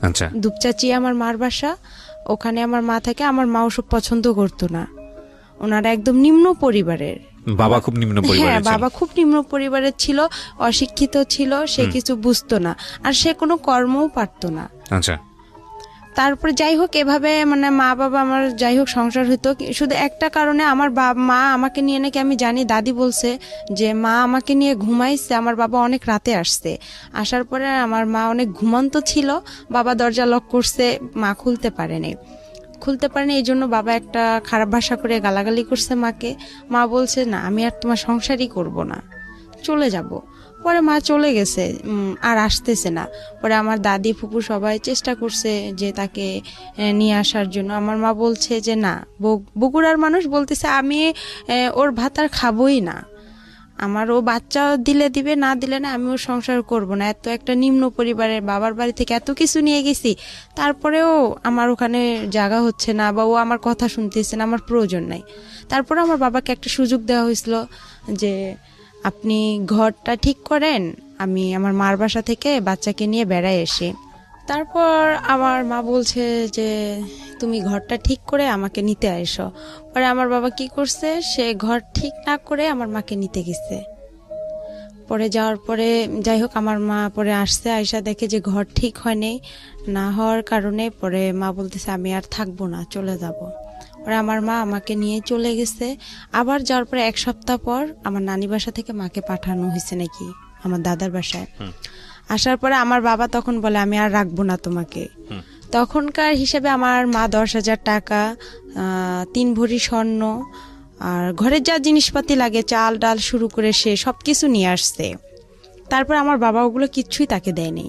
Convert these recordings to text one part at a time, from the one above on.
আচ্ছা। দুপচাচি আমার মার বাসা, ওখানে আমার মা থাকে। আমার মা ওসব পছন্দ করতো না, ওনারা একদম নিম্ন পরিবারের। বাবা খুব নিম্ন হ্যাঁ, পরিবারের ছিল। বাবা খুব নিম্ন পরিবারের ছিল, অশিক্ষিত ছিল, সে কিছু বুঝতো না, আর সে কোনো কর্মও পারতো না। আচ্ছা। তারপরে যাই হোক এভাবে মানে মা বাবা আমার যাই হোক সংসার হইতো। শুধু একটা কারণে আমার মা আমাকে নিয়ে নাকি আমি জানি, দাদি বলছে যে মা আমাকে নিয়ে ঘুমাইছে, আমার বাবা অনেক রাতে আসছে, আসার পরে আমার মা অনেক ঘুমন্ত ছিল, বাবা দরজা লক করছে, মা খুলতে পারেনি। এই জন্য বাবা একটা খারাপ ভাষা করে গালাগালি করছে মাকে। মা বলছে না আমি আর তোমার সংসারই করব না, চলে যাব। পরে মা চলে গেছে, আর আসতেছে না। পরে আমার দাদি ফুপু সবাই চেষ্টা করছে যে তাকে নিয়ে আসার জন্য। আমার মা বলছে যে না, বগুড়ার মানুষ বলতেছে আমি ওর ভাত আর খাবোই না, আমার ও বাচ্চা দিলে দিবে, না দিলে না, আমি ওর সংসার করব না। এত একটা নিম্ন পরিবারের, বাবার বাড়ি থেকে এত কিছু নিয়ে গেছি, তারপরেও আমার ওখানে জায়গা হচ্ছে না, বা ও আমার কথা শুনতেছে না, আমার প্রয়োজন নাই। তারপরে আমার বাবাকে একটা সুযোগ দেওয়া হয়েছিল যে আপনি ঘরটা ঠিক করেন, আমি আমার মার বাসা থেকে বাচ্চাকে নিয়ে বেড়ায় এসে। তারপর আমার মা বলছে যে তুমি ঘরটা ঠিক করে আমাকে নিতে এসো। পরে আমার বাবা কি করছে, সে ঘর ঠিক না করে আমার মাকে নিতে গেছে। পরে যাওয়ার পরে যাই হোক আমার মা পরে আসছে, আয়সা দেখে যে ঘর ঠিক হয়নি, না হওয়ার কারণে পরে মা বলতেছে আমি আর থাকবো না, চলে যাব। পরে আমার মা আমাকে নিয়ে চলে গেছে। আবার যাওয়ার পরে 1 সপ্তাহ পর আমার নানি বাসা থেকে মাকে পাঠানো হয়েছে নাকি আমার দাদার বাসায়। আসার পরে আমার বাবা তখন বলে আমি আর রাখবো না তোমাকে। তখনকার হিসেবে আমার মা 10,000 টাকা, 3 ভরি স্বর্ণ, আর ঘরের যা জিনিসপাতি লাগে চাল ডাল শুরু করে সে সবকিছু নিয়ে আসছে। তারপর আমার বাবা ওগুলো কিচ্ছুই তাকে দেয়নি।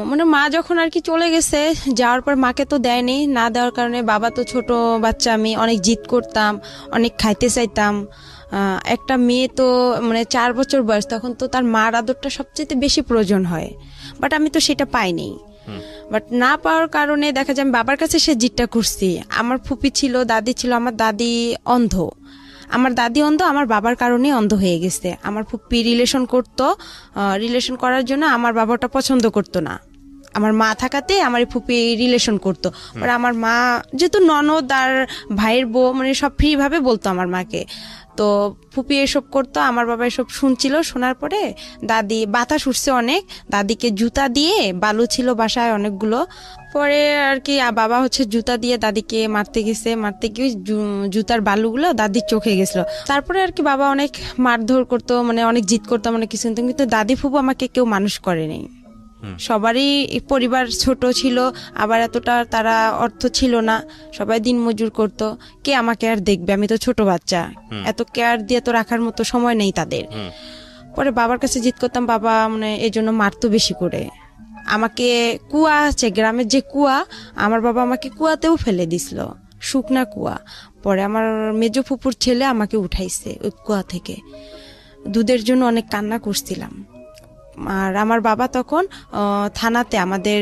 মানে মা যখন আর কি চলে গেছে, যাওয়ার পর মাকে তো দেয়নি, না দেওয়ার কারণে বাবা তো ছোট বাচ্চা, আমি অনেক জিদ করতাম, অনেক খাইতে চাইতাম। একটা মেয়ে তো মানে 4 বছর বয়স, তখন তো তার মার আদরটা সবচেয়ে বেশি প্রয়োজন হয়, বাট আমি তো সেটা পাইনি। বাট না পাওয়ার কারণে দেখা যায় আমি বাবার কাছে সে জিদটা করছি। আমার ফুপি ছিল, দাদি ছিল, আমার দাদি অন্ধ, আমার দাদি অন্ধ, আমার বাবার কারণে অন্ধ হয়ে গেছে। আমার ফুপি রিলেশন করতো, রিলেশন করার জন্য আমার বাবাটা পছন্দ করতো না, আমার মা থাকাতে আমার ফুপি রিলেশন করতো। আর আমার মা যেহেতু ননদ আর ভাইয়ের বউ, মানে সব ফ্রি ভাবে বলতো আমার মাকে, তো ফুপি এসব করতো। আমার বাবা এসব শুনছিল, শোনার পরে দাদি বাতাস উঠছে অনেক, দাদিকে জুতা দিয়ে, বালু ছিল বাসায় অনেকগুলো, পরে আর কি বাবা হচ্ছে জুতা দিয়ে দাদিকে মারতে গেছে, মারতে গিয়ে জুতার বালুগুলো দাদির চোখে গেছিল। তারপরে আর কি বাবা অনেক মারধর করতো, মানে অনেক জিদ করতো, মানে কিছু, কিন্তু দাদি ফুপু আমাকে কেউ মানুষ করেনি। সবারই পরিবার ছোট ছিল, আবার এতটা তারা অর্থ ছিল না, সবাই দিন মজুর করতো, কে আমাকে আর দেখবে, আমি তো ছোট বাচ্চা, এত কেয়ার দিয়ে তো রাখার মতো সময় নেই তাদের। পরে বাবার কাছে জিদ করতাম, বাবা মানে এই জন্য মারতো বেশি করে আমাকে। কুয়া আছে গ্রামের যে কুয়া, আমার বাবা আমাকে কুয়াতেও ফেলে দিছিল, শুকনা কুয়া। পরে আমার মেজো ফুপুর ছেলে আমাকে উঠাইছে ওই কুয়া থেকে, দুধের জন্য অনেক কান্না করছিলাম। আর আমার বাবা তখন থানাতে, আমাদের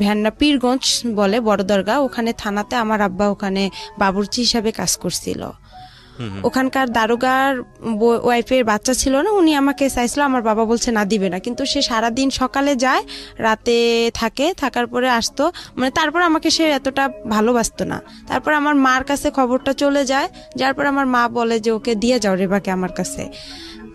ভ্যান্না পীরগঞ্জ বলে বড় দরগা, ওখানে থানাতে আমার আব্বা ওখানে বাবুর্চি হিসাবে কাজ করছিল। ওখানকার দারোগার ওয়াইফের বাচ্চা ছিল না, উনি আমাকে চাইছিল, আমার বাবা বলছে না দিবে না, কিন্তু সে সারাদিন সকালে যায়, রাতে থাকে, থাকার পরে আসতো, মানে তারপর আমাকে সে এতটা ভালোবাসতো না। তারপর আমার মার কাছে খবরটা চলে যায়, যার পর আমার মা বলে যে ওকে দিয়ে যাও রেবাকে আমার কাছে।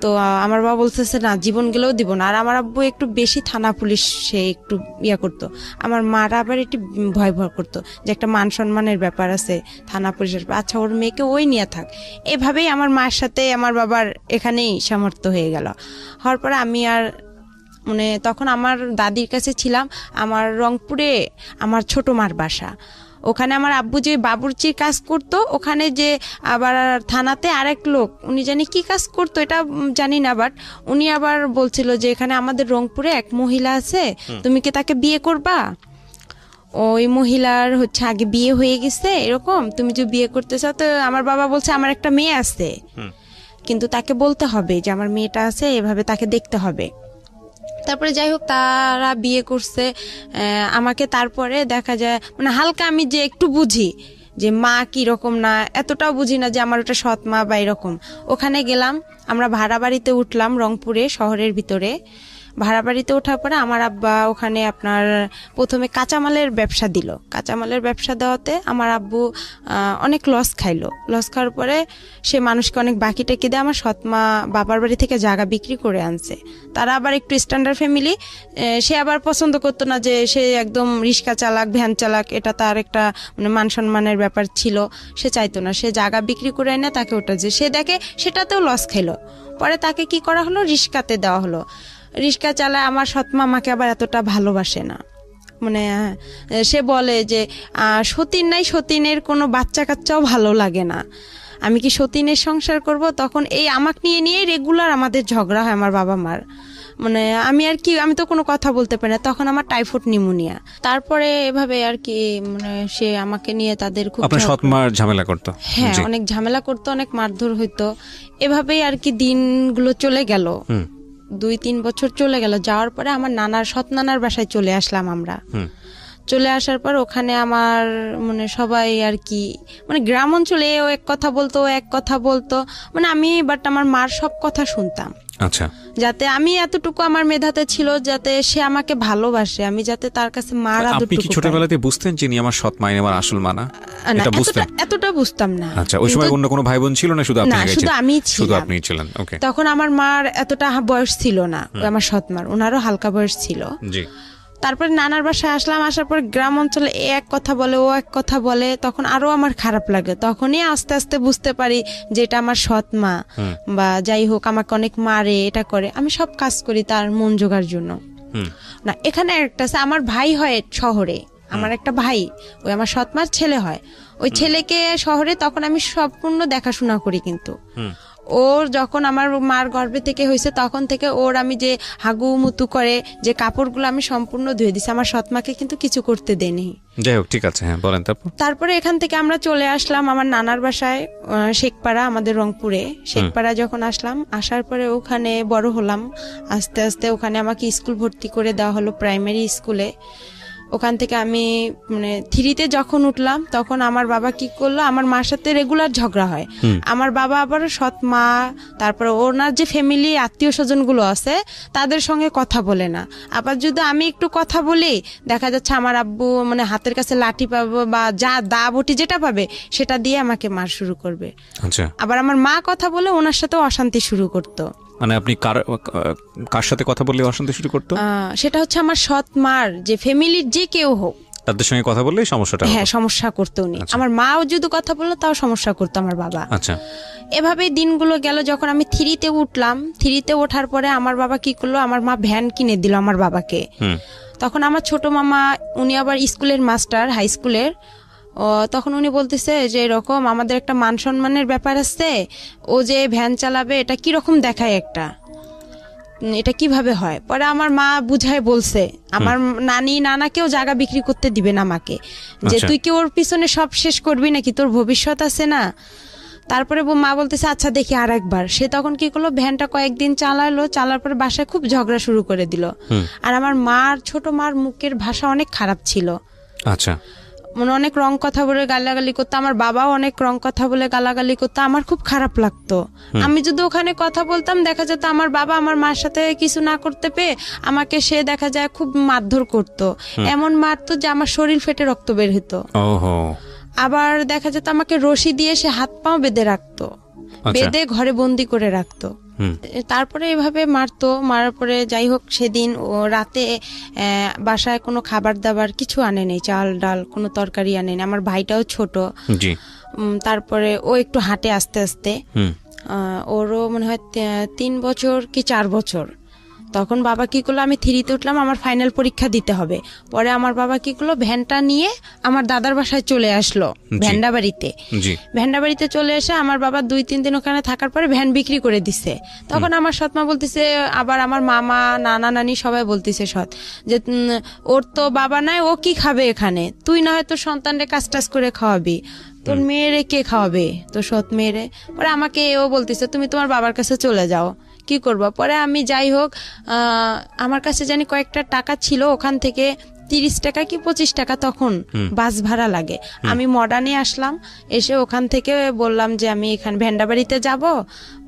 তো আমার বাবা বলতেছে না, জীবন গেলেও দিব না। আর আমার আব্বু একটু বেশি থানা পুলিশ সে একটু ইয়া করতো, আমার মারা আবার একটু ভয় করতো যে একটা মান সম্মানের ব্যাপার আছে, থানা পুলিশের, আচ্ছা ওর মেয়েকে ওই নিয়ে থাক। এভাবেই আমার মার সাথে আমার বাবার এখানেই সামর্থ্য হয়ে গেল। হওয়ার পরে আমি আর মানে তখন আমার দাদির কাছে ছিলাম, আমার রংপুরে আমার ছোট মার বাসা, ওখানে আমার আব্বু যে বাবুর্চির কাজ করতো, ওখানে যে আবার থানাতে আরেক লোক, উনি জানি কি কাজ করতো এটা জানি না, বাট উনি আবার বলছিল যে এখানে আমাদের রংপুরে এক মহিলা আছে, তুমি কি তাকে বিয়ে করবা? ওই মহিলার হচ্ছে আগে বিয়ে হয়ে গেছে, এরকম তুমি যদি বিয়ে করতে চাও। তো আমার বাবা বলছে আমার একটা মেয়ে আছে, কিন্তু তাকে বলতে হবে যে আমার মেয়েটা আছে, এভাবে তাকে দেখতে হবে। তারপরে যাই হোক তারা বিয়ে করছে আমাকে। তারপরে দেখা যায় মানে হালকা আমি যে একটু বুঝি যে মা কিরকম, না এতটাও বুঝি না যে আমার ওটা সৎ মা বা এরকম। ওখানে গেলাম, আমরা ভাড়া বাড়িতে উঠলাম রংপুরে, শহরের ভিতরে। ভাড়া বাড়িতে ওঠার পরে আমার আব্বা ওখানে আপনার প্রথমে কাঁচামালের ব্যবসা দিল। কাঁচামালের ব্যবসা দেওয়াতে আমার আব্বু অনেক লস খাইলো। লস খাওয়ার পরে সে মানুষকে অনেক বাকি টেকি দিয়ে আমার সৎমা বাবার বাড়ি থেকে জায়গা বিক্রি করে আনছে। তারা আবার একটু স্ট্যান্ডার্ড ফ্যামিলি, সে আবার পছন্দ করতো না যে সে একদম রিক্সা চালাক ভ্যান চালাক, এটা তার একটা মানে মান সম্মানের ব্যাপার ছিল, সে চাইতো না। সে জায়গা বিক্রি করে এনে তাকে ওটা যে সে দেখে সেটাতেও লস খেলো। পরে তাকে কি করা হলো, রিক্সাতে দেওয়া হলো। রিক্সা চালায় আমার সৎমা আমাকে আবার এতটা ভালোবাসে না। মানে সে বলে যে সতীন নাই, সতীনের কোনো বাচ্চা কাচ্চাও ভালো লাগে না, আমি কি সতীনের সংসার করব? তখন এই আমাকে নিয়ে রেগুলার আমাদের ঝগড়া হয় আমার বাবা মার। মানে আমি তো কোনো কথা বলতে পারি না, তখন আমার টাইফয়েড নিউমোনিয়া। তারপরে এভাবে আর কি মানে সে আমাকে নিয়ে তাদের খুব আপনার সৎমার ঝামেলা করতো? হ্যাঁ, অনেক ঝামেলা করতো, অনেক মারধর হইতো। এভাবেই আর কি দিনগুলো চলে গেল। 2-3 বছর চলে গেল। যাওয়ার পরে আমার সৎ নানার বাসায় চলে আসলাম আমরা। চলে আসার পর ওখানে আমার মানে সবাই আর কি মানে গ্রাম অঞ্চলে ও এক কথা বলতো, ও এক কথা বলতো, মানে আমি আমার মার সব কথা শুনতাম। আচ্ছা, যাতে আমি এতটুকু আমার মেধাতে ছিল যাতে সে আমাকে ভালোবাসে, আমি যাতে তার কাছে মার আদরটুকু। আপনি কি ছোটবেলাতে বুঝতেন যে আমার সৎ মা আমার আসল মা না? এটা বুঝতেন? এতটা বুঝতাম না। আচ্ছা, ওই সময় অন্য কোনো ভাই বোন ছিল না? শুধু আপনি? না, শুধু আমি ছিলাম। শুধু আপনি ছিলেন। ওকে। তখন আমার মার এতটা বয়স ছিল না, আমার সৎ মার, ওনারও হালকা বয়স ছিল। জি। তারপরে নানার বাসায় আসলাম, আসার পর গ্রাম অঞ্চলে এক কথা বলে, ও এক কথা বলে, তখন আরো আমার খারাপ লাগে। তখনই আস্তে আস্তে বুঝতে পারি যে এটা আমার সৎ মা, বা যাই হোক আমাকে অনেক মারে, এটা করে, আমি সব কাজ করি তার মন জোগার জন্য। না, এখানে একটা আমার ভাই হয় শহরে, আমার একটা ভাই, ওই আমার সৎ মার ছেলে হয়, ওই ছেলেকে শহরে তখন আমি সম্পূর্ণ দেখাশোনা করি। কিন্তু ওর যখন আমার মার গর্ভে থেকে হয়েছে তখন থেকে ওর আমি যে হাগু মুতু করে যে কাপড়গুলো আমি সম্পূর্ণ ধুয়ে দিছি, আমার সৎমাকে কিন্তু কিছু করতে দেয়নি। যাই হোক, ঠিক আছে, হ্যাঁ বলেন। তারপরে এখান থেকে আমরা চলে আসলাম আমার নানার বাসায়, শেখপাড়া, আমাদের রংপুরে শেখপাড়া। যখন আসলাম, আসার পরে ওখানে বড় হলাম আস্তে আস্তে। ওখানে আমাকে স্কুল ভর্তি করে দেওয়া হলো, প্রাইমারি স্কুলে। ওখান থেকে আমি মানে 3-তে যখন উঠলাম তখন আমার বাবা কি করলো, আমার মার সাথে রেগুলার ঝগড়া হয়। আমার বাবা আবার সৎ মা, তারপরে ওনার যে ফ্যামিলি আত্মীয় স্বজন গুলো আছে তাদের সঙ্গে কথা বলে না। আবার যদি আমি একটু কথা বলি, দেখা যাচ্ছে আমার আব্বু মানে হাতের কাছে লাঠি পাবো বা যা দা বটি যেটা পাবে সেটা দিয়ে আমাকে মার শুরু করবে। আচ্ছা। আবার আমার মা কথা বলে ওনার সাথে অশান্তি শুরু করতো। মানে আপনি কার সাথে কথা বললে অশান্তি শুরু করতো? সেটা হচ্ছে আমার সৎ মার যে ফ্যামিলির যে কেউ হোক, তাদের সঙ্গে কথা বললেই সমস্যাটা? হ্যাঁ, সমস্যা করতো উনি। আমার মাও যদি কথা বললো তাও সমস্যা করতো আমার বাবা। আচ্ছা। এভাবেই দিনগুলো গেল। যখন আমি 3-তে উঠলাম, 3-তে ওঠার পরে আমার বাবা কি করলো, আমার মা ভ্যান কিনে দিল আমার বাবাকে। তখন আমার ছোট মামা, উনি আবার স্কুলের মাস্টার, হাই স্কুলের। তখন উনি বলতেছে যে এরকম আমাদের একটা মান সম্মানের ব্যাপার আছে, ও যে ভ্যান চালাবে এটা কিরকম দেখায়, এটা কিভাবে হয়। পরে আমার মা বুঝায় বলছে, আমার নানাকেও জায়গা বিক্রি করতে দিবে না আমাকে, যে তুই কি ওর পিছনে সব শেষ করবি নাকি, তোর ভবিষ্যৎ আছে না। তারপরে মা বলতেছে আচ্ছা দেখি আর একবার। সে তখন কি করলো, ভ্যানটা কয়েকদিন চালার পরে বাসায় খুব ঝগড়া শুরু করে দিল। আর আমার ছোট মার মুখের ভাষা অনেক খারাপ ছিল। আচ্ছা। মানে অনেক রং কথা বলে গালাগালি করতো, আমার বাবাও অনেক রং কথা বলে গালাগালি করতো, আমার খুব খারাপ লাগতো। আমি যদি ওখানে কথা বলতাম, দেখা যেত আমার বাবা আমার মার সাথে কিছু না করতে পেয়ে আমাকে সে দেখা যায় খুব মারধর করতো, এমন মারতো যে আমার শরীর ফেটে রক্ত বের হতো। আবার দেখা যেত আমাকে রশি দিয়ে সে হাত পাও বেঁধে রাখতো, বেঁধে ঘরে বন্দি করে রাখতো। তারপরে এভাবে মারার পরে যাই হোক, সেদিন ও রাতে বাসায় কোনো খাবার দাবার কিছু আনে নেই, চাল ডাল কোনো তরকারি আনে নেই। আমার ভাইটাও ছোট। তারপরে ও একটু হাঁটে আস্তে আস্তে, ওরও মনে হয় 3 বছর কি 4 বছর। তখন বাবা কি করলো, আমি 3-তে উঠলাম, আমার ফাইনাল পরীক্ষা দিতে হবে। পরে আমার বাবা কি করলো, ভ্যানটা নিয়ে আমার দাদার বাসায় চলে আসলো, ভ্যান্ডাবাড়িতে চলে এসে আমার বাবা 2-3 দিন ওখানে থাকার পরে ভ্যান বিক্রি করে দিছে। তখন আমার সৎমা বলতেছে, আবার আমার মামা নানা নানি সবাই বলতেছে যে ওর তো বাবা নাই, ও কি খাবে এখানে, তুই না হয় তোর সন্তানরে কাজ টাজ করে খাওয়াবি, তোর মেয়েরে কে খাওয়াবে, তোর সৎ মেয়েরে। পরে আমাকে ও বলতেছে তুমি তোমার বাবার কাছে চলে যাও, কি করবো। পরে আমি যাই হোক, আমার কাছে জানি কয়েকটা টাকা ছিল, ওখান থেকে 30 টাকা কি 25 টাকা তখন বাস ভাড়া লাগে। আমি মডার্নে আসলাম, এসে ওখান থেকে বললাম যে আমি এখানে ভেন্ডাবাড়িতে যাব,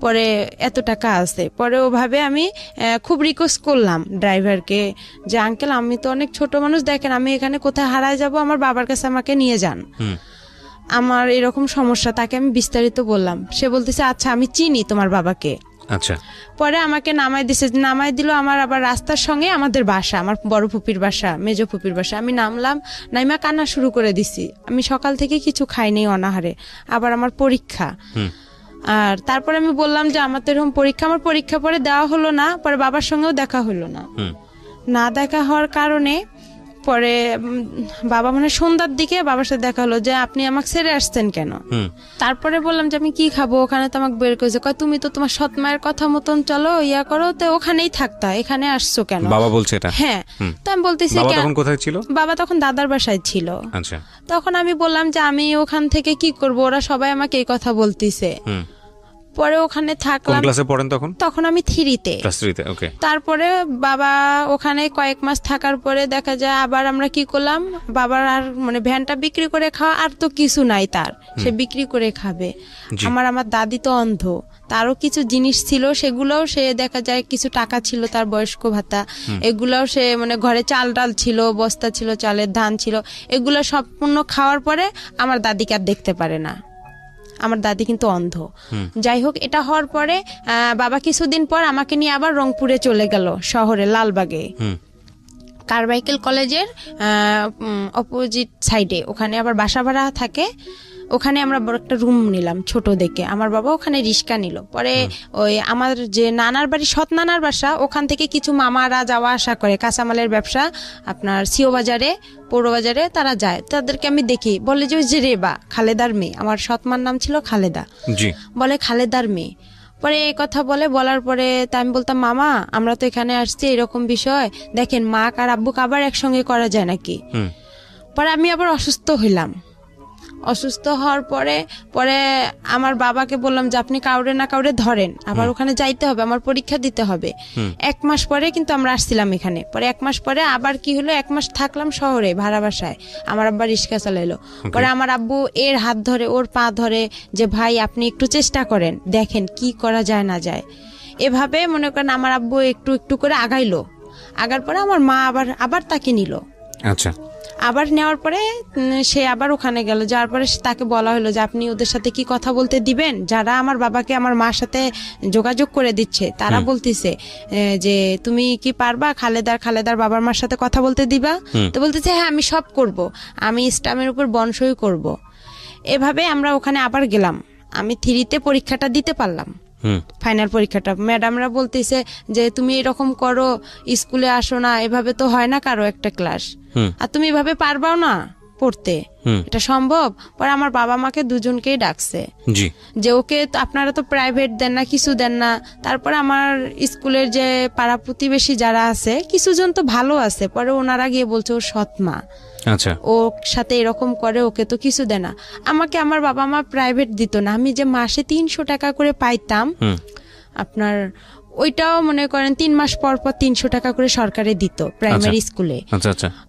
পরে এত টাকা আছে। পরে ওভাবে আমি খুব রিকোয়েস্ট করলাম ড্রাইভারকে যে আঙ্কেল আমি তো অনেক ছোট মানুষ, দেখেন আমি এখানে কোথায় হারায় যাব, আমার বাবার কাছে আমাকে নিয়ে যান, আমার এরকম সমস্যা। তাকে আমি বিস্তারিত বললাম, সে বলতেছে আচ্ছা আমি চিনি তোমার বাবাকে। আচ্ছা, পরে আমাকে নামাই দিল আমার আবার রাস্তার সঙ্গে আমাদের বাসা, আমার বড় ফুপির বাসা, মেজ ফুপির বাসা। আমি নামলাম, নাইমা কান্না শুরু করে দিছি। আমি সকাল থেকে কিছু খাইনি অনাহারে, আবার আমার পরীক্ষা। আর তারপরে আমি বললাম যে আমার তো এরকম পরীক্ষা, আমার পরীক্ষা পরে দেওয়া হলো না, পরে বাবার সঙ্গেও দেখা হলো না। না দেখা হওয়ার কারণে পরে বাবা মানে সন্ধ্যার দিকে বাবার সাথে দেখা হলো যে আপনি আমাকে ছেড়ে আসছেন কেন। তারপরে বললাম যে আমি কি খাবো, ওখানে তো আমাকে বের করেছে, কয় তুমি তো তোমার সৎ মায়ের কথা মতন চলো, ইয়া করো, তো ওখানেই থাকতা, এখানে আসছো কেন? বাবা বলছে এটা? হ্যাঁ। তো আমি বলতেছি বাবা তখন কোথায় ছিল? বাবা তখন দাদার বাসায় ছিল। আচ্ছা। তখন আমি বললাম যে আমি ওখান থেকে কি করব, ওরা সবাই আমাকে এই কথা বলতিছে। পরে ওখানে থাকলাম। কোন ক্লাসে পড়েন তখন? তখন আমি 3-তে। ক্লাস 3-তে, ওকে। তারপরে বাবা ওখানে কয়েক মাস থাকার পরে দেখা যায় আবার আমরা কি করলাম, বাবার আর মানে ভ্যানটা বিক্রি করে খাওয়া আর তো কিছু নাই তার, সে বিক্রি করে খাবে। আমার দাদি তো অন্ধ, তারও কিছু জিনিস ছিল, সেগুলোও সে দেখা যায় কিছু টাকা ছিল তার বয়স্ক ভাতা, এগুলাও সে মানে ঘরে চাল ডাল ছিল, বস্তা ছিল, চালের ধান ছিল, এগুলো সম্পূর্ণ খাওয়ার পরে আমার দাদিকে আর দেখতে পারে না। আমার দাদি কিন্তু অন্ধ। যাই হোক, এটা হওয়ার পরে বাবা কিছুদিন পর আমাকে নিয়ে আবার রংপুরে চলে গেল, শহরে লালবাগে কারমাইকেল কলেজের অপোজিট সাইডে, ওখানে আবার বাসা ভাড়া থাকে। ওখানে আমরা বড় একটা রুম নিলাম ছোট দেখে, আমার বাবা ওখানে রিক্সা নিল। পরে ওই আমার যে নানার বাড়ি, সৎ নানার বাসা, ওখান থেকে কিছু মামারা যাওয়া আসা করে, কাঁচামালের ব্যবসা আপনার সিও বাজারে, পৌর বাজারে তারা যায়, তাদেরকে আমি দেখি, বলে যে ওই যে রেবা, খালেদার মেয়ে, আমার সৎমার নাম ছিল খালেদা, বলে খালেদার মেয়ে। পরে এই কথা বলার পরে তা আমি বলতাম মামা আমরা তো এখানে আসছি, এরকম বিষয় দেখেন মা আর আব্বুকে আবার একসঙ্গে করা যায় নাকি। পরে আমি আবার অসুস্থ হইলাম। অসুস্থ হওয়ার পরে আমার বাবাকে বললাম যে আপনি কাউরে না কাউরে ধরেন, আবার ওখানে যাইতে হবে, আমার পরীক্ষা দিতে হবে। 1 মাস পরে কিন্তু আমরা আসছিলাম এখানে। পরে 1 মাস পরে আবার কি হলো, 1 মাস থাকলাম শহরে ভাড়া বাসায়, আমার আব্বা রিক্সা চালাইলো। পরে আমার আব্বু এর হাত ধরে, ওর পা ধরে, যে ভাই আপনি একটু চেষ্টা করেন, দেখেন কি করা যায় না যায়। এভাবে মনে করেন আমার আব্বু একটু একটু করে আগাইলো। আগার পরে আমার মা আবার তাকে নিল। আচ্ছা। আবার নেওয়ার পরে সে আবার ওখানে গেল, যার পরে তাকে বলা হলো যে আপনি ওদের সাথে কি কথা বলতে দিবেন, যারা আমার বাবাকে আমার মার সাথে যোগাযোগ করে দিচ্ছে তারা বলতেছে যে তুমি কি পারবা খালেদার বাবার মার সাথে কথা বলতে দিবা? তো বলতেছে হ্যাঁ আমি সব করব, আমি স্টামের উপর বনসই করব। এভাবে আমরা ওখানে আবার গেলাম। আমি 3-তে পরীক্ষাটা দিতে পারলাম, ফাইনাল পরীক্ষাটা। ম্যাডামরা বলতেছে যে তুমি এরকম করো, স্কুলে আসো না, এভাবে তো হয় না কারো একটা ক্লাস, আর তুমি এভাবে পারবাও না পড়তে, এটা সম্ভব? পরে আমার বাবা মাকে দুজনকেই ডাকছে যে ওকে আপনারা তো প্রাইভেট দেন না, কিছু দেন না। তারপরে আমার স্কুলের যে পাড়া প্রতিবেশী যারা আছে কিছুজন তো ভালো আছে, পরে ওনারা গিয়ে বলছে ওর সৎ মা, আচ্ছা, ওর সাথে এরকম করে, ওকে তো কিছু দেয় না। আমাকে আমার বাবা মা প্রাইভেট দিত না, আমি যে মাসে 300 টাকা করে পাইতাম আপনার, ওইটাও মনে করেন 3 মাস পর পর 300 টাকা করে সরকারে দিত প্রাইমারি স্কুলে।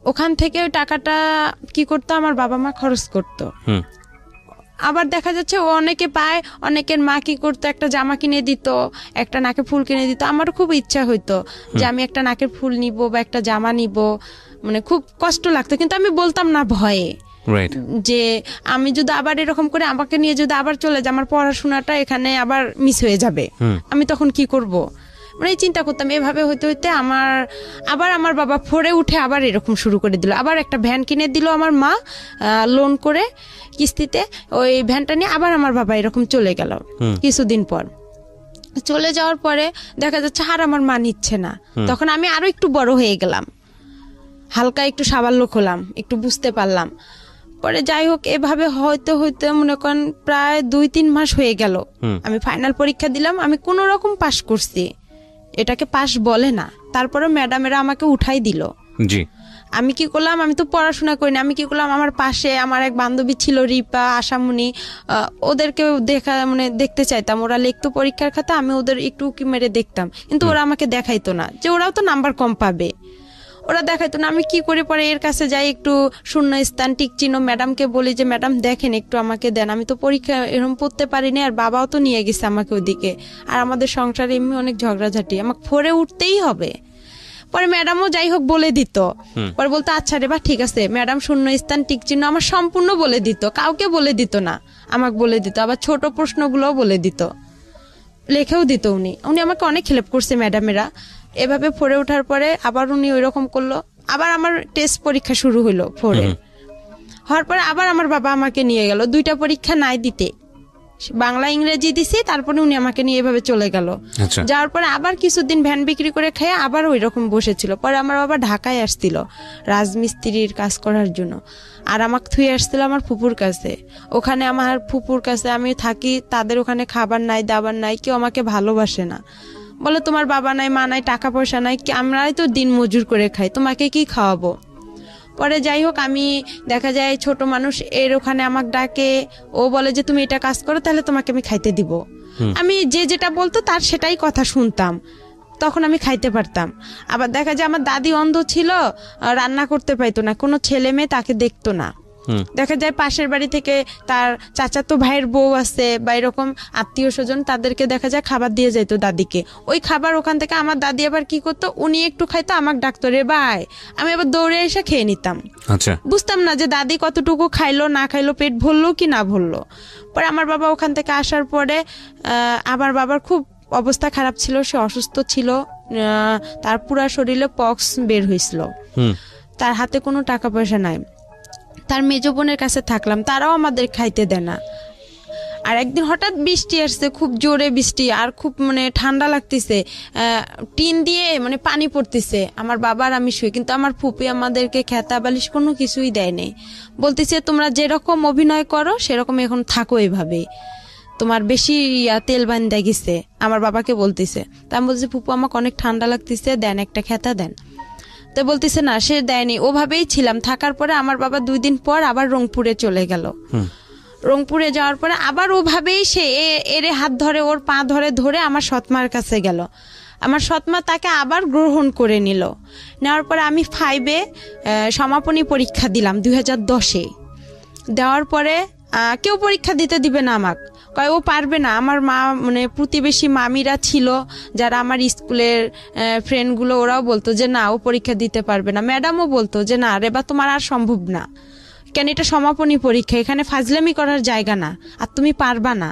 ওখান থেকে ওই টাকাটা কি করতো আমার বাবা মা খরচ করতো। আবার দেখা যাচ্ছে ও অনেকে পায়, অনেকের মা কি করতো একটা জামা কিনে দিত, একটা নাকে ফুল কিনে দিত। আমারও খুব ইচ্ছা হইতো যে আমি একটা নাকের ফুল নিব বা একটা জামা নিব, মানে খুব কষ্ট লাগতো, কিন্তু আমি বলতাম না ভয়ে, যে আমি যদি আবার এরকম করে আমাকে নিয়ে যদি আবার চলে যায়, আমার পড়াশোনাটা এখানে আবার মিস হয়ে যাবে, আমি তখন কি করব, মানে চিন্তা করতাম। এভাবে হইতে হইতে আমার বাবা ফোরে উঠে আবার এরকম শুরু করে দিল। আবার একটা ভ্যান কিনে দিল আমার মা লোন করে কিস্তিতে, ওই ভ্যানটা নিয়ে আবার আমার বাবা এরকম চলে গেল। কিছুদিন পর চলে যাওয়ার পরে দেখা যাচ্ছে আর আমার মা নিচ্ছে না। তখন আমি আরো একটু বড় হয়ে গেলাম, হালকা একটু সাবাল্য হলাম, একটু বুঝতে পারলাম। পরে যাই হোক এভাবে হইতে হইতে মনে করেন প্রায় 2-3 মাস হয়ে গেল। আমি ফাইনাল পরীক্ষা দিলাম, আমি কোন রকম পাশ করছি, এটাকে পাশ বলে না। তারপরে ম্যাডামেরা আমাকে উঠাই দিল। আমি কি করলাম, আমি তো পড়াশোনা করিনি, আমি কি করলাম, আমার পাশে আমার এক বান্ধবী ছিল রিপা, আশামণি, ওদেরকে দেখতে চাইতাম। ওরা লিখতো পরীক্ষার খাতা, আমি ওদের একটু উকি মেরে দেখতাম, কিন্তু ওরা আমাকে দেখাইতো না, যে ওরাও তো নাম্বার কম পাবে। ওরা দেখাইতো না। আমি কি করে পরে এর কাছে যাই, একটু শূন্য স্থান টিক চিহ্ন ম্যাডামকে বলি যে ম্যাডাম দেখেন একটু আমাকে দেন, আমি তো পরীক্ষা এরকম পড়তে পারিনি, আর বাবাও তো নিয়ে গেছে আমাকে ওদিকে, আর আমাদের সংসারে এমনি অনেক ঝগড়াঝাটি, আমাকে ফোরে উঠতেই হবে। পরে ম্যাডামও যাই হোক বলে দিত, পরে বলতো আচ্ছা রে বা ঠিক আছে, ম্যাডাম শূন্য স্থান টিক চিহ্ন আমার সম্পূর্ণ বলে দিত, কাউকে বলে দিত না, আমাকে বলে দিত, আবার ছোট প্রশ্নগুলোও বলে দিত, লেখেও দিত। উনি আমাকে অনেক হেল্প করছে ম্যাডামেরা। এভাবে ফোরে ওঠার পরে আবার উনি ওইরকম করলো, আবার আমার টেস্ট পরীক্ষা শুরু হইলো ফোরে। হওয়ার পরে আবার আমার বাবা আমাকে নিয়ে গেল 2টা পরীক্ষা নাই দিতে, বাংলা ইংরেজি দিছি, তারপরে উনি আমাকে নিয়ে এভাবে চলে গেল। যাওয়ার পরে আবার কিছুদিন ভ্যান বিক্রি করে খেয়ে আবার ওই রকম বসেছিল। পরে আমার বাবা ঢাকায় আসছিল রাজমিস্ত্রির কাজ করার জন্য, আর আমাকে থুয়ে আসছিল আমার ফুপুর কাছে। ওখানে আমার ফুপুর কাছে আমি থাকি, তাদের ওখানে খাবার নাই দাবার নাই, কেউ আমাকে ভালোবাসে না, বলে তোমার বাবা নাই মা নাই টাকা পয়সা নাই, আমরাই তো দিন মজুর করে খাই, তোমাকে কি খাওয়াবো। পরে যাই হোক আমি দেখা যায় ছোট মানুষ, এর ওখানে আমাকে ডাকে, ও বলে যে তুমি এটা কাজ করো তাহলে তোমাকে আমি খাইতে দিব। আমি যে যেটা বলতো তার সেটাই কথা শুনতাম, তখন আমি খাইতে পারতাম। আবার দেখা যায় আমার দাদি অন্ধ ছিল, রান্না করতে পাইতো না, কোনো ছেলে মেয়ে তাকে দেখতো না। দেখা যায় পাশের বাড়ি থেকে তার চাচাতো ভাইয়ের বউ আছে বা এরকম আত্মীয় স্বজন, তাদেরকে দেখা যায় খাবার দিয়ে যেত দাদিকে। ওই খাবার ওখান থেকে আমার দাদি আবার কি করতো, উনি একটু খাইতো, আমাকে ডাকতো রে ভাই, আমি আবার দৌড়ে এসে খেয়ে নিতাম। বুঝতাম না যে দাদি কতটুকু খাইলো না খাইলো, পেট ভরলো কি না ভরলো। পরে আমার বাবা ওখান থেকে আসার পরে আমার বাবার খুব অবস্থা খারাপ ছিল, সে অসুস্থ ছিল, তার পুরা শরীরে পক্স বের হয়েছিল, তার হাতে কোনো টাকা পয়সা নাই। তার মেজ বোনের কাছে থাকলাম, তারাও আমাদের খাইতে দেয় না। আর একদিন হঠাৎ বৃষ্টি আসছে, খুব জোরে বৃষ্টি, আর খুব মানে ঠান্ডা লাগতেছে, টিন দিয়ে মানে পানি পড়তেছে, আমার বাবার আমি শুয়ে, কিন্তু আমার ফুপি আমাদেরকে খেতা বালিশ কোনো কিছুই দেয়নি, বলতেছে তোমরা যেরকম অভিনয় করো সেরকম এখন থাকো, এভাবে তোমার বেশি তেল বান্ধা গেছে, আমার বাবাকে বলতেছে। তা আমি বলছি ফুপু আমাকে অনেক ঠান্ডা লাগতেছে, দেন একটা খেতা দেন। তো বলতেছে না, সে দেয়নি। ওভাবেই ছিলাম। থাকার পরে আমার বাবা 2 দিন পর আবার রংপুরে চলে গেল। রংপুরে যাওয়ার পরে আবার ওভাবেই সে এর হাত ধরে, ওর পা ধরে ধরে আমার সৎমার কাছে গেল। আমার সৎমা তাকে আবার গ্রহণ করে নিল। নেওয়ার পরে আমি 5-এ সমাপনী পরীক্ষা দিলাম 2010-এ। দেওয়ার পরে কেউ পরীক্ষা দিতে দিবে না আমাকে, কয় ও পারবে না। আমার মা মানে প্রতিবেশী মামিরা ছিল যারা আমার স্কুলের ফ্রেন্ডগুলো, ওরাও বলতো যে না ও পরীক্ষা দিতে পারবে না। ম্যাডামও বলতো যে না রেবা তোমার আর সম্ভব না, কেন এটা সমাপনী পরীক্ষা, এখানে ফাজলামি করার জায়গা না, আর তুমি পারবা না,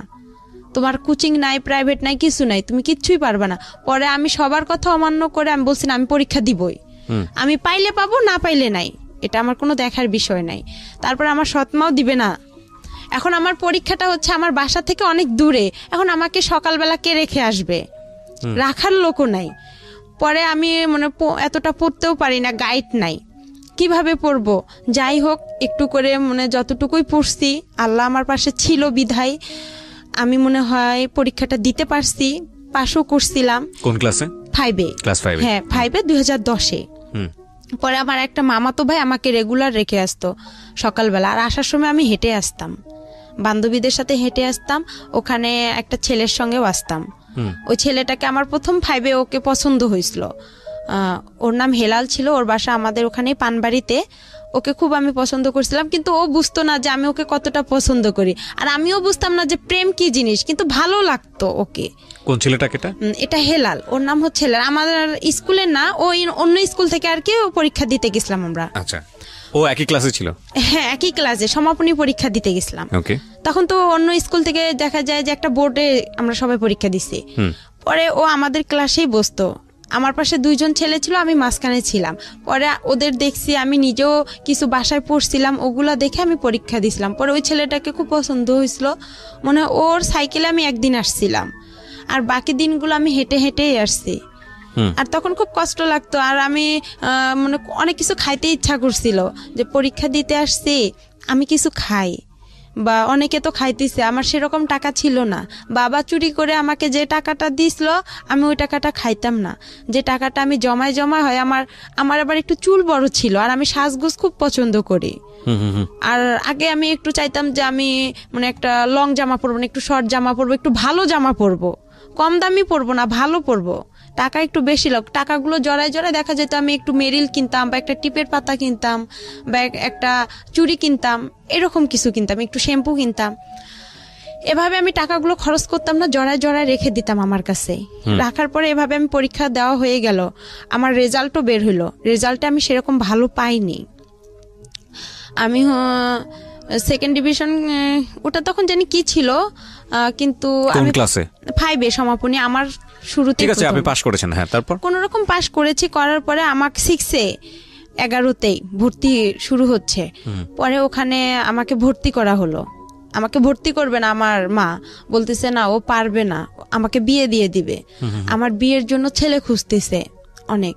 তোমার কোচিং নাই, প্রাইভেট নাই, কিছু নাই, তুমি কিচ্ছুই পারবা না। পরে আমি সবার কথা অমান্য করে আমি বলছি না আমি পরীক্ষা দিবই, আমি পাইলে পাবো না পাইলে নাই, এটা আমার কোনো দেখার বিষয় নাই। তারপরে আমার সৎমাও দিবে না। এখন আমার পরীক্ষাটা হচ্ছে আমার বাসা থেকে অনেক দূরে, এখন আমাকে সকালবেলা কে রেখে আসবে, রাখার লোকও নাই। পরে আমি মানে এতটা পড়তেও পারি না, গাইড নাই, কিভাবে পড়বো। যাই হোক একটু করে মানে যতটুকুই পড়ছি, আল্লাহ আমার পাশে ছিল বিধায় আমি মনে হয় পরীক্ষাটা দিতে পারছি, পাশও করছিলাম। কোন ক্লাসে? 5-এ। ক্লাস 5? হ্যাঁ 5-এ 2010-এ। পরে আমার একটা মামাতো ভাই আমাকে রেগুলার রেখে আসতো সকালবেলা, আর আসার সময় আমি হেঁটে আসতাম, বান্ধবীদের সাথে হেঁটে আসতাম, ওখানে একটা ছেলের সঙ্গেও আসতাম। ওই ছেলেটাকে আমার প্রথম 5-এ ওকে পছন্দ হয়েছিল, ওর নাম হেলাল ছিল, ওর বাসা আমাদের ওখানে পানবাড়িতে। ওকে খুব আমি পছন্দ করছিলাম, কিন্তু ও বুঝতো না যে আমি ওকে কতটা পছন্দ করি, আর আমিও বুঝতাম না যে প্রেম কি জিনিস, কিন্তু ভালো লাগতো ওকে। কোন ছেলেটাকে? এটা হেলাল, ওর নাম হচ্ছে হেলাল। আমাদের স্কুলের না, ও অন্য স্কুল থেকে আর কি পরীক্ষা দিতে গেছিলাম আমরা। আচ্ছা, ও একই ক্লাসে ছিল? হ্যাঁ একই ক্লাসে, সমাপনী পরীক্ষা দিতে গেছিলাম। তখন তো অন্য স্কুল থেকে দেখা যায় যে একটা বোর্ডে আমরা সবাই পরীক্ষা দিছি। পরে ও আমাদের ক্লাসেই বসতো, আমার পাশে 2 জন ছেলে ছিল, আমি মাঝখানে ছিলাম। পরে ওদের দেখছি, আমি নিজেও কিছু বাসায় পড়ছিলাম, ওগুলা দেখে আমি পরীক্ষা দিছিলাম। পরে ওই ছেলেটাকে খুব পছন্দ হয়েছিল, মনে হয় ওর সাইকেলে আমি একদিন আসছিলাম, আর বাকি দিনগুলো আমি হেঁটে হেঁটেই আসছি। আর তখন খুব কষ্ট লাগতো, আর আমি মানে অনেক কিছু খাইতে ইচ্ছা করছিল, যে পরীক্ষা দিতে আসছি আমি কিছু খাই, বা অনেকে তো খাইতেছে, আমার সেরকম টাকা ছিল না। বাবা চুরি করে আমাকে যে টাকাটা দিছিল আমি ওই টাকাটা খাইতাম না, যে টাকাটা আমি জমায় হয়। আমার আবার একটু চুল বড় ছিল, আর আমি সাজগোজ খুব পছন্দ করি। আর আগে আমি একটু চাইতাম যে আমি মানে একটা লং জামা পরবো না, একটু শর্ট জামা পরবো, একটু ভালো জামা পরবো, কম দামি পরবো না, ভালো পরবো, টাকা একটু বেশি লোক, টাকাগুলো জড়ায় জড়ায় দেখা যেত আমি একটু মেরিল কিনতাম বা একটা টিপের পাতা কিনতাম বা একটা চুড়ি কিনতাম, এরকম কিছু কিনতাম, একটু শ্যাম্পু কিনতাম। এভাবে আমি টাকাগুলো খরচ করতাম না, জড়ায় জড়ায় রেখে দিতাম আমার কাছে। রাখার পরে এভাবে আমি পরীক্ষা দেওয়া হয়ে গেল, আমার রেজাল্টও বের হইলো। রেজাল্টে আমি সেরকম ভালো পাইনি, আমি সেকেন্ড ডিভিশন, ওটা তখন জানি কি ছিল, কিন্তু আমি ক্লাসে 5-এ সমাপনী আমার শুরুতে। ঠিক আছে, আপনি পাস করেছেন। হ্যাঁ, তারপর কোন রকম পাস করেছি, করার পরে আমাকে 6-এ 11তেই ভর্তি শুরু হচ্ছে। পরে ওখানে আমাকে ভর্তি করা হলো। আমাকে ভর্তি করবে না, আমার মা বলতেছে না ও পারবে না, আমাকে বিয়ে দিয়ে দিবে। আমার বিয়ের জন্য ছেলে খুঁজতেছে অনেক,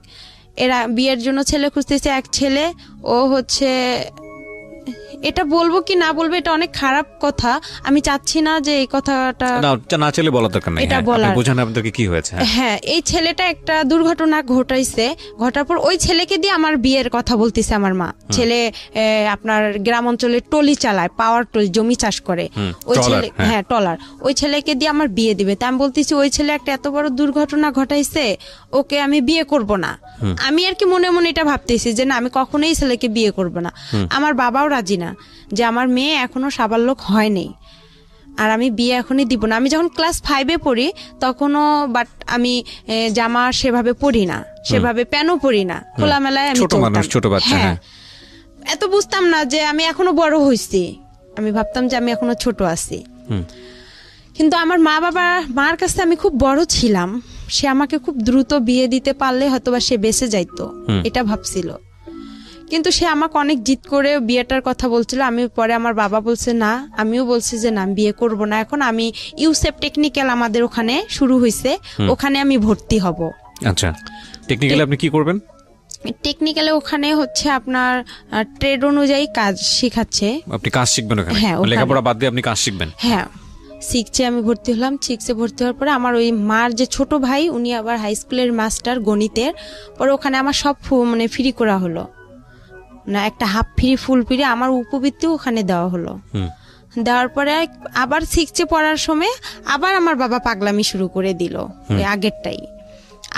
এরা বিয়ের জন্য ছেলে খুঁজতেছে। এক ছেলে, ও হচ্ছে, এটা বলবো কি না বলবো এটা অনেক খারাপ কথা, আমি চাচ্ছি না যে এই কথাটা না চলে বলার দরকার নেই। এটা আপনি বলার, বোঝান আপনাদেরকে কি হয়েছে। হ্যাঁ, এই ছেলেটা একটা দুর্ঘটনা ঘটাইছে, ঘটার পর ওই ছেলেকে দিয়ে আমার বিয়ের কথা বলতেছে আমার মা। ছেলে আপনার গ্রাম অঞ্চলে টলি চালায়, পাওয়ার টলি, জমি চাষ করে। ওই ছেলে, হ্যাঁ টলার, ওই ছেলেকে দিয়ে আমার বিয়ে দিবে। তা আমি বলতেছি ওই ছেলে একটা এত বড় দুর্ঘটনা ঘটাইছে, ওকে আমি বিয়ে করব না। আমি আর কি মনে মনে এটা ভাবতেছি যে না, আমি কখনোই ছেলেকে বিয়ে করব না। আমার বাবাও রাজি না, যে আমার মেয়ে এখনো সাবালক হয়নি আর আমি বিয়ে এখনই দিব না। আমি যখন ক্লাস 5-এ পড়ি তখনও, বাট আমি জামা সেভাবে পরি না, সেভাবে প্যানও পরি না, খোলামেলায় আমি চলতাম। ছোট বাচ্চা, হ্যাঁ, এত বুঝতাম না যে আমি এখনো বড় হইছি, আমি ভাবতাম যে আমি এখনো ছোট আছি। কিন্তু আমার মার কাছে আমি খুব বড় ছিলাম, সে আমাকে খুব দ্রুত বিয়ে দিতে পারলে হয়তোবা সে বেঁচে যাইতো, এটা ভাবছিল। কিন্তু সে আমাকে অনেক জিদ করে বিয়েটার কথা বলছিল। আমি পরে আমার বাবা বলছে না, আমিও বলছি যে না, আমি বিয়ে করব না এখন। আমি ইউসেপ টেকনিক্যাল আমাদের ওখানে শুরু হয়েছে, ওখানে আমি ভর্তি হব। আচ্ছা, টেকনিক্যালি আপনি কি করবেন? টেকনিক্যালে ওখানে হচ্ছে আপনার ট্রেড অনুযায়ী কাজ শিখাচ্ছে। আপনি কাজ শিখবেন ওখানে? হ্যাঁ, লেখাপড়া বাদ দিয়ে আপনি কাজ শিখবেন? হ্যাঁ, 6-এ আমি ভর্তি হলাম। 6-এ ভর্তি হওয়ার পরে আমার ওই মার যে ছোট ভাই, উনি আবার হাই স্কুলের মাস্টার গণিতের। পরে ওখানে আমার সব মানে ফ্রি করা হলো না, একটা হাফ ফ্রি ফুল ফ্রি আমার উপবৃত্তিও ওখানে দেওয়া হলো। দেওয়ার পরে আবার 6-এ পড়ার সময় আবার আমার বাবা পাগলামি শুরু করে দিল, ওই আগেরটাই।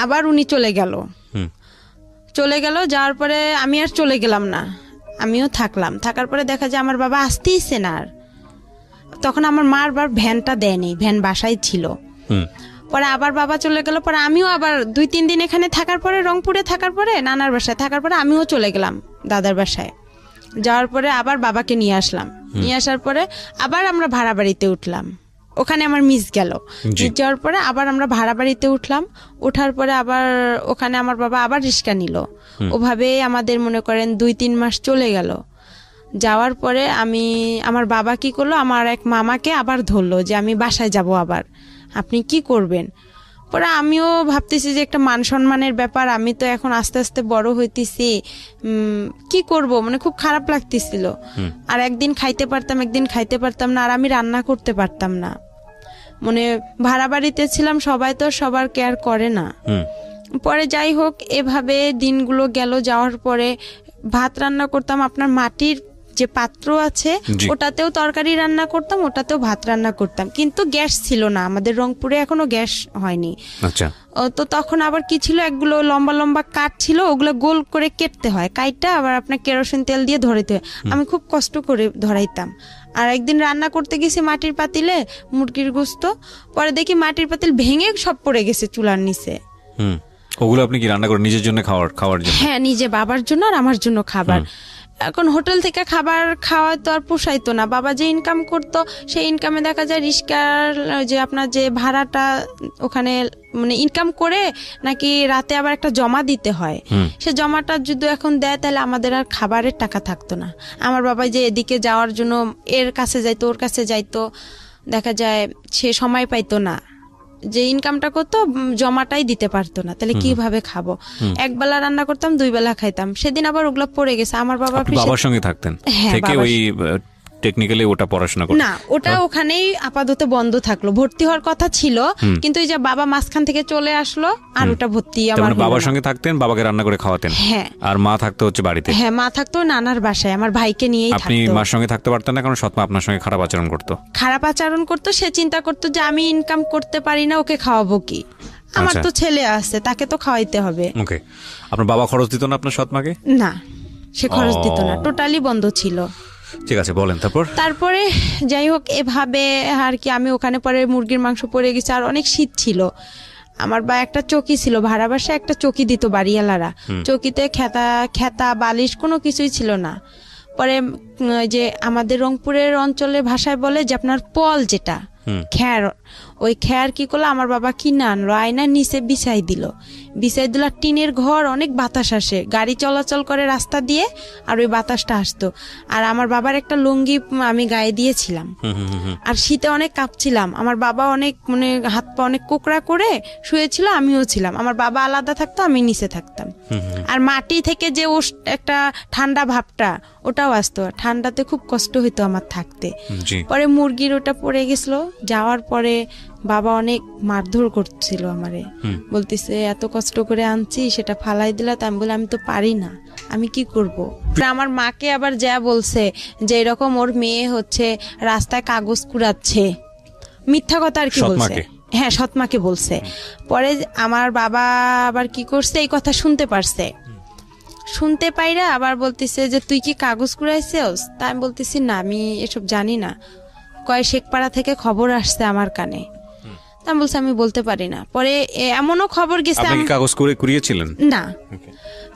আবার উনি চলে গেল, যাওয়ার পরে আমি আর চলে গেলাম না, আমিও থাকলাম। থাকার পরে দেখা যায় আমার বাবা আসতেইছে না আর। তখন আমার মার বার ভ্যানটা দেয়নি, ভ্যান বাসায় ছিল। পরে আবার বাবা চলে গেল, পরে আমিও আবার 2-3 দিন এখানে থাকার পরে, রংপুরে থাকার পরে, নানার বাসায় থাকার পরে আমিও চলে গেলাম দাদার বাসায়। যাওয়ার পরে আবার বাবাকে নিয়ে আসলাম, নিয়ে আসার পরে আবার আমরা ভাড়া বাড়িতে উঠলাম। ওখানে আমার মিস গেল, যাওয়ার পরে আবার আমরা ভাড়া বাড়িতে উঠলাম। ওঠার পরে আবার ওখানে আমার বাবা আবার রিস্কা নিল। ওভাবে আমাদের মনে করেন 2-3 মাস চলে গেল। যাওয়ার পরে আমার বাবা কি করলো, আমার এক মামাকে আবার ধরলো যে আমি বাসায় যাব, আবার আপনি কি করবেন? পরে আমিও ভাবতেছি যে একটা মান সম্মানের ব্যাপার, আমি তো এখন আস্তে আস্তে বড় হইতেছি, কি করব, মানে খুব খারাপ লাগতেছিল। আর একদিন খাইতে পারতাম, একদিন খাইতে পারতাম না, আর আমি রান্না করতে পারতাম না। মানে ভাড়া বাড়িতে ছিলাম, সবাই তো সবার কেয়ার করে না। পরে যাই হোক, এভাবে দিনগুলো গেল। যাওয়ার পরে ভাত রান্না করতাম, আপনার মাটির যে পাত্র আছে ওটাতেও তরকারি রান্না করতাম, ওটাতেও ভাত রান্না করতাম। কিন্তু গ্যাস ছিল না আমাদের রংপুরে, এখনো গ্যাস হয়নি। আচ্ছা, তো তখন আবার কি ছিল, একগুলো লম্বা লম্বা কাঠ ছিল, ওগুলো গোল করে কেটতে হয়, কাইটটা আবার আপনার কেরোসিন তেল দিয়ে ধরাইতে হয়। আমি খুব কষ্ট করে ধরাইতাম। আর একদিন রান্না করতে গেছি মাটির পাতিলে মুরগির গোস্ত, পরে দেখি মাটির পাতিল ভেঙে সব পড়ে গেছে চুলার নিচে। ওগুলো আপনি কি রান্না করেন নিজের জন্য খাওয়ার জন্য? হ্যাঁ, নিজে বাবার জন্য আর আমার জন্য খাবার। এখন হোটেল থেকে খাবার খাওয়া তো আর পোষাইতো না। বাবা যে ইনকাম করতো সেই ইনকামে দেখা যায় রিস্কার যে আপনার যে ভাড়াটা ওখানে মানে ইনকাম করে নাকি রাতে আবার একটা জমা দিতে হয়, সে জমাটা যদি এখন দেয় তাহলে আমাদের আর খাবারের টাকা থাকতো না। আমার বাবা যে এদিকে যাওয়ার জন্য এর কাছে যাইতো, ওর কাছে যাইতো, দেখা যায় সে সময় পাইতো না, যে ইনকামটা করতো জমাটাই দিতে পারতো না, তাহলে কিভাবে খাবো? একবেলা রান্না করতাম, 2 বেলা খাইতাম। সেদিন আবার ওগুলো পড়ে গেছে। আমার বাবার সঙ্গে থাকতেন থেকে ওই টেকনিক্যালি ওটা পড়াশোনা করতেন না, ওটা ওখানেই আপাতত বন্ধ থাকলো। ভর্তি হওয়ার কথা ছিল, কিন্তু এই যে বাবা মাঝখান থেকে চলে আসলো আর ওটা ভর্তি আমার বাবার সঙ্গে থাকতেন, বাবাকে রান্না করে খাওয়াতেন। হ্যাঁ, আর মা থাকতো হচ্ছে বাড়িতে। হ্যাঁ, মা থাকতো নানার বাসায়, আমার ভাইকে নিয়েই থাকতো। আপনি মার সঙ্গে থাকতে পারতেন না কারণ সৎমা আপনার সঙ্গে খারাপ আচরণ করতো। সে চিন্তা করতো যে আমি ইনকাম করতে পারি না, ওকে খাওয়াবো কি? আমার আচ্ছা। তো ছেলে আছে, তাকে তো খাওয়াইতে হবে। ওকে, আপনার বাবা খরচ দিত না আপনার সৎ মাকে? না, সে খরচ দিত না, টোটালি বন্ধ ছিল। ঠিক আছে, বলেন তারপর। তারপরে যাই হোক এভাবে আর কি আমি ওখানে পরে মুরগির মাংস পড়ে গেছে, আর অনেক শীত ছিল। আমার বা একটা চকি ছিল, ভাড়া বাসায় একটা চকি দিত বাড়িওয়ালারা, চকিতে খেতা বালিশ কোনো কিছুই ছিল না। পরে যে আমাদের রংপুরের অঞ্চলের ভাষায় বলে যে আপনার পল, যেটা খ্যার, ওই খ্যার কি করলো আমার বাবা কিনে আনলো, আয়নার নিচে বিছাই দিল। আর টিনের ঘর, অনেক বাতাস আসে, গাড়ি চলাচল করে রাস্তা দিয়ে, আর ওই বাতাসটা আসতো। আর আমার বাবার একটা লুঙ্গি আমি গায়ে দিয়েছিলাম, আর শীতে অনেক কাঁপছিলাম। আমার বাবা অনেক মানে হাত পা অনেক কোকড়া করে শুয়েছিল, আমিও ছিলাম। আমার বাবা আলাদা থাকতো, আমি নিচে থাকতাম। আর মাটি থেকে যে একটা ঠান্ডা ভাবটা ওটাও আসতো, ঠান্ডাতে খুব কষ্ট হইতো আমার থাকতে। পরে মুরগির ওটা পড়ে গেছিল, যাওয়ার পরে বাবা অনেক মারধর করছিল আমারে, বলতেছে এত কষ্ট করে আনছি সেটা ফালাই দিলা। আমি বলে আমি তো পারি না, আমি কি করব। আমার মাকে আবার যা বলছে যে এরকম ওর মেয়ে হচ্ছে রাস্তায় কাগজ কুড়াচ্ছে, মিথ্যা কথা আর কি বলছে। হ্যাঁ, সৎমাকে বলছে। পরে আমার বাবা আবার কি করছে, এই কথা শুনতে পারছে, শুনতে পাইরা আবার বলতেছে যে তুই কি কাগজ কুড়াইছিস? তা আমি বলতেছি না, আমি এসব জানি না। কয় শেখপাড়া থেকে খবর আসছে আমার কানে। তা আমি বলছি আমি বলতে পারি না। পরে এমনও খবর গেছে, আপনি কি কাগজ কুড়িয়েছিলেন? না,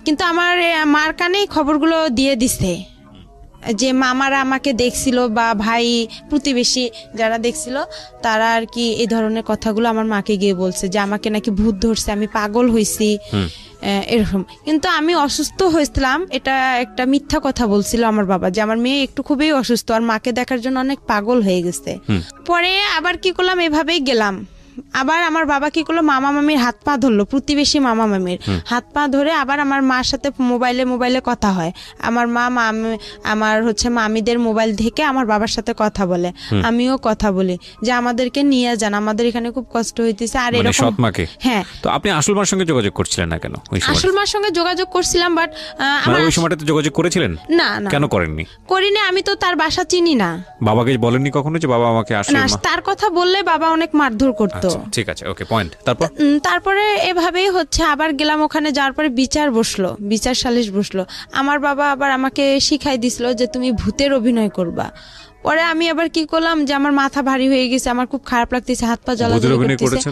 কিন্তু আমার মার কানেই খবরগুলো দিয়ে দিছে, যে মামারা আমাকে দেখছিল বা ভাই প্রতিবেশী যারা দেখছিল তারা আর কি এই ধরনের কথাগুলো আমার মাকে গিয়ে বলছে যে আমাকে নাকি ভূত ধরছে, আমি পাগল হয়েছি, এরকম। কিন্তু আমি অসুস্থ হয়েছিলাম, এটা একটা মিথ্যা কথা বলছিল আমার বাবা, যে আমার মেয়ে একটু খুবই অসুস্থ আর মাকে দেখার জন্য অনেক পাগল হয়ে গেছে। পরে আবার কি করলাম, এভাবেই গেলাম। আবার আমার বাবা কি করলো, মামা মামির হাত পা ধরলো, প্রতিবেশী মামা মামির হাত পা ধরে আবার আমার মার সাথে মোবাইলে কথা হয়। আমার মা আমার হচ্ছে মামিদের মোবাইল থেকে আমার বাবার সাথে কথা বলে, আমিও কথা বলি যে আমাদেরকে নিয়ে যান, আমাদের এখানে খুব কষ্ট হইতেছে। আর এরকম সৎ মাকে? হ্যাঁ। তো আপনি আসল মার সঙ্গে যোগাযোগ করছিলেন না কেন? আসল মার সঙ্গে যোগাযোগ করছিলাম, বাট আমার ওই সময়টাতে যোগাযোগ করেছিলেন? না না, কেন করেননি? করিনি, আমি তো তার বাসা চিনি না। বাবাকে বলেননি কখনো যে বাবা আমাকে আসলে? না, তার কথা বললে বাবা অনেক মারধর করতো। ঠিক আছে, ওকে, পয়েন্ট। তারপরে এভাবেই হচ্ছে আবার গেলাম, ওখানে যাওয়ার পরে বিচার সালিশ বসলো। আমার বাবা আবার আমাকে শিখাই দিছিল যে তুমি ভূতের অভিনয় করবা। পরে আমি আবার কি করলাম, যে আমার মাথা ভারী হয়ে গেছে, আমার খুব খারাপ লাগতেছে, হাত পা জ্বলাজ্বলি করতেছে।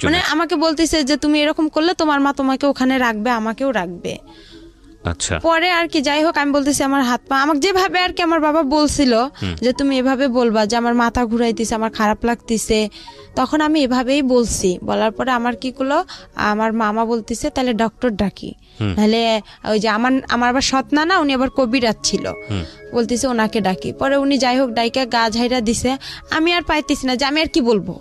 মানে আমাকে বলতেছে যে তুমি এরকম করলে তোমার মা তোমাকে ওখানে রাখবে, আমাকেও রাখবে। আচ্ছা। পরে আর কি যাই হোক আমি বলতেছি আমার হাত পা, আমাকে যেভাবে আর কি আমার বাবা বলছিল যে তুমি এভাবে বলবা যে আমার মাথা ঘুরাইতেছে, আমার খারাপ লাগতেছে, তখন আমি এভাবেই বলছি। বলার পরে আমার কি করলো, আমার মামা বলতেছে তাহলে ডক্টর ডাকি, তাহলে ওই যে আমার আবার সৎ না, উনি আবার কবিরাজ ছিল, বলতেছে ওনাকে ডাকি। পরে উনি যাই হোক ডাইকা গা ঝাইরা দিছে। আমি আর পাইতেছি না যে আমি আর কি বলবো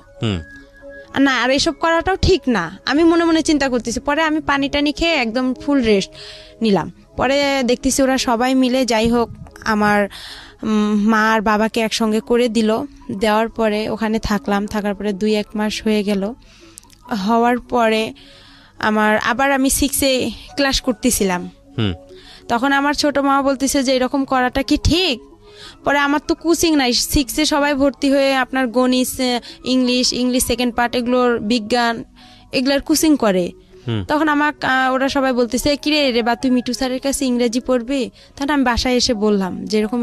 না, আর এসব করাটাও ঠিক না, আমি মনে মনে চিন্তা করতেছি। পরে আমি পানি টানি খেয়ে একদম ফুল রেস্ট নিলাম। পরে দেখতেছি ওরা সবাই মিলে যাই হোক আমার মা আর বাবাকে একসঙ্গে করে দিল। দেওয়ার পরে ওখানে থাকার পরে 2-1 মাস হয়ে গেল। হওয়ার পরে আবার আমি 6-এ ক্লাস করতেছিলাম। তখন আমার ছোট মা বলতেছে যে এরকম করাটা কি ঠিক? পরে আমার তো কোচিং নাই, 6-এ সবাই ভর্তি হয়ে আপনার গণিত, ইংলিশ সেকেন্ড পার্ট, এগুলোর বিজ্ঞান, এগুলোর কোচিং করে। তখন ওরা সবাই বলতেছে কিরে রে বা তুই মিঠু স্যারের কাছে ইংরেজি পড়বি? তখন আমি বাসায় এসে বললাম যে এরকম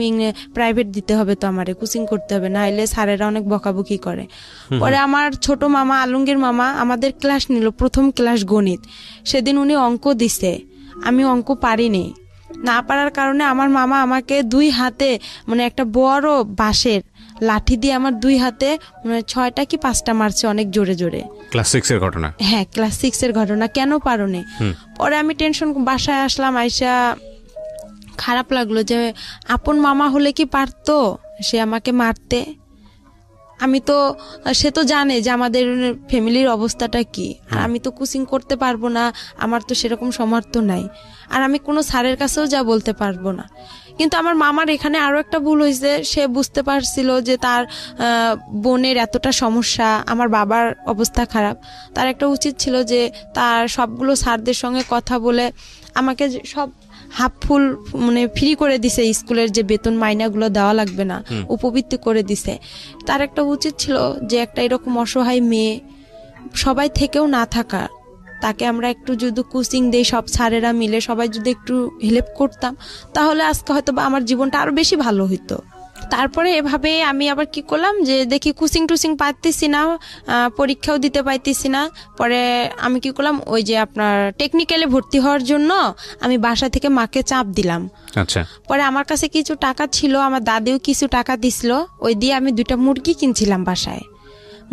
প্রাইভেট দিতে হবে, তো আমারে কোচিং করতে হবে, না হলে স্যারেরা অনেক বকাবকি করে। পরে আমার ছোট মামা, আলমগীর মামা, আমাদের ক্লাস নিল, প্রথম ক্লাস গণিত। সেদিন উনি অঙ্ক দিছে, আমি অঙ্ক পারিনি। না পারার কারণে আমার মামা আমাকে 2 হাতে মানে একটা বড় বাঁশের লাঠি দিয়ে আমার 2 হাতে 6টা কি 5টা মারছে, অনেক জোরে জোরে। ক্লাস 6-এর ঘটনা? হ্যাঁ, ক্লাস 6-এর ঘটনা। কেন পারোনি? পরে আমি টেনশন, বাসায় আসলাম, আইসা খারাপ লাগলো যে আপন মামা হলে কি পারতো সে আমাকে মারতে? সে তো জানে যে আমাদের ফ্যামিলির অবস্থাটা কি, আর আমি তো কোচিং করতে পারবো না, আমার তো সেরকম সামর্থ্য নাই, আর আমি কোনো স্যারের কাছেও যা বলতে পারবো না। কিন্তু আমার মামার এখানে আরো একটা ভুল হয়েছে, সে বুঝতে পারছিল যে তার বোনের এতটা সমস্যা, আমার বাবার অবস্থা খারাপ, তার একটা উচিত ছিল যে তার সবগুলো স্যারদের সঙ্গে কথা বলে আমাকে সব হাফ ফুল মানে ফ্রি করে দিছে, স্কুলের যে বেতন মাইনাগুলো দেওয়া লাগবে না, উপবৃত্তি করে দিছে। তার একটা উচিত ছিল যে একটা এরকম অসহায় মেয়ে সবাই থেকেও না থাকা, তাকে আমরা একটু যদি কোচিং দেই, সব স্যারেরা মিলে সবাই যদি একটু হেল্প করতাম, তাহলে আজকে হয়তো বা আমার জীবনটা আরো বেশি ভালো হতো। তারপরে এভাবে আমি আবার কি করলাম, যে দেখি কোচিং টুচিং পাইতেছি না, পরীক্ষাও দিতে পাইতেছি না। পরে আমি কি করলাম, ওই যে আপনার টেকনিক্যালে ভর্তি হওয়ার জন্য আমি বাসা থেকে মাকে চাপ দিলাম। আচ্ছা। পরে আমার কাছে কিছু টাকা ছিল, আমার দাদিও কিছু টাকা দিছিল, ওই দিয়ে আমি 2টা মুরগি কিনছিলাম বাসায়।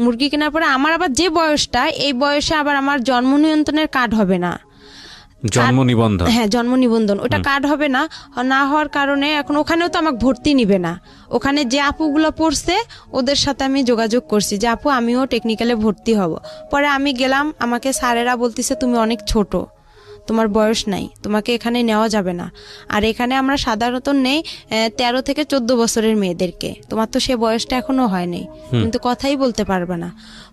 মুরগি কেনার পরে আমার আবার যে বয়সটা, এই বয়সে আবার আমার জন্ম নিয়ন্ত্রণের কার্ড হবে না, জন্ম নিবন্ধন। হ্যাঁ, জন্ম নিবন্ধন, ওটা কার্ড হবে না। না হওয়ার কারণে এখন ওখানেও তো আমাকে ভর্তি নিবে না। ওখানে যে আপুগুলো পড়ছে ওদের সাথে আমি যোগাযোগ করছি যে আপু আমিও টেকনিক্যালে ভর্তি হব। পরে আমি গেলাম, আমাকে স্যারেরা বলতেছে তুমি অনেক ছোট, তোমার বয়স নাই, তোমাকে এখানে নেওয়া যাবে না। আর এখানে আমরা সাধারণত নেই 13 থেকে 14 বছরের মেয়েদেরকে, তোমার তো সে বয়সটা এখনো হয়নি, কিন্তু কথাই বলতে পারবে না।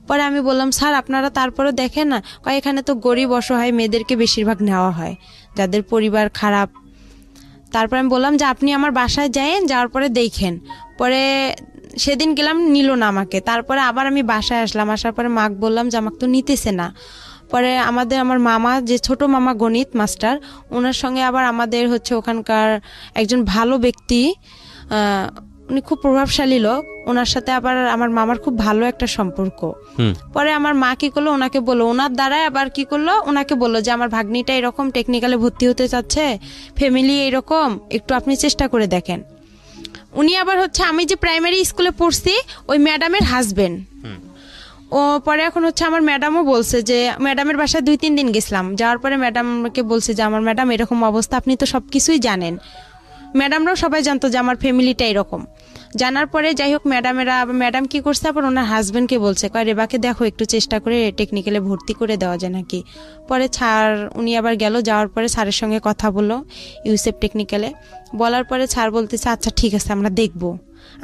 পরে আমি বললাম স্যার আপনারা তারপরে দেখেন না, এখানে তো গরিব অসহায় মেয়েদেরকে বেশিরভাগ নেওয়া হয়, যাদের পরিবার খারাপ। তারপর আমি বললাম যে আপনি আমার বাসায় যায়েন, যাওয়ার পরে দেখেন। পরে সেদিন গেলাম, নিল না আমাকে। তারপরে আবার আমি বাসায় আসলাম, আসার পরে মাকে বললাম যে আমাকে তো নিতেছে না। পরে আমার মামা, যে ছোট মামা গণিত মাস্টার, ওনার সঙ্গে আবার আমাদের হচ্ছে ওখানকার একজন ভালো ব্যক্তি, উনি খুব প্রভাবশালী লোক, ওনার সাথে আবার আমার মামার খুব ভালো একটা সম্পর্ক। পরে আমার মা কি করলো, ওনাকে বললো, ওনার দ্বারাই আবার কি করলো, ওনাকে বললো যে আমার ভাগ্নিটা এরকম টেকনিক্যালে ভর্তি হতে চাচ্ছে, ফ্যামিলি এরকম, একটু আপনি চেষ্টা করে দেখেন। উনি আবার হচ্ছে আমি যে প্রাইমারি স্কুলে পড়ছি ওই ম্যাডামের হাজবেন্ড। ও পরে এখন হচ্ছে আমার ম্যাডামও বলছে যে, ম্যাডামের বাসায় 2-3 দিন গেছিলাম, যাওয়ার পরে ম্যাডামকে বলছে যে আমার ম্যাডাম এরকম অবস্থা, আপনি তো সব কিছুই জানেন। ম্যাডামরাও সবাই জানতো যে আমার ফ্যামিলিটা এরকম। জানার পরে যাই হোক, ম্যাডাম কি করছে, আবার ওনার হাজবেন্ডকে বলছে, রেবাকে দেখো একটু চেষ্টা করে টেকনিক্যালে ভর্তি করে দেওয়া যায় নাকি। পরে স্যার উনি আবার গেল, যাওয়ার পরে স্যারের সঙ্গে কথা বললো ইউসেফ টেকনিক্যালে। বলার পরে স্যার বলতেছে আচ্ছা ঠিক আছে, আমরা দেখবো,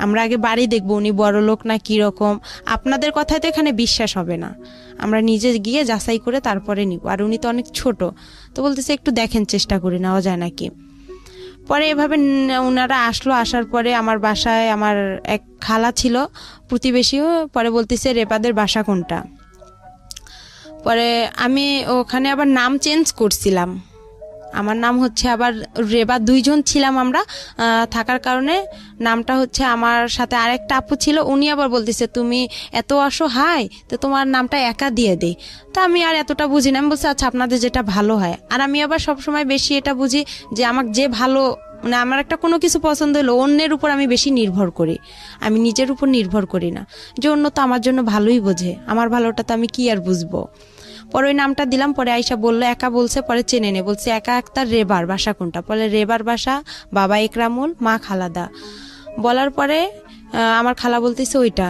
আমরা আগে বাড়ি দেখবো, উনি বড় লোক না কিরকম, আপনাদের কথায় তো এখানে বিশ্বাস হবে না, আমরা নিজে গিয়ে যাচাই করে তারপরে নিব, আর উনি তো অনেক ছোট। তো বলতেছে একটু দেখেন, চেষ্টা করে নেওয়া যায় নাকি। পরে এভাবে ওনারা আসলো, আসার পরে আমার বাসায় আমার এক খালা ছিল প্রতিবেশীও, পরে বলতেছে রেবাদের বাসা কোনটা। পরে আমি ওখানে আবার নাম চেঞ্জ করছিলাম, আমার নাম হচ্ছে আবার রেবা, 2 জন ছিলাম আমরা, থাকার কারণে নামটা হচ্ছে, আমার সাথে আরেকটা আপু ছিল, উনি আবার বলতেছে তুমি এত অসহায়, তো তোমার নামটা একা দিয়ে দেই। তা আমি আর এতটা বুঝি না, আমি বলছি আচ্ছা আপনাদের যেটা ভালো হয়। আর আমি আবার সবসময় বেশি এটা বুঝি যে আমাকে যে ভালো, মানে আমার একটা কোনো কিছু পছন্দ হলো অন্যের উপর আমি বেশি নির্ভর করি, আমি নিজের উপর নির্ভর করি না, যে অন্য তো আমার জন্য ভালোই বোঝে, আমার ভালোটা তো আমি কি আর বুঝবো। পরে ওই নামটা দিলাম, পরে আয়সা বললো একা বলছে, পরে চেনে নে, বলছে একা আক্তার রেবার বাসা কোনটা, পরে রেবার বাসা বাবা ইকরামুল, মা খালাদা। বলার পরে আমার খালা বলতেছে ওইটা,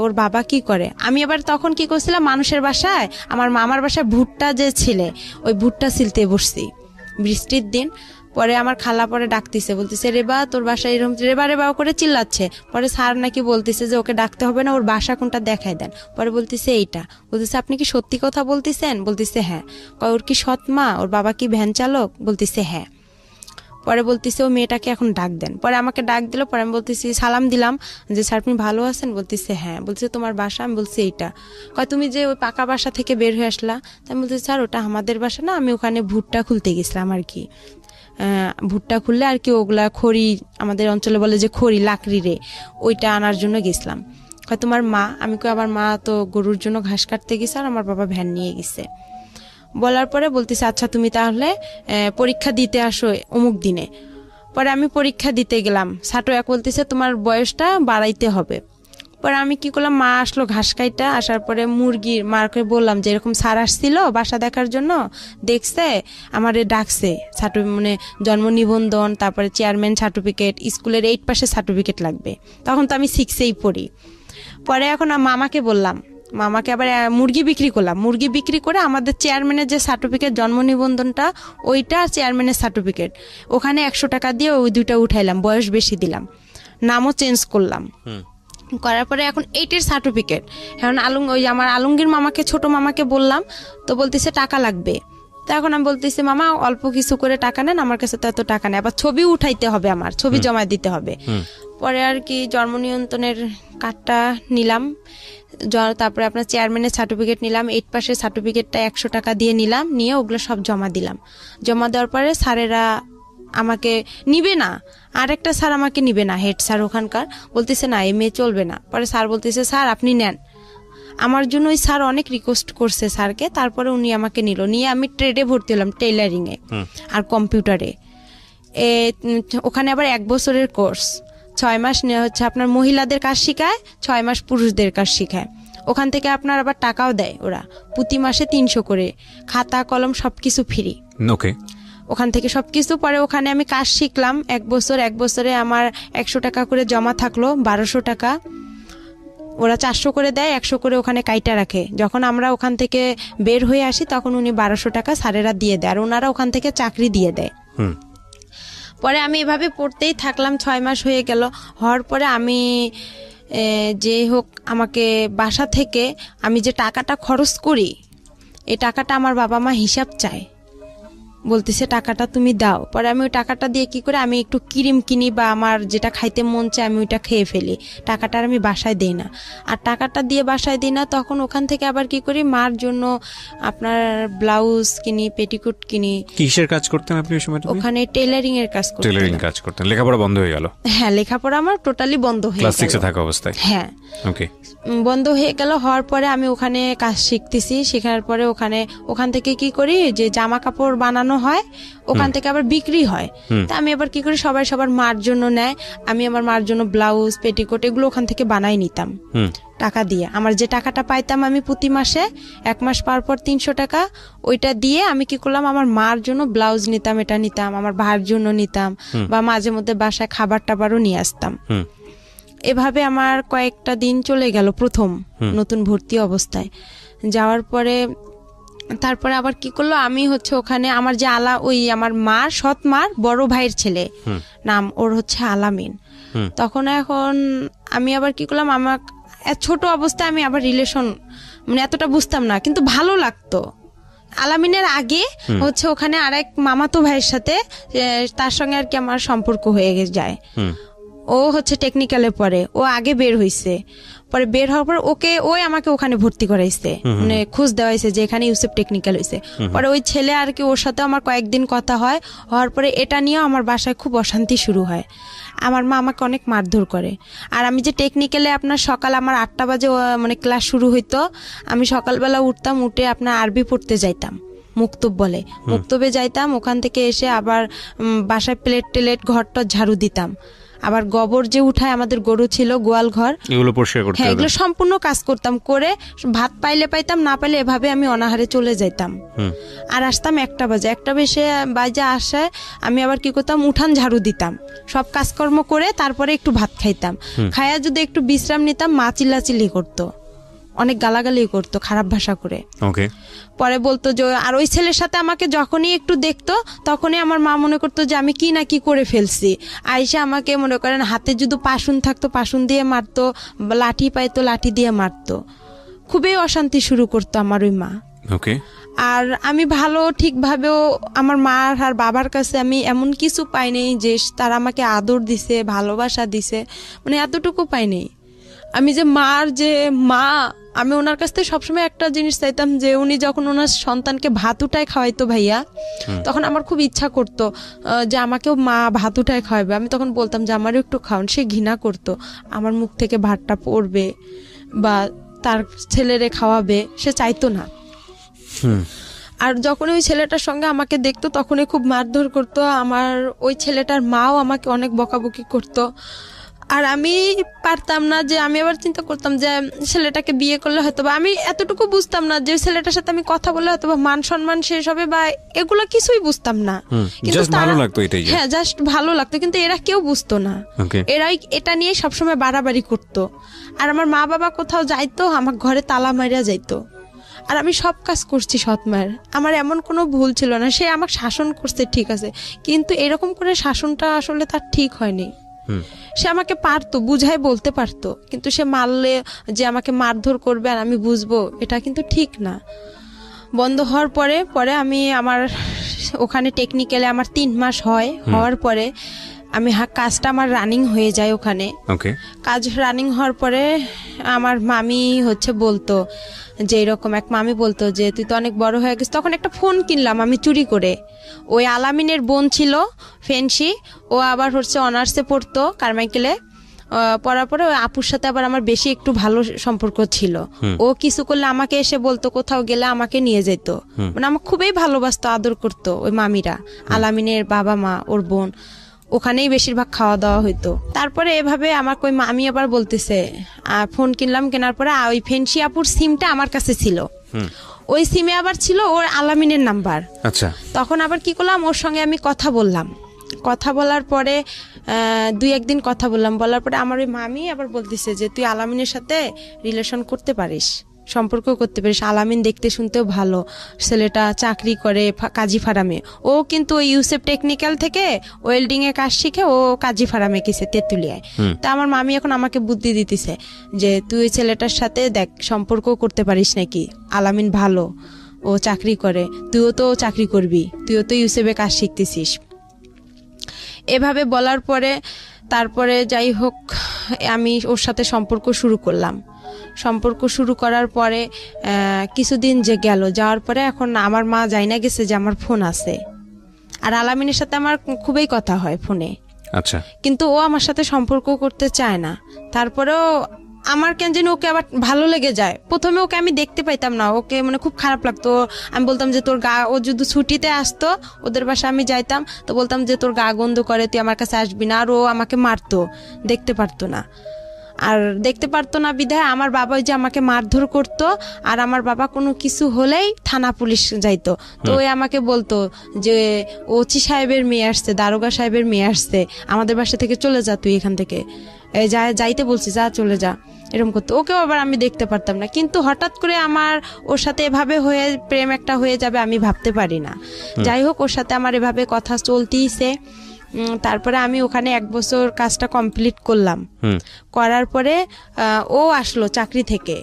ওর বাবা কি করে। আমি আবার তখন কি করছিলাম, মানুষের বাসায়, আমার মামার বাসায় ভুট্টা যে ছিলে, ওই ভুট্টা ছিলতে বসছি বৃষ্টির দিন। পরে আমার খালা পরে ডাকতেছে, বলতেছে রেবা তোর বাসায় এরকম, রেবা রেবা করে চিল্লাচ্ছে। পরে স্যার নাকি বলতেছে যে ওকে ডাকতে হবে না, ওর বাসা কোনটা দেখাই দেন। পরে বলতেছে এইটা, বলতেছে আপনি কি সত্যি কথা বলতেছেন, বলতেছে হ্যাঁ। ওর কি সৎ মা, ওর বাবা কি ভ্যান চালক, বলতেছে হ্যাঁ। পরে বলতেছে ও মেয়েটাকে এখন ডাক দেন। পরে আমাকে ডাক দিল, পরে আমি বলতেছি, সালাম দিলাম যে স্যার আপনি ভালো আছেন, বলতেছে হ্যাঁ। বলতেছে তোমার বাসা, আমি বলছি এইটা। তুমি যে ওই পাকা বাসা থেকে বের হয়ে আসলা, আমি বলতেছি স্যার ওটা আমাদের বাসা না, আমি ওখানে ভুট্টা খুলতে গেছিলাম আর কি, ভুট্টা খুললে আর কি, ওগুলা খড়ি, আমাদের অঞ্চলে বলে যে খড়ি, লাকড়ি রে, ওইটা আনার জন্য গেছিলাম। তোমার মা, আমি আমার মা তো গরুর জন্য ঘাস কাটতে গেছে, আর আমার বাবা ভ্যান নিয়ে গেছে। বলার পরে বলতেছে আচ্ছা তুমি তাহলে পরীক্ষা দিতে আসো অমুক দিনে। পরে আমি পরীক্ষা দিতে গেলাম, ছাটো এক বলতেছে তোমার বয়সটা বাড়াইতে হবে। পরে আমি কি করলাম, মা আসলো ঘাস কাইটা, আসার পরে মুরগির মাকে বললাম যে এরকম স্যার আসছিল বাসা দেখার জন্য, দেখছে আমারে ডাকছে, মানে জন্ম নিবন্ধন, তারপরে চেয়ারম্যান সার্টিফিকেট, স্কুলের 8 পাসের সার্টিফিকেট লাগবে। তখন তো আমি 6-এই পড়ি। পরে এখন মামাকে বললাম, মামাকে আবার মুরগি বিক্রি করলাম, মুরগি বিক্রি করে আমাদের চেয়ারম্যানের যে সার্টিফিকেট, জন্ম নিবন্ধনটা ওইটা, চেয়ারম্যানের সার্টিফিকেট, ওখানে 100 টাকা দিয়ে ওই 2টা উঠাইলাম, বয়স বেশি দিলাম, নামও চেঞ্জ করলাম। করার পরে এখন 8-এর সার্টিফিকেট, এখন ওই আমার আলমগীর মামাকে, ছোট মামাকে বললাম, তো বলতেছে টাকা লাগবে। তো এখন আমি বলতেছি মামা অল্প কিছু করে টাকা নেন, আমার কাছে তো এত টাকা নেই, আবার ছবি উঠাইতে হবে, আমার ছবি জমা দিতে হবে। পরে আর কি জন্ম নিয়ন্ত্রণের কার্ডটা নিলাম, তারপরে আপনার চেয়ারম্যানের সার্টিফিকেট নিলাম, 8 পাসের সার্টিফিকেটটা 100 টাকা দিয়ে নিলাম, নিয়ে ওগুলো সব জমা দিলাম। জমা দেওয়ার পরে স্যারেরা আমাকে নিবে না, আর একটা স্যার আমাকে নিবে না, হেড স্যার ওখানকার, বলতেছে না এই মেয়ে চলবে না। পরে স্যার বলতেছে স্যার আপনি নেন। আমার জন্য ওই স্যার অনেক রিকোয়েস্ট করছে স্যারকে, তারপরে উনি আমাকে নিল, নিয়ে আমি ট্রেডে ভর্তি হলাম, টেইলারিংয়ে আর কম্পিউটারে। ওখানে আবার 1 বছরের কোর্স, 6 মাস নেওয়া হচ্ছে আপনার মহিলাদের কাজ শিখায়, 6 মাস পুরুষদের কাজ শিখায়। ওখান থেকে আপনার আবার টাকাও দেয় ওরা, প্রতি মাসে 300 করে, খাতা কলম সবকিছু ফ্রি। ওকে, ওখান থেকে সবকিছু। পরে ওখানে আমি কাজ শিখলাম 1 বছর, 1 বছরে আমার 100 টাকা করে জমা থাকলো, 1200 টাকা। ওরা 400 করে দেয়, 100 করে ওখানে কাইটা রাখে। যখন আমরা ওখান থেকে বের হয়ে আসি তখন উনি 1200 টাকা স্যারেরা দিয়ে দেয়, আর ওনারা ওখান থেকে চাকরি দিয়ে দেয়। পরে আমি এভাবে পড়তেই থাকলাম, 6 মাস হয়ে গেল। হওয়ার পরে আমি যে হোক আমাকে বাসা থেকে আমি যে টাকাটা খরচ করি, এই টাকাটা আমার বাবা মা হিসাব চায়, বলতেছে টাকাটা তুমি দাও। পরে আমি ওই টাকাটা দিয়ে কি করে আমি একটু ক্রিম কিনি বা আমার যেটা খাইতে মন চায় আমি ওইটা খেয়ে ফেলি, টাকাটা আর আমি বাসায় দিই না। আর টাকাটা দিয়ে বাসায় দিই না, তখন ওখান থেকে আবার কি করি মার জন্য আপনার ব্লাউজ কিনি, পেটিকোট কিনি। কিসের কাজ করতেন আপনি ওই সময়? ওখানে টেইলারিং এর কাজ করতেন। টেইলারিং কাজ করতেন, লেখাপড়া বন্ধ হয়ে গেল? হ্যাঁ, লেখাপড়া আমার টোটালি বন্ধ হয়ে গেল, ক্লাস 6 এ থাকা অবস্থায়। হ্যাঁ, ওকে, বন্ধ হয়ে গেল। হওয়ার পরে আমি ওখানে কাজ শিখতেছি, শেখার পরে ওখান থেকে কি করি যে জামা কাপড় বানানো হয়, ওখান থেকে আবার বিক্রি হয়। তা আমি আবার কি করি, সবাই সবার মার জন্য নেয়, আমি আমার মার জন্য ব্লাউজ পেটিকোট এগুলো ওখান থেকে বানাই নিতাম টাকা দিয়ে। আমার যে টাকাটা পাইতাম আমি প্রতি মাসে 1 মাস পার পর 300 টাকা, ওইটা দিয়ে আমি কি করলাম আমার মার জন্য ব্লাউজ নিতাম, এটা নিতাম, আমার ভাইয়ের জন্য নিতাম, বা মাঝে মধ্যে বাসায় খাবার টাবারও নিয়ে আসতাম। এভাবে আমার কয়েকটা দিন চলে গেল প্রথম নতুন ভর্তি অবস্থায়। যাওয়ার পরে তারপরে আবার কি করলো, আমি হচ্ছে ওখানে আমার যে ওই আমার মার সৎ মার বড় ভাইয়ের ছেলে, নাম ওর হচ্ছে আলামিন। তখন এখন আমি আবার কি করলাম, আমার ছোট অবস্থায় আমি আবার রিলেশন মানে এতটা বুঝতাম না, কিন্তু ভালো লাগতো। আলামিনের আগে হচ্ছে ওখানে আরেক মামাতো ভাইয়ের সাথে, তার সঙ্গে আর কি আমার সম্পর্ক হয়ে যায়। ও হচ্ছে টেকনিক্যালে পড়ে, ও আগে বের হইছে। পরে বের হওয়ার পর ওই আমাকে ওখানে ভর্তি করাইছে, মানে খোঁজ দেওয়াইছে যে এখানে ইউসেফ টেকনিক্যাল হইছে। পরে ওই ছেলে আর কি, ওর সাথে আমার কয়েকদিন কথা হয়, হওয়ার পরে এটা নিয়েও আমার বাসায় খুব অশান্তি শুরু হয়। আমার মা আমাকে অনেক মারধর করে। আর আমি যে টেকনিক্যালে আপনার সকাল আমার 8টা বাজে মানে ক্লাস শুরু হইতো, আমি সকালবেলা উঠতাম, উঠে আপনার আরবি পড়তে যাইতাম, মুক্তব বলে, মুক্তবে যাইতাম। ওখান থেকে এসে আবার বাসায় প্লেট টেলেট ঘরটা ঝাড়ু দিতাম, আবার গোবর যে উঠায়, আমাদের গরু ছিল, গোয়াল ঘর, এগুলো পরিষ্কার করতে, হ্যাঁ এগুলো সম্পূর্ণ কাজ করতাম। করে ভাত পাইলে পাইতাম, না পাইলে এভাবে আমি অনাহারে চলে যাইতাম। আর আসতাম 1টা বাজে, 1টা বাজে আসায় আমি আবার কি করতাম, উঠান ঝাড়ু দিতাম, সব কাজকর্ম করে তারপরে একটু ভাত খাইতাম। খাইয়া যদি একটু বিশ্রাম নিতাম, মা চিল্লাচিল্লি করতো, অনেক গালাগালি করতো খারাপ ভাষা করে। ওকে, পরে বলতো যে, আর ওই ছেলের সাথে আমাকে যখনই একটু দেখতো তখনই আমার মা মনে করতো যে আমি কি না কি করে ফেলছি। আইসা আমাকে মনে করেন হাতে যদি পাশুন থাকতো পাশুন দিয়ে মারতো, লাঠি পাইতো লাঠি দিয়ে মারতো। খুবই অশান্তি শুরু করতো আমার ওই মা। ওকে, আর আমি ভালো ঠিকভাবেও আমার মা আর বাবার কাছে আমি এমন কিছু পাইনি যে তারা আমাকে আদর দিছে, ভালোবাসা দিছে, মানে এতটুকু পাইনি। আমি যে মার যে মা, আমি ওনার কাছ থেকে সবসময় একটা জিনিস চাইতাম, যে উনি যখন ওনার সন্তানকে ভাত উঠায় খাওয়াইতো ভাইয়া, তখন আমার খুব ইচ্ছা করতো যে আমাকেও মা ভাত উঠায় খাওয়াবে। আমি তখন বলতাম যে আমারও একটু খাওয়ান। সে ঘৃণা করতো, আমার মুখ থেকে ভাতটা পড়বে বা তার ছেলেরে খাওয়াবে, সে চাইতো না। আর যখন ওই ছেলেটার সঙ্গে আমাকে দেখতো তখনই খুব মারধর করতো। আমার ওই ছেলেটার মাও আমাকে অনেক বকাবকি করতো। আর আমি পারতাম না, যে আমি আবার চিন্তা করতাম যে ছেলেটাকে বিয়ে করলে হয়তো বা, আমি এতটুকু বুঝতাম না যে ছেলেটার সাথে আমি কথা বলে হয়তো বা মান সম্মান শেষ হবে বা এগুলো কিছুই বুঝতাম না। কিন্তু ভালো লাগতো এটাই, হ্যাঁ জাস্ট ভালো লাগতো, কিন্তু এরা কেউ বুঝতো না। এরাই এটা নিয়ে সবসময় বাড়াবাড়ি করতো। আর আমার মা বাবা কোথাও যাইতো, আমার ঘরে তালা মারিয়া যাইতো। আর আমি সব কাজ করছি সৎ মায়ের, আমার এমন কোনো ভুল ছিল না। সে আমাকে শাসন করছে ঠিক আছে, কিন্তু এরকম করে শাসনটা আসলে তার ঠিক হয়নি। সে আমাকে পারতো, বুঝাই বলতে পারতো, কিন্তু সে মারলে যে আমাকে মারধর করবে আর আমি বুঝবো, এটা কিন্তু ঠিক না। বন্ধ হওয়ার পরে আমি আমার ওখানে টেকনিক্যালে আমার 3 মাস হওয়ার পরে আমি কাজটা আমার রানিং হয়ে যায় ওখানে। ওকে। কাজ রানিং হওয়ার পরে আমার মামি হচ্ছে বলতো যে এরকম, এক মামি বলতো যে তুই তো অনেক বড় হয়ে গেছিস। তখন একটা ফোন কিনলাম আমি চুরি করে। ওই আলামিনের বোন ছিল ফেন্সি, ও আবার হচ্ছে অনার্সে পড়তো কারমাইকেলে। পড়ার পরে ওই আপুর সাথে আবার আমার বেশি একটু ভালো সম্পর্ক ছিল। ও কিছু করলে আমাকে এসে বলতো, কোথাও গেলে আমাকে নিয়ে যেত। মানে আমার খুবই ভালোবাসতো, আদর করতো ওই মামিরা, আলামিনের বাবা মা, ওর বোন। ওখানেই বেশিরভাগ খাওয়া দাওয়া হইতো। তারপরে এভাবে আমাকে ওই মামি আবার বলতেছে, ফোন কিনলাম, কেনার পরে ওই ফেন্সি আপুর সিমটা আমার কাছে ছিল। ওই সিমে আবার ছিল ওর আলামিনের নাম্বার। আচ্ছা। তখন আবার কি করলাম, ওর সঙ্গে আমি কথা বললাম। কথা বলার পরে 2-1 দিন কথা বললাম। বলার পরে আমার ওই মামি আবার বলতেছে যে তুই আলামিনের সাথে রিলেশন করতে পারিস, সম্পর্ক করতে পারিস। আলামিন দেখতে শুনতেও ভালো, ছেলেটা চাকরি করে কাজী ফার্মে। ও কিন্তু ওই ইউসেফ টেকনিক্যাল থেকে ওয়েল্ডিং এ কাজ শিখে ও কাজী ফার্মে গেছে তেঁতুলিয়ায়। তা আমার মামি এখন আমাকে বুদ্ধি দিতেছে যে তুই ওই ছেলেটার সাথে দেখ সম্পর্ক করতে পারিস নাকি, আলামিন ভালো, ও চাকরি করে, তুইও তো চাকরি করবি, তুইও তো ইউসেফে কাজ শিখতেছিস। এভাবে বলার পরে তারপরে যাই হোক আমি ওর সাথে সম্পর্ক শুরু করলাম। সম্পর্ক শুরু করার পরে কিছুদিন যে গেল, যাওয়ার পরে এখন আমার মা যাই না গেছে যে আমার ফোন আছে। আর আলামিনের সাথে আমার খুবই কথা হয় ফোনে। আচ্ছা। কিন্তু ও আমার সাথে সম্পর্ক করতে চায় না। তারপরেও আমার কেন যেন ওকে আবার ভালো লেগে যায়। প্রথমে ওকে আমি দেখতে পাইতাম না, ওকে মানে খুব খারাপ লাগতো। আমি বলতাম যে তোর গা, ও যদি ছুটিতে আসতো ওদের বাসায় আমি যাইতাম, তো বলতাম যে তোর গা গন্ধ করে, তুই আমার কাছে আসবি না। আর ও আমাকে মারতো, দেখতে পারতো না। আর দেখতে পারতো না বিধায় আমার বাবা ওই যে আমাকে মারধর করতো। আর আমার বাবা কোনো কিছু হলেই থানা পুলিশ যাইতো। তো ওই আমাকে বলতো যে ওসি সাহেবের মেয়ে আসছে, দারোগা সাহেবের মেয়ে আসছে, আমাদের বাসা থেকে চলে যা, তুই এখান থেকে যাইতে বলছি, যা চলে যা, এরকম করতো। ওকেও আবার আমি দেখতে পারতাম না। কিন্তু হঠাৎ করে আমার ওর সাথে এভাবে হয়ে প্রেম একটা হয়ে যাবে আমি ভাবতে পারি না। যাই হোক ওর সাথে আমার এভাবে কথা চলতেইছে। তারপরে আমি ওখানে 1 বছর কাজটা কমপ্লিট করলাম। করার পরে ও আসলো চাকরি থেকে।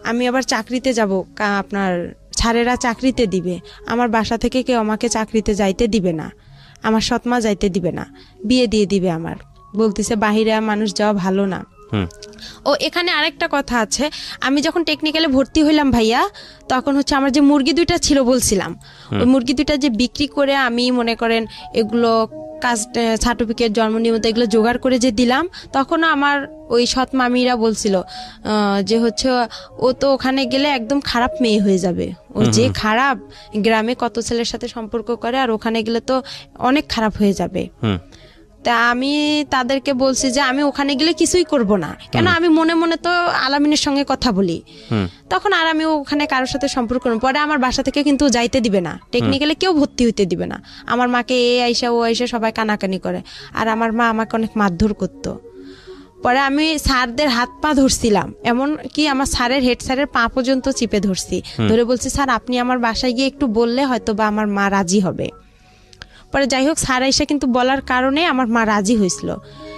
আমি আবার চাকরিতে যাব, আপনার ছাড়েরা চাকরিতে দিবে। আমার বাসা থেকে কেউ আমাকে চাকরিতে যাইতে দিবে না, আমার সৎমা যাইতে দিবে না, বিয়ে দিয়ে দিবে আমার। বলতেছে বাহিরে মানুষ যাওয়া ভালো না। ও এখানে আরেকটা কথা আছে, আমি যখন টেকনিক্যালে ভর্তি হইলাম ভাইয়া, তখন হচ্ছে আমার যে মুরগি 2টা ছিল বলছিলাম, ওই মুরগি 2টা যে বিক্রি করে আমি মনে করেন এগুলো কাস্ট সার্টিফিকেট, জন্ম নিবন্ধন এগুলো জোগাড় করে যে দিলাম, তখনও আমার ওই সৎ মামিরা বলছিল যে হচ্ছে ও তো ওখানে গেলে একদম খারাপ মেয়ে হয়ে যাবে। ও যে খারাপ, গ্রামে কত ছেলের সাথে সম্পর্ক করে, আর ওখানে গেলে তো অনেক খারাপ হয়ে যাবে। তা আমি তাদেরকে বলছি যে আমি ওখানে গেলে কিছুই করব না, কেন আমি মনে মনে তো আলামিনের সঙ্গে কথা বলি। তখন আর আমি ওখানে কারোর সাথে সম্পর্ক করব। পরে আমার বাসা থেকে কিন্তু যাইতে দিবে না, টেকনিক্যালি কেউ ভর্তি হইতে দিবে না। আমার মাকে এ আইসা ও আইসা সবাই কানাকানি করে, আর আমার মা আমাকে অনেক মারধর করতো। পরে আমি স্যারদের হাত পা ধরছিলাম, এমন কি আমার স্যারের হেড স্যারের পা পর্যন্ত চিপে ধরছি, ধরে বলছি স্যার আপনি আমার বাসায় গিয়ে একটু বললে হয়তো বা আমার মা রাজি হবে। পরে যাই হোক স্যার আইসা কিন্তু বলার কারণে আমার মা রাজি হয়েছিল।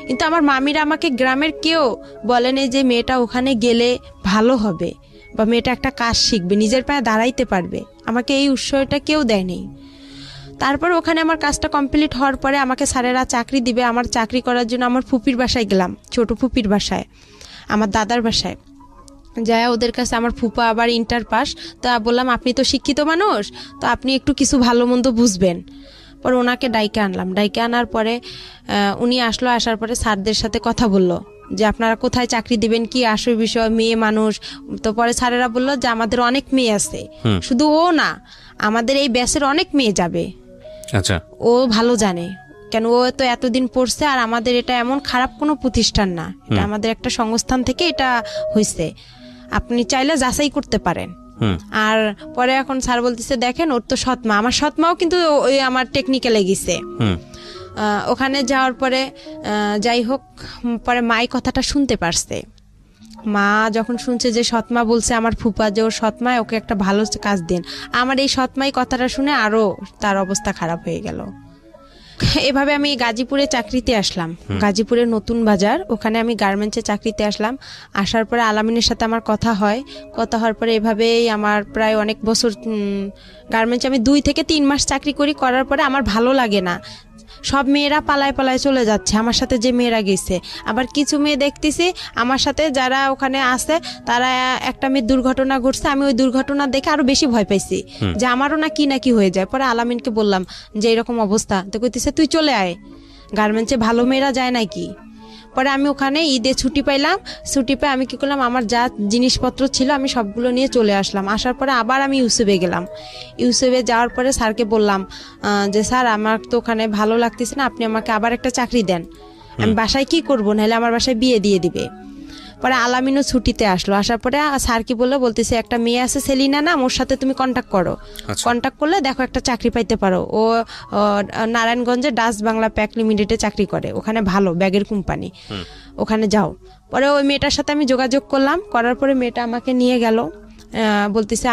কিন্তু আমার মামিরা আমাকে গ্রামের কেউ বলেনি যে মেয়েটা ওখানে গেলে ভালো হবে বা মেয়েটা একটা কাজ শিখবে, নিজের পায়ে দাঁড়াইতে পারবে। আমাকে এই উৎসাহটা কেউ দেয়নি। তারপর ওখানে আমার কাজটা কমপ্লিট হওয়ার পরে আমাকে স্যারেরা চাকরি দিবে। আমার চাকরি করার জন্য আমার ফুপির বাসায় গেলাম, ছোট ফুপির বাসায়, আমার দাদার বাসায়। যায় ওদের কাছে আমার ফুপা আবার ইন্টার পাস। তা বললাম আপনি তো শিক্ষিত মানুষ, তো আপনি একটু কিছু ভালো মন্দ বুঝবেন। পরে ওনাকে ডাইকে আনলাম। ডাইকে আনার পরে উনি আসলো। আসার পরে স্যারদের সাথে কথা বললো যে আপনারা কোথায় চাকরি দিবেন, কি আসল বিষয়, মেয়ে মানুষ। তো পরে স্যারেরা বললো যে আমাদের অনেক মেয়ে আছে, শুধু ও না, আমাদের এই ব্যাচের অনেক মেয়ে যাবে। আচ্ছা। ও ভালো জানে, কেন ও তো এতদিন পড়ছে। আর আমাদের এটা এমন খারাপ কোনো প্রতিষ্ঠান না, এটা আমাদের একটা সংস্থান থেকে এটা হয়েছে, আপনি চাইলে যাচাই করতে পারেন। আর পরে এখন স্যার বলতেছে দেখেন ওর তো সৎমা, আমার সৎমাও কিন্তু ওই আমার টেকনিক্যালে গেছে। ওখানে যাওয়ার পরে যাই হোক পরে মাই কথাটা শুনতে পারছে। মা যখন শুনছে যে সৎমা বলছে আমার ফুপা যে ওর সৎমায় ওকে একটা ভালো কাজ দেন, আমার এই সৎমাই কথাটা শুনে আরো তার অবস্থা খারাপ হয়ে গেল। এভাবে আমি গাজীপুরে চাকরিতে আসলাম, গাজীপুরের নতুন বাজার, ওখানে আমি গার্মেন্টসে চাকরিতে আসলাম। আসার পরে আলামিনের সাথে আমার কথা হয়। কথা হওয়ার পরে এভাবেই আমার প্রায় অনেক বছর গার্মেন্টসে আমি 2 থেকে 3 মাস চাকরি করি। করার পরে আমার ভালো লাগে না, সব মেয়েরা পালায় পালায় চলে যাচ্ছে আমার সাথে যে মেয়েরা গেছে। আবার কিছু মেয়ে দেখতেছি আমার সাথে যারা ওখানে আছে তারা একটা মেয়ে দুর্ঘটনা ঘটছে, আমি ওই দুর্ঘটনা দেখে আরো বেশি ভয় পাইছি যে আমারও না কি হয়ে যায়। পরে আলামিনকে বললাম যে এরকম অবস্থা, তো কইতেছে তুই চলে আয়, গার্মেন্টসে ভালো মেয়েরা যায় নাকি। পরে আমি ওখানে ঈদে ছুটি পাইলাম, ছুটি পেয়ে আমি কি করলাম, আমার যা জিনিসপত্র ছিল আমি সবগুলো নিয়ে চলে আসলাম। আসার পরে আবার আমি ইউসুফে গেলাম। ইউসুফে যাওয়ার পরে স্যারকে বললাম যে স্যার আমার তো ওখানে ভালো লাগতেছে না, আপনি আমাকে আবার একটা চাকরি দেন, আমি বাসায় কি করবো, নাহলে আমার বাসায় বিয়ে দিয়ে দিবে। পরে আলামিনও ছুটিতে আসলো, আসার পরে স্যার কি বলতেছে একটা মেয়ে আছে সেলিনা নাম, ওর সাথে তুমি কন্ট্যাক্ট করো, কন্ট্যাক্ট করলে দেখো একটা চাকরি পাইতে পারো। ও নারায়ণগঞ্জে ডাচ বাংলা প্যাক লিমিটেডে চাকরি করে, ওখানে ভালো ব্যাগের কোম্পানি, ওখানে যাও। পরে ওই মেয়েটার সাথে আমি যোগাযোগ করলাম, করার পরে মেয়েটা আমাকে নিয়ে গেল,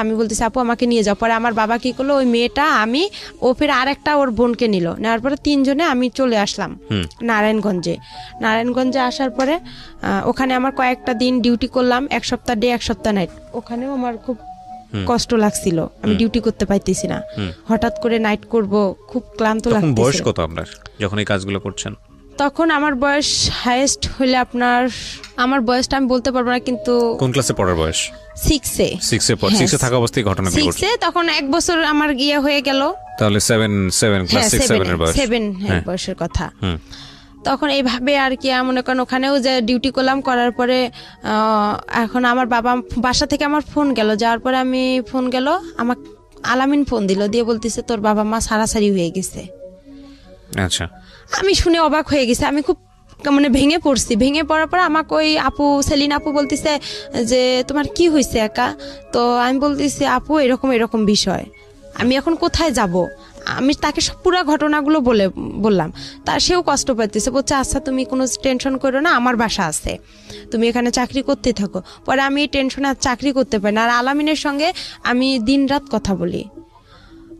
আমি বলতেছি আপু আমাকে নিয়ে যাও। পরে আমার বাবা কি করলো, ওই মেয়েটা আমি ও ফের আর একটা ওর বোনকে নিল, নেওয়ার পরে 3 জনে আমি চলে আসলাম নারায়ণগঞ্জে আসার পরে ওখানে আমার কয়েকটা দিন ডিউটি করলাম, 1 সপ্তাহ ডে 1 সপ্তাহ নাইট। ওখানেও আমার খুব কষ্ট লাগছিল, আমি ডিউটি করতে পাইতেছি না, হঠাৎ করে নাইট করব, খুব ক্লান্ত লাগছে। বয়স কত আপনার যখন এই কাজগুলো করছেন? তখন আমার বয়স হাইয়েস্ট হইলে আমার বয়সটা আমি বলতে পারবো না, কিন্তু কোন ক্লাসে পড়ার বয়স? 6-এ। 6-এ থাকা অবস্থায় ঘটনা ঘটছে। 6-এ তখন 1 বছর আমার গিয়ে হয়ে গেল, তাহলে 7 ক্লাস 6-7 এর বয়স, 7 বয়সের কথা। তখন এইভাবে আর কি মনে করেন ওখানেও যে ডিউটি করলাম, করার পরে এখন আমার বাবা বাসা থেকে আমার ফোন গেল, যাওয়ার পরে আমি ফোন গেল আমার আলামিন ফোন দিল, দিয়ে বলতেছে তোর বাবা মা সারাসারি হয়ে গেছে। আচ্ছা, আমি শুনে অবাক হয়ে গেছি, আমি খুব মানে ভেঙে পড়ছি। ভেঙে পড়ার পর আমাকে ওই আপু সেলিনা আপু বলতেছে যে তোমার কি হয়েছে একা, তো আমি বলতেছি আপু এরকম বিষয়, আমি এখন কোথায় যাব। আমি তাকে সব পুরো ঘটনাগুলো বললাম, তা সেও কষ্ট পাইতেছে, বলছে আচ্ছা তুমি কোনো টেনশন করো না, আমার বাসা আছে, তুমি এখানে চাকরি করতে থাকো। পরে আমি এই টেনশনে আর চাকরি করতে পারি না। আর আলামিনের সঙ্গে আমি দিন রাত কথা বলি,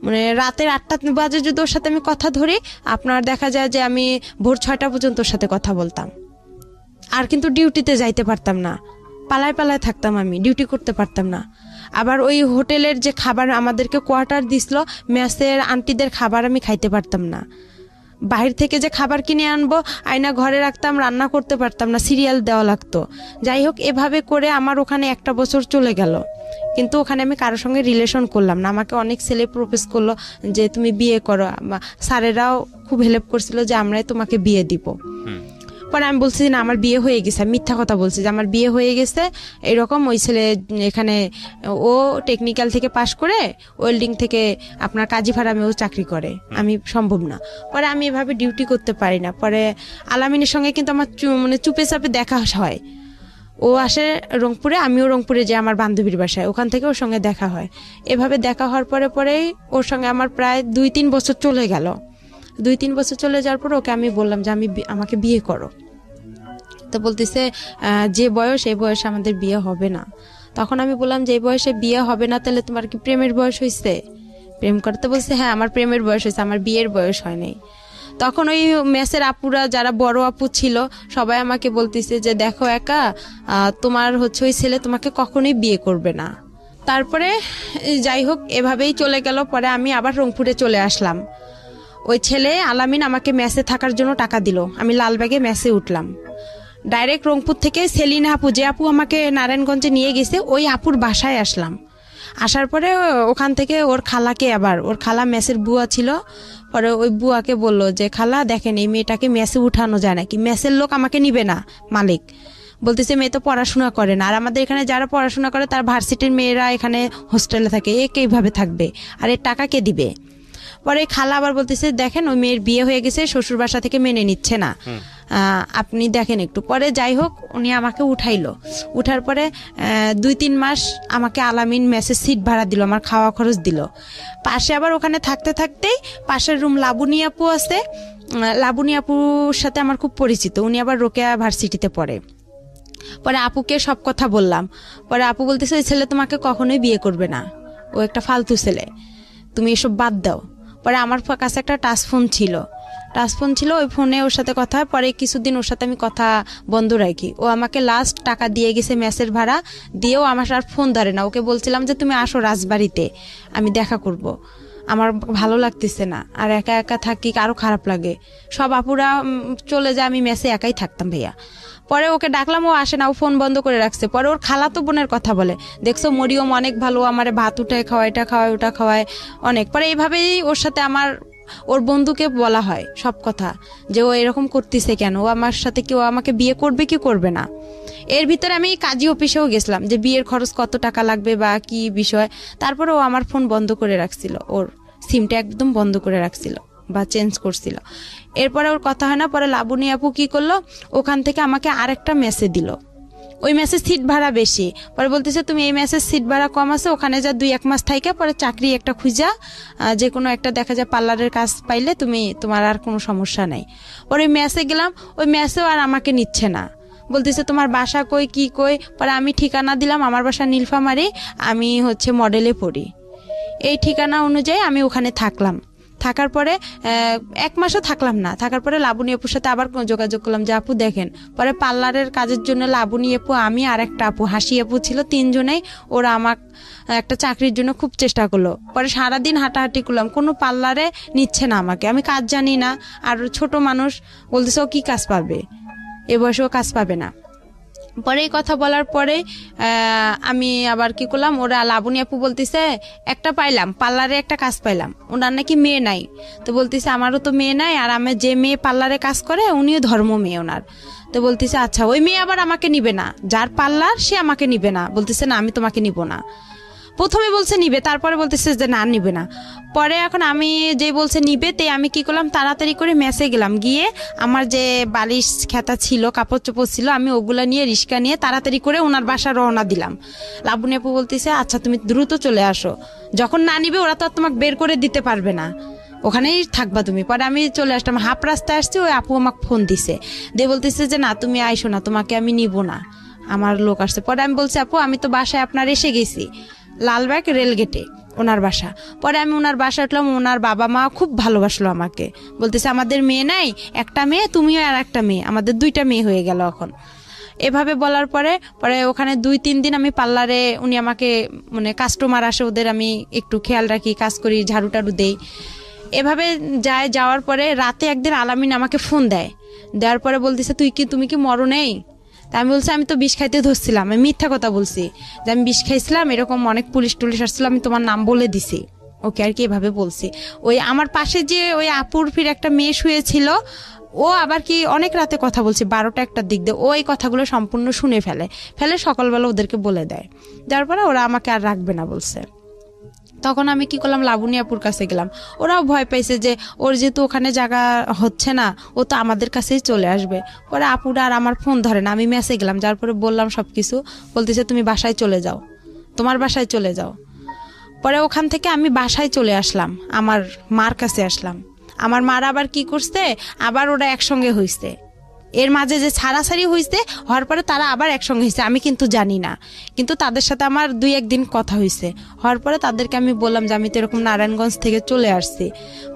মানে রাতের 8টা বাজে যদি ওর সাথে আমি কথা ধরি, আপনার দেখা যায় যে আমি ভোর 6টা পর্যন্ত ওর সাথে কথা বলতাম। আর কিন্তু ডিউটিতে যাইতে পারতাম না, পালায় পালায় থাকতাম, আমি ডিউটি করতে পারতাম না। আবার ওই হোটেলের যে খাবার আমাদেরকে কোয়ার্টার দিছিল, মেসের আন্টিদের খাবার আমি খাইতে পারতাম না। বাহির থেকে যে খাবার কিনে আনবো, আয়না ঘরে রাখতাম, রান্না করতে পারতাম না, সিরিয়াল দেওয়া লাগতো। যাই হোক, এভাবে করে আমার ওখানে 1টা বছর চলে গেল, কিন্তু ওখানে আমি কারোর সঙ্গে রিলেশন করলাম না। আমাকে অনেক ছেলে প্রপোজ করলো যে তুমি বিয়ে করো, স্যারেরাও খুব হেল্প করছিল যে আমরাই তোমাকে বিয়ে দিব। পরে আমি বলছি না আমার বিয়ে হয়ে গেছে, মিথ্যা কথা বলছি যে আমার বিয়ে হয়ে গেছে এরকম। ওই ছেলে এখানে ও টেকনিক্যাল থেকে পাশ করে ওয়েল্ডিং থেকে আপনার কাজী ফার্মেও চাকরি করে, আমি সম্ভব না। পরে আমি এভাবে ডিউটি করতে পারি না। পরে আলামিনের সঙ্গে কিন্তু আমার মানে চুপে চাপে দেখা হয়, ও আসে রংপুরে, আমিও রংপুরে যাই আমার বান্ধবীর বাসায়, ওখান থেকে ওর সঙ্গে দেখা হয়। এভাবে দেখা হওয়ার পরেই ওর সঙ্গে আমার প্রায় 2-3 বছর চলে গেল। 2-3 বছর চলে যাওয়ার পর ওকে আমি বললাম যে আমাকে বিয়ে করো। তো বলতেছে যে বয়স এই বয়সে আমাদের বিয়ে হবে না। তখন আমি বললাম যে এই বয়সে বিয়ে হবে না, তাহলে তোমার কি প্রেমের বয়স হয়েছে? প্রেম করতে বলছে হ্যাঁ আমার প্রেমের বয়স হয়েছে, আমার বিয়ের বয়স হয় নাই। তখন ওই মেসের আপুরা যারা বড় আপু ছিল সবাই আমাকে বলতেছে যে দেখো একা, তোমার হচ্ছে ওই ছেলে তোমাকে কখনোই বিয়ে করবে না। তারপরে যাই হোক এভাবেই চলে গেল। পরে আমি আবার রংপুরে চলে আসলাম। ওই ছেলে আলামিন আমাকে মেসে থাকার জন্য টাকা দিল, আমি লালবাগে মেসে উঠলাম। ডাইরেক্ট রংপুর থেকে সেলিনা আপু, যে আপু আমাকে নারায়ণগঞ্জে নিয়ে গেছে, ওই আপুর বাসায় আসলাম। আসার পরে ওখান থেকে ওর খালাকে, আবার ওর খালা মেসের বুয়া ছিল, পরে ওই বুয়াকে বললো যে খালা দেখেন এই মেয়েটাকে মেসে উঠানো যায় নাকি, মেসের লোক আমাকে নিবে না, মালিক বলতেছে মেয়ে তো পড়াশোনা করে না, আর আমাদের এখানে যারা পড়াশোনা করে তার ভার্সিটির মেয়েরা এখানে হোস্টেলে থাকে, এইভাবে থাকবে, আর এর টাকা কে দিবে। পরে খালা আবার বলতেছে দেখেন ওই মেয়ের বিয়ে হয়ে গেছে, শ্বশুর বাসা থেকে মেনে নিচ্ছে না, আপনি দেখেন একটু। পরে যাই হোক উনি আমাকে উঠাইলো, উঠার পরে 2-3 মাস আমাকে আলামিন মেসের সিট ভাড়া দিল, আমার খাওয়া খরচ দিল। পাশে আবার ওখানে থাকতে থাকতেই পাশের রুম লাবণী আপু আছে, লাবণী আপুর সাথে আমার খুব পরিচিত, উনি আবার রোকেয়া ভার্সিটিতে পড়ে। পরে আপুকে সব কথা বললাম। পরে আপু বলতেছে ওই ছেলে তোমাকে কখনোই বিয়ে করবে না, ও একটা ফালতু ছেলে, তুমি এসব বাদ দাও। পরে আমার কাছে একটা টাচ ফোন ছিল, ওই ফোনে ওর সাথে কথা হয়। পরে কিছুদিন ওর সাথে আমি কথা বন্ধ রাখি। ও আমাকে লাস্ট টাকা দিয়ে গেছে মেসের ভাড়া, দিয়েও আমার আর ফোন ধরে না। ওকে বলছিলাম যে তুমি আসো রাজবাড়িতে, আমি দেখা করব। আমার ভালো লাগতেছে না, আর একা একা থাকি আরো খারাপ লাগে। সব আপুরা চলে যায়, আমি মেসে একাই থাকতাম ভাইয়া। পরে ওকে ডাকলাম, ও আসে না, ও ফোন বন্ধ করে রাখছে। পরে ওর খালাতো বোনের কথা বলে, দেখছো মরিয়ম অনেক ভালো, আমারে ভাত উঠায় খাওয়ায়, এটা খাওয়ায় ওটা খাওয়ায় অনেক। পরে এইভাবেই ওর সাথে ওর বন্ধুকে বলা হয় সব কথা, যে ও এরকম করতেছে কেন, ও আমার সাথে কি, ও আমাকে বিয়ে করবে কি করবে না। এর ভিতরে আমি কাজী অফিসেও গেছিলাম যে বিয়ের খরচ কত টাকা লাগবে বা কি বিষয়। তারপরে ও আমার ফোন বন্ধ করে রাখছিল, ওর সিমটা একদম বন্ধ করে রাখছিল বা চেঞ্জ করছিল। এরপরে ওর কথা হয় না। পরে লাবণী আপু কি করলো, ওখান থেকে আমাকে আরেকটা মেসেজ দিল। ওই মেসেজ সিট ভাড়া বেশি। পরে বলতেছে তুমি এই মেসেজ সিট ভাড়া কম আছে, ওখানে যা 2-1 মাস থাইকা পরে চাকরি একটা খুঁজা যে কোনো একটা দেখা যায় পার্লারের কাজ পাইলে তোমার আর কোনো সমস্যা নাই। পরে ওই মেসে গেলাম, ওই মেসেও আর আমাকে নিচ্ছে না। বলতেছে তোমার বাসা কই কি কই। পরে আমি ঠিকানা দিলাম, আমার বাসা নীলফামারী, আমি মডেলে পড়ি। এই ঠিকানা অনুযায়ী আমি ওখানে থাকলাম। থাকার পরে 1 মাসও থাকলাম না। থাকার পরে লাবণী আপুর সাথে আবার যোগাযোগ করলাম যে আপু দেখেন। পরে পার্লারের কাজের জন্য লাবণী আপু, আমি আর একটা আপু, হাসি আপু ছিল, 3 জনেই ওরা আমাকে একটা চাকরির জন্য খুব চেষ্টা করলো। পরে সারাদিন হাঁটাহাঁটি করলাম, কোনো পার্লারে নিচ্ছে না আমাকে। আমি কাজ জানি না, আর ছোট মানুষ, বলতেছে ও কি কাজ পাবে, এ বয়সেও কাজ পাবে না। পরে এই কথা বলার পরে আমি আবার কি করলাম, ওরা লাবণী আপু বলতেছে একটা পাইলাম, পার্লারে একটা কাজ পাইলাম, ওনার নাকি মেয়ে নাই। তো বলতেছে আমারও তো মেয়ে নাই, আর আমি যে মেয়ে পার্লারে কাজ করে উনিও ধর্ম মেয়ে ওনার। তো বলতেছে আচ্ছা ওই মেয়ে আবার আমাকে নিবে না, যার পার্লার সে আমাকে নিবে না। বলতেছে না আমি তোমাকে নিব না। প্রথমে বলছে নিবে, তারপরে বলতেছে যে না নিবে না। পরে এখন আমি যে বলছে নিবে, তে আমি কি করলাম, তাড়াতাড়ি করে মেসে গেলাম। গিয়ে আমার যে বালিশ খেতা ছিল, কাপড় চোপড় ছিল, আমি ওগুলা নিয়ে রিক্সা নিয়ে তাড়াতাড়ি করে ওনার বাসা রওনা দিলাম। লাবণী আপু বলতেছে আচ্ছা তুমি দ্রুত চলে আসো, যখন না নিবে ওরা তো আর তোমাকে বের করে দিতে পারবে না, ওখানেই থাকবা তুমি। পরে আমি চলে আসলাম, হাফ রাস্তায় আসছি, ওই আপু আমাকে ফোন দিছে, দিয়ে বলতেছে যে না তুমি আইসো না, তোমাকে আমি নিব না, আমার লোক আসছে। পরে আমি বলছি আপু আমি তো বাসায় আপনার এসে গেছি, লালবাগ রেলগেটে ওনার বাসা। পরে আমি ওনার বাসা উঠলাম, ওনার বাবা মা খুব ভালোবাসলো আমাকে, বলতেছে আমাদের মেয়ে নাই, একটা মেয়ে, তুমিও আর একটা মেয়ে, আমাদের 2টা মেয়ে হয়ে গেল এখন। এভাবে বলার পরে ওখানে 2-3 দিন আমি পার্লারে, উনি আমাকে কাস্টমার আসে ওদের আমি একটু খেয়াল রাখি, কাজ করি, ঝাড়ু টাড়ু দেই। এভাবে যাওয়ার পরে রাতে একদিন আলামিন আমাকে ফোন দেওয়ার পরে বলতেছে তুমি কি মরো নেই? তা আমি বলছি আমি তো বিষ খাইতে ধরছিলাম, আমি মিথ্যা কথা বলছি যে আমি বিষ খাইছিলাম, এরকম অনেক পুলিশ টুলিশ আসছিল, আমি তোমার নাম বলে দিছি ওকে আর কি, এভাবে বলছি। ওই আমার পাশে যে ওই আপুর ফির একটা মেয়ে শুয়েছিল, ও আবার কি অনেক রাতে কথা বলছে, 12টা-1টার দিক দিয়ে, ও এই কথাগুলো সম্পূর্ণ শুনে ফেলে সকালবেলা ওদেরকে বলে দেয়। যার পরে ওরা আমাকে আর রাখবে না বলছে। তখন আমি কি করলাম, লাবণী আপুর কাছে গেলাম। ওরাও ভয় পাইছে যে ওর যেহেতু ওখানে জায়গা হচ্ছে না, ও তো আমাদের কাছেই চলে আসবে। পরে আপুরা আর আমার ফোন ধরে না, আমি মেসে গেলাম, যার পরে বললাম সবকিছু। বলতেছে তুমি বাসায় চলে যাও, তোমার বাসায় চলে যাও। পরে ওখান থেকে আমি বাসায় চলে আসলাম, আমার মার কাছে আসলাম। আমার মার আবার কি করছে, আবার ওরা একসঙ্গে হইছে, এর মাঝে যে ছাড়াছাড়ি হয়েছে, হওয়ার পরে তারা আবার একসঙ্গে হয়েছে, আমি কিন্তু জানি না। কিন্তু তাদের সাথে আমার 2-1 দিন কথা হয়েছে। হওয়ার পরে তাদেরকে আমি বললাম যে আমি তো এরকম নারায়ণগঞ্জ থেকে চলে আসছি।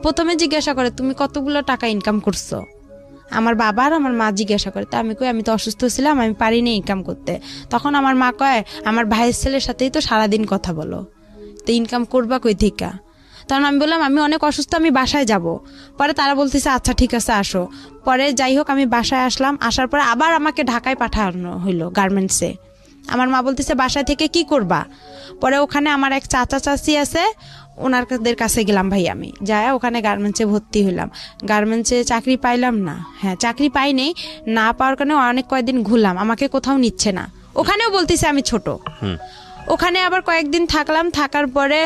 প্রথমে জিজ্ঞাসা করে তুমি কতগুলো টাকা ইনকাম করছো, আমার বাবা আর আমার মা জিজ্ঞাসা করে। তা আমি কই আমি তো অসুস্থ ছিলাম, আমি পারিনি ইনকাম করতে। তখন আমার মা কয় আমার ভাইয়ের ছেলের সাথেই তো সারাদিন কথা বলো, তো ইনকাম করবা কই থেকে? তখন আমি বললাম আমি অনেক অসুস্থ, আমি বাসায় যাব। পরে তারা বলতেছে আচ্ছা ঠিক আছে আসো। পরে যাই হোক আমি বাসায় আসলাম, আসার পরে আবার আমাকে ঢাকায় পাঠানো হইলো গার্মেন্টসে। আমার মা বলতেছে বাসায় থেকে কি করবা? পরে ওখানে আমার এক চাচা চাচি আছে, ওনাদের কাছে গেলাম ভাই, আমি যাই ওখানে গার্মেন্টসে ভর্তি হইলাম। গার্মেন্টসে চাকরি পাইলাম না, হ্যাঁ চাকরি পাইনি, না পাওয়ার কারণে অনেক কয়েকদিন ঘুরলাম, আমাকে কোথাও নিচ্ছে না। ওখানেও বলতেছে আমি ছোট। ওখানে আবার কয়েকদিন থাকলাম, থাকার পরে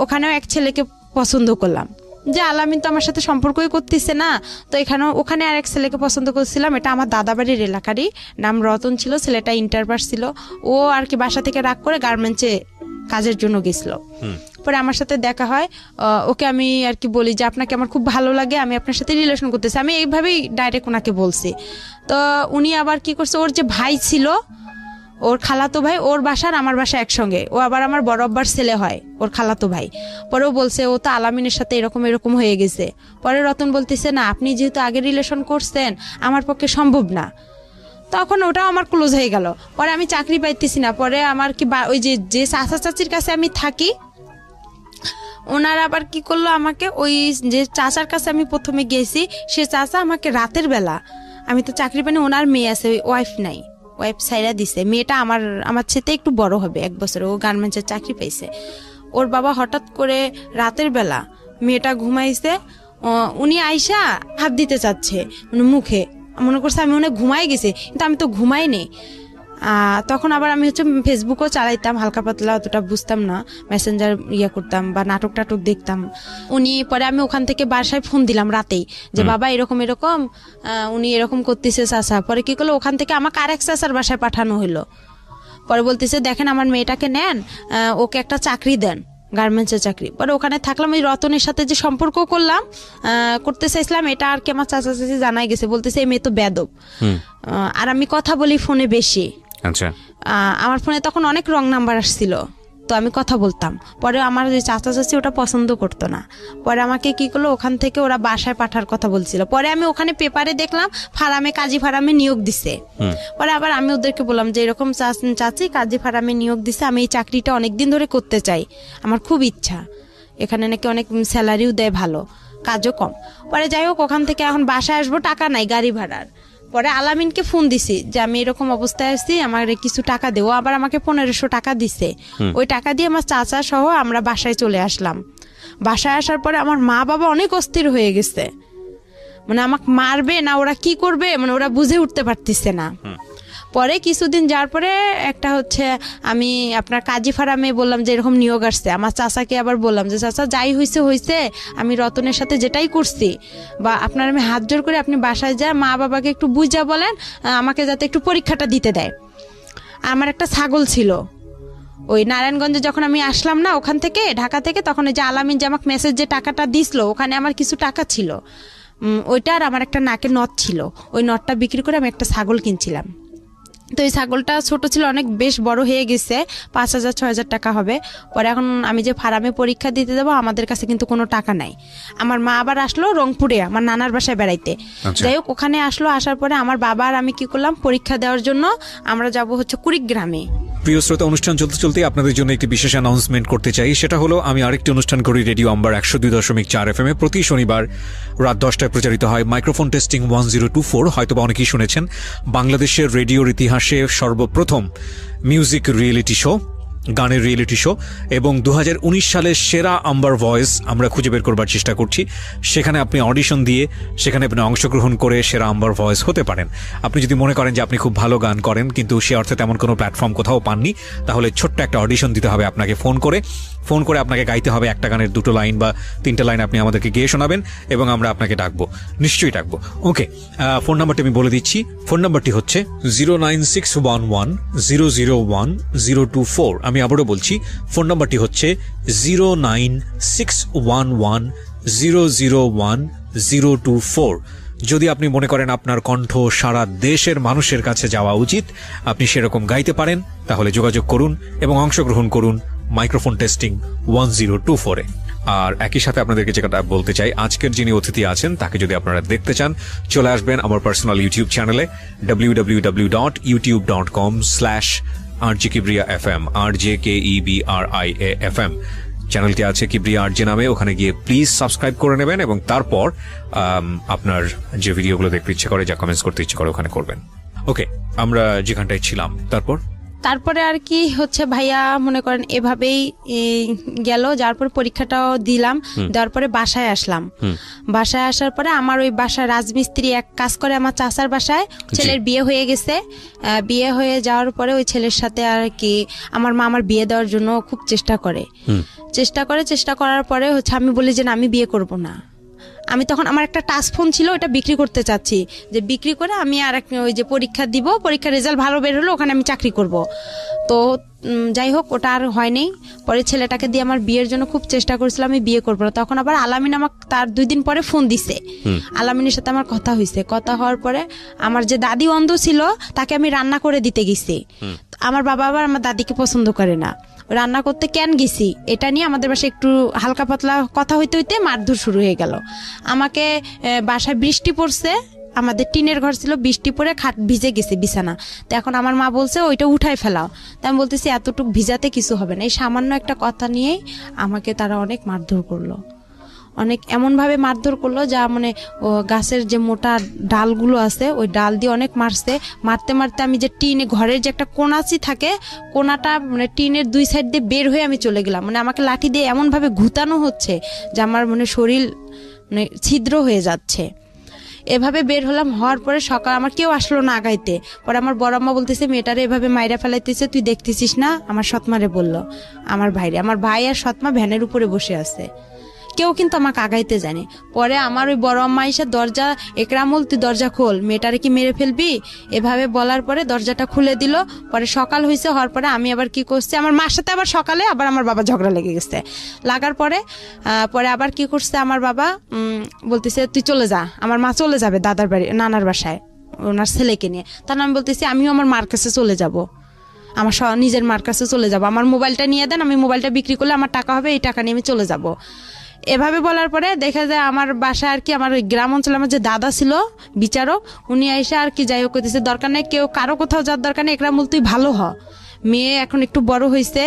ওখানেও এক ছেলেকে পছন্দ করলাম, যে আলামিন তো আমার সাথে সম্পর্কই করতেছে না। তো ওখানে আর এক ছেলেকে পছন্দ করছিলাম, এটা আমার দাদাবাড়ির এলাকারই, নাম রতন ছিল, ছেলেটা ইন্টার পাস ছিল। ও আর কি বাসা থেকে রাগ করে গার্মেন্টসে কাজের জন্য গেছিল। পরে আমার সাথে দেখা হয়, ওকে আমি আর কি বলি যে আপনাকে আমার খুব ভালো লাগে, আমি আপনার সাথে রিলেশন করতেছি, আমি এইভাবেই ডাইরেক্ট ওনাকে বলছি। তো উনি আবার কি করছে, ওর যে ভাই ছিল, ওর খালাতো ভাই, ওর বাসার আমার বাসা একসঙ্গে, ও আবার আমার বড় আব্বার ছেলে হয়, ওর খালাতো ভাই। পরেও বলছে ও তো আলামিনের সাথে এরকম হয়ে গেছে। পরে রতন বলতেছে না আপনি যেহেতু আগে রিলেশন করছেন আমার পক্ষে সম্ভব না। তখন ওটাও আমার ক্লোজ হয়ে গেল। পরে আমি চাকরি পাইতেছি না। পরে আমার কি ওই যে চাচা চাচির কাছে আমি থাকি, ওনারা আবার কি করলো, আমাকে ওই যে চাচার কাছে আমি প্রথমে গেছি, সে চাচা আমাকে রাতের বেলা, আমি তো চাকরি পাইনি, ওনার মেয়ে আছে, ওয়াইফ নাই, ওয়াইফ সাইরা দিছে, মেয়েটা আমার সাথে একটু বড় হবে 1 বছর, ও গার্মেন্টসের চাকরি পাইছে। ওর বাবা হঠাৎ করে রাতের বেলা মেয়েটা ঘুমাইছে, উনি আইসা হাত দিতে চাচ্ছে মানে মুখে, মনে করছে আমি অনেক ঘুমাই গেছি, কিন্তু আমি তো ঘুমাইনি। তখন আবার আমি হচ্ছে ফেসবুকও চালাইতাম হালকা পাতলা, অতটা বুঝতাম না, মেসেঞ্জার করতাম বা নাটক টাটক দেখতাম। উনি পরে আমি ওখান থেকে বাসায় ফোন দিলাম রাতেই যে বাবা এরকম এরকম উনি এরকম করতেছে চাচা। পরে কি করলো, ওখান থেকে আমাকে আরেক চাচার বাসায় পাঠানো হলো। পরে বলতেছে দেখেন আমার মেয়েটাকে নেন, ওকে একটা চাকরি দেন, গার্মেন্টসের চাকরি। পরে ওখানে থাকলাম, ওই রতনের সাথে যে সম্পর্ক করতে চাইছিলাম, এটা আর কি আমার চাচা চাচি জানাই গেছে, বলতেছে এই মেয়ে তো বেয়াদব। আর আমি কথা বলি ফোনে বেশি, আচ্ছা, আমার ফোনে তখন অনেক রং নাম্বার আসছিল, তো আমি কথা বলতাম। পরে আমার যে চাচা চাচি ওটা পছন্দ করতো না, পরে আমাকে কি করলো, ওখান থেকে ওরা বাসায় পাঠার কথা বলছিল। পরে আমি ওখানে পেপারে দেখলাম ফার্মে, কাজী ফার্মে নিয়োগ দিছে। পরে আবার আমি ওদেরকে বললাম যে এরকম চাচি কাজী ফার্মে নিয়োগ দিছে, আমি এই চাকরিটা অনেকদিন ধরে করতে চাই, আমার খুব ইচ্ছা, এখানে নাকি অনেক স্যালারিও দেয় ভালো, কাজও কম। পরে যাই হোক, ওখান থেকে এখন বাসায় আসবো, টাকা নাই গাড়ি ভাড়ার। পরে আলামিনকে ফোন দিছি যে আমি এরকম অবস্থায় আছি, আমার কিছু টাকা দেবো, আবার আমাকে 1500 টাকা দিছে। ওই টাকা দিয়ে আমার চাচা সহ আমরা বাসায় চলে আসলাম। বাসায় আসার পরে আমার মা বাবা অনেক অস্থির হয়ে গেছে, মানে আমাকে মারবে না ওরা কি করবে, মানে ওরা বুঝে উঠতে পারতেছে না। পরে কিছুদিন যাওয়ার পরে একটা হচ্ছে আমি আপনার কাজী ফার্মে বললাম যে এরকম নিয়োগ আসছে, আমার চাচাকে আবার বললাম যে চাচা যাই হয়েছে, আমি রতনের সাথে যেটাই করছি, বা আপনার আমি হাত জোর করে আপনি বাসায় যায় মা বাবাকে একটু বুঝা বলেন আমাকে যাতে একটু পরীক্ষাটা দিতে দেয়। আমার একটা ছাগল ছিল, ওই নারায়ণগঞ্জে যখন আমি আসলাম না ওখান থেকে ঢাকা থেকে, তখন ওই যে আলামিন যে আমাকে মেসেজ যে টাকাটা দিছিল, ওখানে আমার কিছু টাকা ছিল, ওইটা আর আমার একটা নাকের নথ ছিল, ওই নথটা বিক্রি করে আমি একটা ছাগল কিনছিলাম। তো এই ছাগলটা ছোট ছিল, অনেক বেশ বড় হয়ে গেছে, 5000-6000 টাকা হবে। পরে এখন আমি যে ফার্মে পরীক্ষা দিতে যাবো, আমাদের কাছে কিন্তু কোনো টাকা নাই। আমার মা আবার আসলো রংপুরে আমার নানার বাসায় বেড়াইতে, যাই হোক ওখানে আসলো, আসার পরে আমার বাবা আর আমি কি করলাম, পরীক্ষা দেওয়ার জন্য আমরা যাব হচ্ছে কুড়িগ্রামে। প্রিয় শ্রোতা, অনুষ্ঠান চলতে চলতে আপনাদের জন্য একটি বিশেষ অ্যানাউন্সমেন্ট করতে চাই। সেটা হলো আমি আরেকটি অনুষ্ঠান করি রেডিও আম্বার 102.4 FM এ, প্রতি শনিবার রাত 10টায় প্রচারিত হয় মাইক্রোফোন টেস্টিং 1024। হয়তোবা অনেকেই শুনেছেন, বাংলাদেশের রেডিওর ইতিহাসে সর্বপ্রথম মিউজিক রিয়েলিটি শো, গানের রিয়েলিটি শো, এবং 2019 সালের সেরা আম্বার ভয়েস আমরা খুঁজে বের করবার চেষ্টা করছি। সেখানে আপনি অডিশন দিয়ে সেখানে আপনি অংশগ্রহণ করে সেরা আম্বার ভয়েস হতে পারেন। আপনি যদি মনে করেন যে আপনি খুব ভালো গান করেন কিন্তু সে অর্থে তেমন কোনো প্ল্যাটফর্ম কোথাও পাননি, তাহলে ছোট্ট একটা অডিশন দিতে হবে আপনাকে, ফোন করে আপনাকে গাইতে হবে একটা গানের 2টো লাইন বা 3টে লাইন আপনি আমাদেরকে গেয়ে শোনাবেন এবং আমরা আপনাকে ডাকবো, নিশ্চয়ই ডাকবো। ওকে, ফোন নাম্বারটি আমি বলে দিচ্ছি। ফোন নাম্বারটি হচ্ছে 09611001024। আমি আবারও বলছি, ফোন নাম্বারটি হচ্ছে 09611001024। যদি আপনি মনে করেন আপনার কণ্ঠ সারা দেশের মানুষের কাছে যাওয়া উচিত, আপনি সেরকম গাইতে পারেন, তাহলে যোগাযোগ করুন এবং অংশগ্রহণ করুন মাইক্রোফোন টেস্টিং 1024-এ। আর একই সাথে আপনাদেরকে যেটা বলতে চাই, আজকের যিনি অতিথি আছেন তাকে যদি আপনারা দেখতে চান, চলে আসবেন আমার পার্সোনাল ইউটিউব চ্যানেলে www.youtube.com/RJKibriya FM, RJKEBRIA FM চ্যানেলটি আছে কিবরিয়া আরজে নামে। ওখানে গিয়ে প্লিজ সাবস্ক্রাইব করে নেবেন এবং তারপর আপনার যে ভিডিওগুলো দেখতে ইচ্ছে করে, যা কমেন্টস করতে ইচ্ছে করে ওখানে করবেন। ওকে, আমরা যেখানটায় ছিলাম তারপরে আর কি হচ্ছে ভাইয়া মনে করেন এভাবেই গেল, যার পর পরীক্ষাটাও দিলাম, দেওয়ার পরে বাসায় আসলাম। বাসায় আসার পরে আমার ওই বাসায় রাজমিস্ত্রি এক কাজ করে আমার চাচার বাসায়, ছেলের বিয়ে হয়ে গেছে। বিয়ে হয়ে যাওয়ার পরে ওই ছেলের সাথে আর কি আমার মা আমার বিয়ে দেওয়ার জন্য খুব চেষ্টা করার পরে হচ্ছে আমি বলি যে না, আমি বিয়ে করব না। আমি তখন আমার একটা টাচ ফোন ছিল, ওটা বিক্রি করতে চাচ্ছি, যে বিক্রি করে আমি আর ওই যে পরীক্ষা দিব, পরীক্ষার রেজাল্ট ভালো বের হলো, ওখানে আমি চাকরি করব। তো যাই হোক ওটা আর হয়নি। পরে ছেলেটাকে দিয়ে আমার বিয়ের জন্য খুব চেষ্টা করেছিলাম, আমি বিয়ে করবো না। তখন আবার আলামিন আমাকে তার 2 দিন পরে ফোন দিছে, আলামিনের সাথে আমার কথা হয়েছে। কথা হওয়ার পরে আমার যে দাদি অন্ধ ছিল তাকে আমি রান্না করে দিতে গেছি। আমার বাবা আবার আমার দাদিকে পছন্দ করে না, রান্না করতে কেন গেছি এটা নিয়ে আমাদের বাসায় একটু হালকা পাতলা কথা হইতে হইতে মারধর শুরু হয়ে গেল। আমাকে বাসায় বৃষ্টি পড়ছে, আমাদের টিনের ঘর ছিল, বৃষ্টি পড়ে খাট ভিজে গেছে বিছানা। তো এখন আমার মা বলছে ওইটা উঠাই ফেলাও। তাই আমি বলতেছি এতটুকু ভিজাতে কিছু হবে না। এই সামান্য একটা কথা নিয়েই আমাকে তারা অনেক মারধর করলো, অনেক এমনভাবে মারধর করলো যা মানে ও গাছের যে মোটা ডালগুলো আছে ওই ডাল দিয়ে অনেক মারছে। মারতে মারতে আমি যে টিনে ঘরের যে একটা কোনাচি থাকে, কোনাটা মানে টিনের 2 সাইড দিয়ে বের হয়ে আমি চলে গেলাম। মানে আমাকে লাঠি দিয়ে এমনভাবে ঘুতানো হচ্ছে যে আমার মানে শরীর মানে ছিদ্র হয়ে যাচ্ছে। এভাবে বের হলাম, হওয়ার পরে সকাল আমার কেউ আসলো না আগাইতে। পরে আমার বড় আম্মা বলতেছে মেয়েটারে এভাবে মাইরা ফেলাইতেছে, তুই দেখতেছিস না? আমার সৎমারে বললো, আমার ভাই আর সৎমা ভ্যানের উপরে বসে আছে, কেউ কিন্তু আমাকে আগাইতে জানে। পরে আমার ওই বড় আম্মা এসে দরজা, একরামুল তুই দরজা খোল, মেয়েটারে কি মেরে ফেলবি, এভাবে বলার পরে দরজাটা খুলে দিল। পরে সকাল হয়েছে, হওয়ার পরে আমি আবার কি করছি, আমার মার সাথে আবার সকালে আবার আমার বাবা ঝগড়া লেগে গেছে। লাগার পরে পরে আবার কি করছে আমার বাবা, বলতেছে তুই চলে যা, আমার মা চলে যাবে দাদার বাড়ি নানার বাসায় ওনার ছেলেকে নিয়ে। তখন আমি বলতেছি আমিও আমার মার কাছে চলে যাব, আমার নিজের মার কাছে চলে যাব, আমার মোবাইলটা নিয়ে দেন, আমি মোবাইলটা বিক্রি করলে আমার টাকা হবে, এই টাকা নিয়ে আমি চলে যাব। এভাবে বলার পরে দেখা যায় আমার বাসায় আর কি আমার ওই গ্রাম অঞ্চলে আমার যে দাদা ছিল বিচারক, উনি আইসা আর কি যাই হোক করতেছে, দরকার নেই কেউ কারো কোথাও যাওয়ার দরকার নেই, একরামুল তুই ভালো হ, মেয়ে এখন একটু বড় হয়েছে,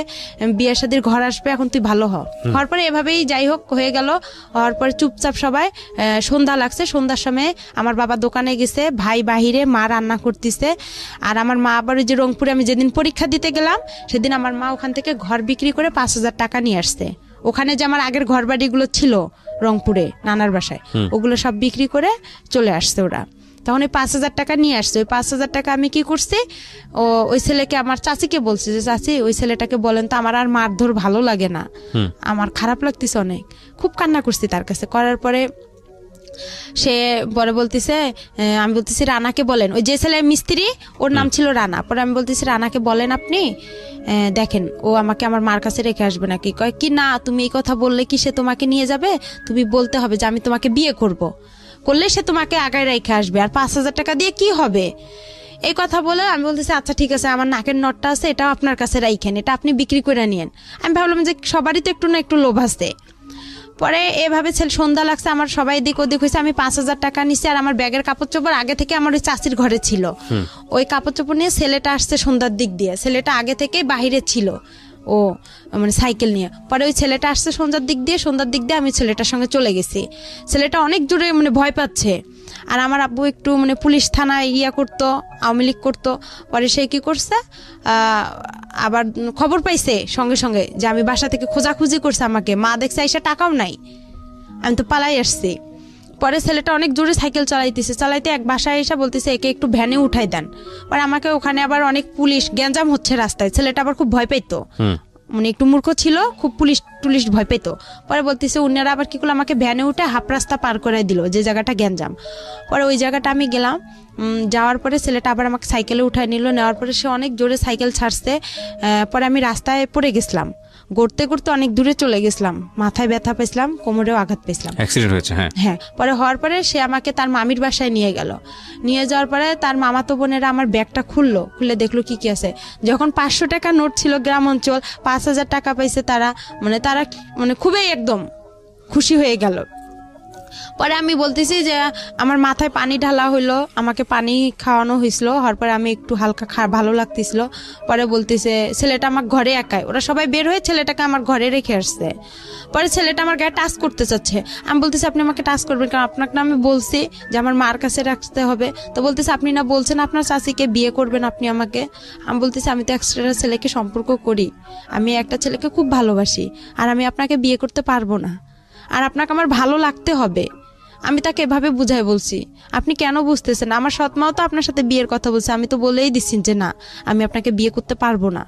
বিয়ে শাদীর ঘর আসবে, এখন তুই ভালো হওয়ার পরে এভাবেই যাই হোক হয়ে গেল। হওয়ার পরে চুপচাপ সবাই সন্ধ্যা লাগছে, সন্ধ্যার সময় আমার বাবা দোকানে গেছে, ভাই বাহিরে, মা রান্না করতেছে। আর আমার মা আবার ওই যে রংপুরে আমি যেদিন পরীক্ষা দিতে গেলাম সেদিন আমার মা ওখান থেকে ঘর বিক্রি করে 5,000 টাকা নিয়ে আসছে। ওখানে যে আমার আগের ঘর বাড়িগুলো ছিল রংপুরে নানার বাসায়, ওগুলো সব বিক্রি করে চলে আসছে ওরা। তখন ওই 5,000 টাকা নিয়ে আসছে। ওই 5,000 টাকা আমি কি করছি, ওই ছেলেকে আমার চাচিকে বলছি যে চাচি ওই ছেলেটাকে বলেন তো আমার আর মারধর ভালো লাগে না, আমার খারাপ লাগতেছে অনেক। খুব কান্না করছি তার কাছে। করার পরে সে পরে বলতেছে, আমি বলতেছি রানাকে বলেন, ওই যে ছেলে মিস্ত্রি ওর নাম ছিল রানা। পরে আমি বলতেছি রানাকে বলেন আপনি, দেখেন ও আমাকে আমার মার কাছে রেখে আসবে নাকি। কয় কি না, তুমি এই কথা বললে কি সে তোমাকে নিয়ে যাবে, তুমি বলতে হবে যে আমি তোমাকে বিয়ে করলে সে তোমাকে আগায় রেখে আসবে, আর 5,000 টাকা দিয়ে কি হবে। এই কথা বলে আমি বলতেছি আচ্ছা ঠিক আছে, আমার নাকের নটটা আছে এটাও আপনার কাছে রাইখেন, এটা আপনি বিক্রি করে নিয়েন। আমি ভাবলাম যে সবারই তো একটু না একটু লোভ আছে। পরে এভাবে সন্ধ্যা লাগছে, আমার সবাই দিক ওদিক হয়েছে, আমি 5,000 টাকা নিছি। আর আমার ব্যাগের কাপড় চোপড় আগে থেকে আমার ওই চাচির ঘরে ছিল, ওই কাপড় চোপড় নিয়ে ছেলেটা আসছে সন্ধ্যার দিক দিয়ে। ছেলেটা আগে থেকে বাহিরে ছিল, ও মানে সাইকেল নিয়ে। পরে ওই ছেলেটা আসছে সন্ধ্যার দিক দিয়ে আমি ছেলেটার সঙ্গে চলে গেছি। ছেলেটা অনেক জোরে মানে ভয় পাচ্ছে। আর আমার আব্বু একটু মানে পুলিশ থানায় করতো, আওয়ামী লীগ করতো। পরে সে কি করছে, আবার খবর পাইছে সঙ্গে সঙ্গে যে আমি বাসা থেকে খোঁজাখুঁজি করছে আমাকে, মা দেখছে আইসা টাকাও নাই, আমি তো পালাই আসছি। পরে ছেলেটা অনেক জোরে সাইকেল চালাইতে এক বাসায় এসে বলতেছে একে একটু ভ্যানে উঠাই দেন। পরে আমাকে ওখানে আবার অনেক পুলিশ, গ্যাঞ্জাম হচ্ছে রাস্তায়, ছেলেটা আবার খুব ভয় পাইতো, মানে একটু মূর্খ ছিল, খুব পুলিশ ভয় পেতো। পরে বলতেছে উনারা আবার কি করলো, আমাকে ভ্যানে উঠে হাফ রাস্তা পার করে দিল, যে জায়গাটা গ্যাঞ্জাম। পরে ওই জায়গাটা আমি গেলাম, যাওয়ার পরে ছেলেটা আবার আমাকে সাইকেলে উঠায় নিল। নেওয়ার পরে সে অনেক জোরে সাইকেল ছাড়ছে। পরে আমি রাস্তায় পড়ে গেছিলাম, গড়তে অনেক দূরে চলে গেছিলাম, মাথায় ব্যথা পেয়েছিলাম, কোমরেও আঘাত পেয়েছিলাম, অ্যাক্সিডেন্ট হয়েছে। হ্যাঁ। পরে হওয়ার পরে সে আমাকে তার মামির বাসায় নিয়ে গেল। নিয়ে যাওয়ার পরে তার মামাতো বোনেরা আমার ব্যাগটা খুলে দেখলো কি কি আছে। যখন 500 টাকা নোট ছিল, গ্রাম অঞ্চল, 5,000 টাকা পাইছে তারা মানে খুবই একদম খুশি হয়ে গেল। পরে আমি বলতেছি যে আমার মাথায় পানি ঢালা হইলো, আমাকে পানি খাওয়ানো হয়েছিল। হওয়ার পরে আমি একটু হালকা ভালো লাগতেছিল। পরে বলতেছে ছেলেটা আমার ঘরে একাই, ওরা সবাই বের হয়ে ছেলেটাকে আমার ঘরে রেখে আসছে। পরে ছেলেটা আমার গায়ে টাচ করতে চাচ্ছে। আমি বলতেছি আপনি আমাকে টাচ করবেন কারণ আপনাকে না আমি বলছি যে আমার মার কাছে রাখতে হবে। তো বলতেছে আপনি না বলছেন আপনার চাচিকে বিয়ে করবেন আপনি আমাকে। আমি বলতেছি আমি তো একটা ছেলেকে সম্পর্ক করি, আমি একটা ছেলেকে খুব ভালোবাসি, আর আমি আপনাকে বিয়ে করতে পারবো না, আর আপনাকে আমার ভালো লাগতে হবে। আমি তাকে এভাবে বুঝাই বলছি, আপনি কেন বুঝতেছেন? আমার সৎমাও তো আপনার সাথে বিয়ের কথা বলছে, আমি তো বলেই দিচ্ছি যে না আমি আপনাকে বিয়ে করতে পারবো না।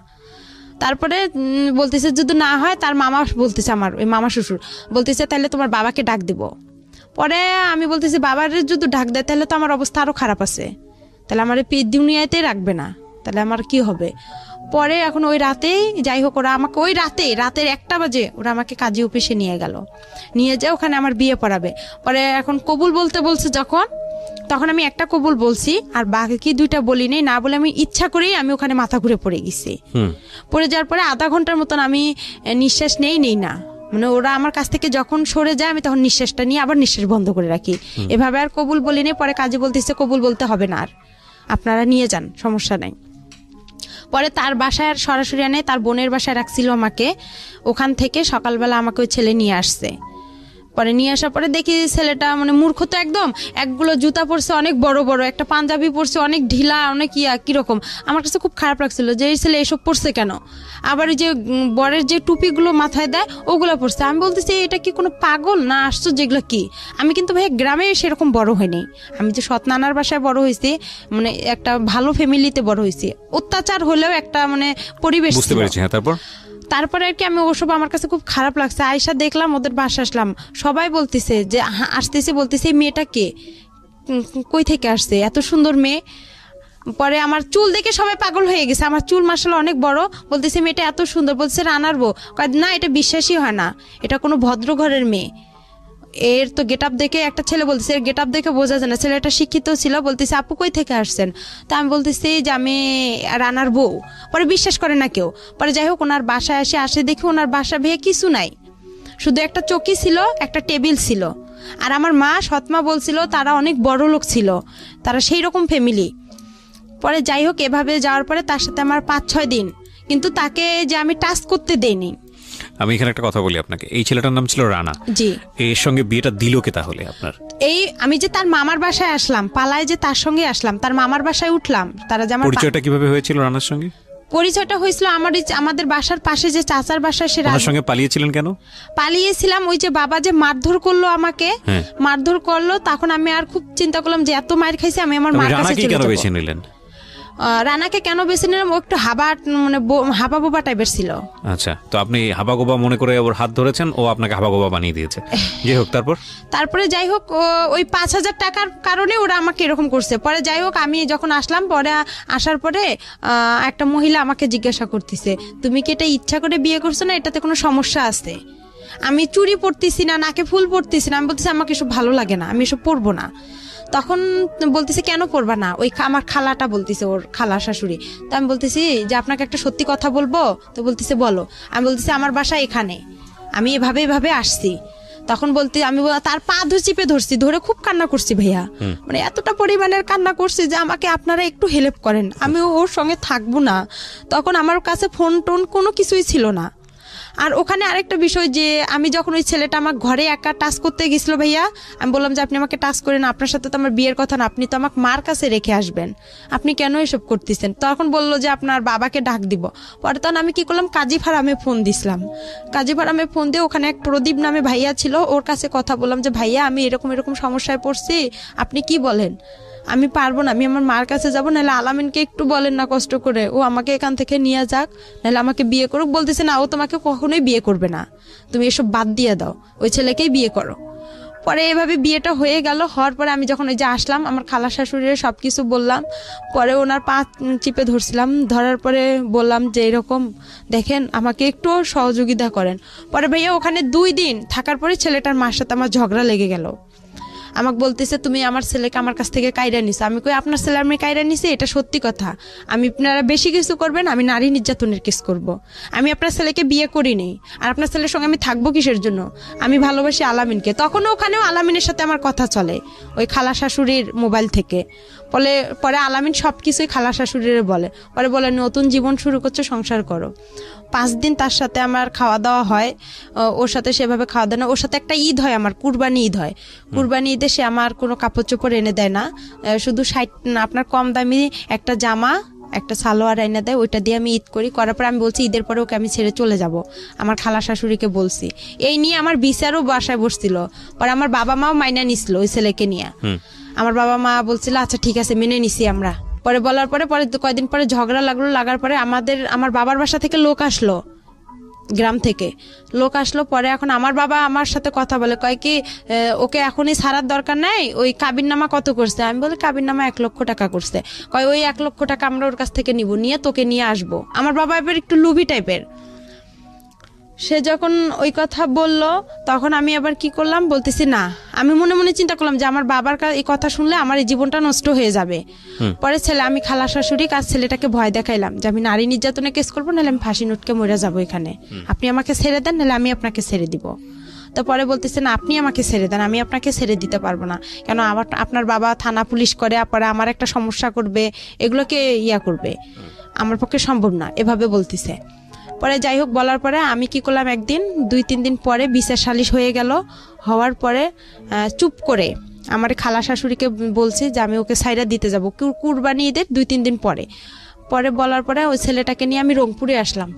তারপরে বলতেছে যদি না হয়, তার মামা বলতেছে, আমার ওই মামা শ্বশুর বলতেছে তাহলে তোমার বাবাকে ডাক দিব। পরে আমি বলতেছি বাবার যদি ডাক দেয় তাহলে তো আমার অবস্থা আরো খারাপ আছে, তাহলে আমার দুনিয়াতেই রাখবে না, তাহলে আমার কি হবে। পরে এখন ওই রাতেই যাই হোক ওরা আমাকে ওই রাতের 1টা বাজে ওরা আমাকে কাজী অফিসে নিয়ে গেল, নিয়ে যায় ওখানে আমার বিয়ে পড়াবে। পরে এখন কবুল বলছে তখন আমি একটা কবুল বলছি, আর বাকি 2টা বলিনি, না বলে আমি ইচ্ছা করেই আমি ওখানে মাথা ঘুরে পড়ে গেছি। পড়ে যাওয়ার পরে আধা ঘন্টার মতন আমি নিঃশ্বাস নেই না, মানে ওরা আমার কাছ থেকে যখন সরে যায় আমি তখন নিঃশ্বাসটা নিয়ে আবার নিঃশ্বাস বন্ধ করে রাখি। এভাবে আর কবুল বলিনি। পরে কাজী বলতেছে কবুল বলতে হবে না, আর আপনারা নিয়ে যান, সমস্যা নাই। পরে তার বাসায় আর সরাসরি আনে, তার বোনের বাসায় রাখছিল আমাকে। ওখান থেকে সকালবেলা আমাকে ওই ছেলে নিয়ে আসছে। পরে নিয়ে আসার পরে দেখি ছেলেটা মানে মূর্খ তো একদম, একগুলো জুতা পরছে অনেক বড় বড়, একটা পাঞ্জাবি পরছে অনেক ঢিলা, অনেক কিরকম। আমার কাছে খুব খারাপ লাগছিল যে এই ছেলে এসব পরছে কেন। আবার ওই যে বরের যে টুপিগুলো মাথায় দেয় ওগুলো পরছে। আমি বলতেছি এটা কি কোনো পাগল না আশ্চর্য, যেগুলো কি। আমি কিন্তু ভাই গ্রামে সেরকম বড় হয়নি, আমি যে সৎ নানার বাসায় বড় হয়েছি, মানে একটা ভালো ফ্যামিলিতে বড় হয়েছি। অত্যাচার হলেও একটা মানে পরিবেশ বুঝতে পেরেছি। হ্যাঁ, তারপরে আর কি আমি ওসব আমার কাছে খুব খারাপ লাগছে। আয়সা দেখলাম, ওদের বাসা আসলাম, সবাই বলতেছে যে আসতেছে, বলতেছে এই মেয়েটা কে, কই থেকে আসছে, এত সুন্দর মেয়ে। পরে আমার চুল দেখে সবাই পাগল হয়ে গেছে, আমার চুল মাশাআল্লাহ অনেক বড়। বলতেছে মেয়েটা এত সুন্দর, বলছে রানার বউ। না, এটা বিশ্বাসই হয় না, এটা কোনো ভদ্র ঘরের মেয়ে। এর তো গেট আপ দেখে, একটা ছেলে বলতেছে এর গেট আপ দেখে বোঝা যায় না। ছেলেটা শিক্ষিত ছিল, বলতেছে আপু কই থেকে আসছেন। তা আমি বলতেছি যে আমি রানার বউ। পরে বিশ্বাস করে না কেউ। পরে যাই হোক ওনার বাসায় আসে দেখি ওনার বাসা ভেয়ে কিছু নাই, শুধু একটা চৌকি ছিল, একটা টেবিল ছিল। আর আমার মা সৎমা বলছিল তারা অনেক বড় লোক ছিল, তারা সেই রকম ফ্যামিলি। পরে যাই হোক এভাবে যাওয়ার পরে তার সাথে আমার 5-6 দিন, কিন্তু তাকে যে আমি টাচ করতে দেইনি। আমি এখানে একটা কথা বলি আপনাকে, এই ছেলেটার নাম ছিল রানা। জি। এর সঙ্গে বিয়েটা দিল কে তাহলে আপনার? এই আমি যে তার মামার বাসায় আসলাম, পালায় যে তার সঙ্গে আসলাম, তার মামার বাসায় উঠলাম। তারা যে আমার পরিচয়টা কিভাবে হয়েছিল রানার সঙ্গে? পরিচয়টা হয়েছিল আমাদের বাসার পাশে যে চাচার বাসায়, সে রানার সঙ্গে পালিয়েছিলেন কেন? পালিয়েছিলাম ওই যে বাবা যে মারধর করলো আমাকে, মারধর করলো, তখন আমি আর খুব চিন্তা করলাম যে এত মার খাইছি, আমি আমার মার কাছে চলে যাব। বেছে নিলেন রানাকে কেন বেছে নিলাম, ও একটু হাবা বোবা টাইপের ছিল। আচ্ছা, তো আপনি হাবাগোবা মনে করে ওর হাত ধরেছেন, ও আপনাকে হাবাগোবা বানিয়ে দিয়েছে। যাই হোক তারপরে যাই হোক ওই 5,000 টাকার কারণে ওরা আমাকে এরকম করছে। পরে যাই হোক আমি যখন আসলাম, পরে আসার পরে একটা মহিলা আমাকে জিজ্ঞাসা করতেছে তুমি কি এটা ইচ্ছা করে বিয়ে করছো না, এটাতে কোনো সমস্যা আছে? আমি চুড়ি পরতেছি না, নাকে ফুল পরতেছি না। আমি বলতেছি আমাকে এসব ভালো লাগে না, আমি এসব পরবো না। তখন বলতেছে কেন পড়বা না, ওই আমার খালাটা বলতেছে, ওর খালা শাশুড়ি। তো আমি বলতেছি যে আপনাকে একটা সত্যি কথা বলবো। তো বলতেছে বলো। আমি বলতেছি আমার বাসা এখানে, আমি এভাবে আসছি। তখন আমি তার পা চিপে ধরছি, ধরে খুব কান্না করছি ভাইয়া, মানে এতটা পরিমাণের কান্না করছি যে আমাকে আপনারা একটু হেল্প করেন, আমি ওর সঙ্গে থাকবো না। তখন আমার কাছে ফোন টোন কোনো কিছুই ছিল না। আর ওখানে আরেকটা বিষয় যে আমি যখন ওই ছেলেটা আমার ঘরে একা টাচ করতে গেছিল ভাইয়া, আমি বললাম যে আপনি আমাকে টাচ করেন, আপনার সাথে তো আমার বিয়ের কথা না, আপনি তো আমাকে মার কাছে রেখে আসবেন, আপনি কেন এসব করতেছেন? তখন বললো যে আপনার বাবাকে ডাক দিব। পরে তখন আমি কি করলাম, কাজী ফার্মে ফোন দিছিলাম। কাজী ফার্মে ফোন দিয়ে ওখানে এক প্রদীপ নামে ভাইয়া ছিল, ওর কাছে কথা বললাম যে ভাইয়া আমি এরকম সমস্যায় পড়ছি, আপনি কি বলেন? আমি পারবো না, আমি আমার মার কাছে যাবো, নাহলে আলামিনকে একটু বলেন না কষ্ট করে, ও আমাকে এখান থেকে নিয়ে যাক, নাহলে আমাকে বিয়ে করুক। বলতেছে না, ও তোমাকে কখনোই বিয়ে করবে না, তুমি এসব বাদ দিয়ে দাও, ওই ছেলেকেই বিয়ে করো। পরে এভাবে বিয়েটা হয়ে গেল। হওয়ার পরে আমি যখন ওই যে আসলাম, আমার খালা শাশুড়ির সবকিছু বললাম। পরে ওনার পা চিপে ধরছিলাম, ধরার পরে বললাম যে এরকম দেখেন, আমাকে একটু সহযোগিতা করেন। পরে ভাইয়া ওখানে 2 দিন থাকার পরে ছেলেটার মার সাথে আমার ঝগড়া লেগে গেল। আমাকে বলতেছে তুমি আমার ছেলেকে আমার কাছ থেকে কাইরা নিছো। আমি কই আপনার ছেলে আমি কাইরা নিছি, এটা সত্যি কথা, আমি আপনারা বেশি কিছু করবেন, আমি নারী নির্যাতনের কেস করব। আমি আপনার ছেলেকে বিয়ে করিনি, আর আপনার ছেলের সঙ্গে আমি থাকবো কিসের জন্য? আমি ভালোবাসি আলামিনকে। তখন ওখানেও আলামিনের সাথে আমার কথা চলে ওই খালা শাশুড়ির মোবাইল থেকে। পরে আলামিন সবকিছুই খালা শাশুড়ির বলে। পরে বলে নতুন জীবন শুরু করছো, সংসার করো। 5 দিন তার সাথে আমার খাওয়া দাওয়া হয়, ওর সাথে সেভাবে খাওয়া দাওয়া না। ওর সাথে একটা ঈদ হয়, আমার কুরবানি ঈদ হয়। কুরবানি ঈদে সে আমার কোনো কাপড় চোপড় এনে দেয় না, শুধু আপনার কম দামি একটা জামা, একটা সালোয়ার এনে দেয়, ওইটা দিয়ে আমি ঈদ করার পর আমি বলছি ঈদের পরে ওকে আমি ছেড়ে চলে যাব। আমার খালা শাশুড়িকে বলছি, এই নিয়ে আমার বিচারও বাসায় বসছিল। পরে আমার বাবা মাও মাইনা নিছিল ওই ছেলেকে নিয়ে। আমার বাবা মা বলছিল আচ্ছা ঠিক আছে মেনে নিছি আমরা। পরে বলার পরে কয়েকদিন পরে ঝগড়া লাগার পরে আমার বাবার বাসা থেকে লোক আসলো, গ্রাম থেকে লোক আসলো। পরে এখন আমার বাবা আমার সাথে কথা বলে, কয় কি ওকে এখনই ছাড়ার দরকার নাই, ওই কাবিননামা কত করছে? আমি বলি কাবিননামা 1 লক্ষ টাকা করছে। কয় ওই 1 লক্ষ টাকা আমরা ওর কাছ থেকে নিব, নিয়ে তোকে নিয়ে আসবো। আমার বাবা এবার একটু লুভি টাইপের, সে যখন ওই কথা বলল তখন আমি আবার কি করলাম, বলতেছি না, আমি মনে মনে চিন্তা করলাম যে আমার বাবার এই কথা শুনলে আমার এই জীবনটা নষ্ট হয়ে যাবে। পরে আমি খালা শাশুড়ি কাজ ছেলেটাকে ভয় দেখাইলাম যে আমি নারী নির্যাতনে কেস করবো, নাহলে আমি ফাঁসি নোটকে মরে যাবো এখানে, আপনি আমাকে ছেড়ে দেন, নাহলে আমি আপনাকে ছেড়ে দিব। তো পরে বলতেছে না, আপনি আমাকে ছেড়ে দেন, আমি আপনাকে ছেড়ে দিতে পারবো না, কেন আপনার বাবা থানা পুলিশ করে, পরে আমার একটা সমস্যা করবে, এগুলোকে করবে, আমার পক্ষে সম্ভব না, এভাবে বলতেছে। পরে যাই হোক বলার পরে আমি কি করলাম, একদিন 2-3 দিন পরে বিচার সালিশ হয়ে গেল। হওয়ার পরে চুপ করে আমার খালা শাশুড়িকে বলছি যে আমি ওকে সাইরা দিতে যাবো কুরবানি ঈদের 2-3 দিন পরে। পরে বলার পরে ওই ছেলেটাকে নিয়ে আমি রংপুরে আসলাম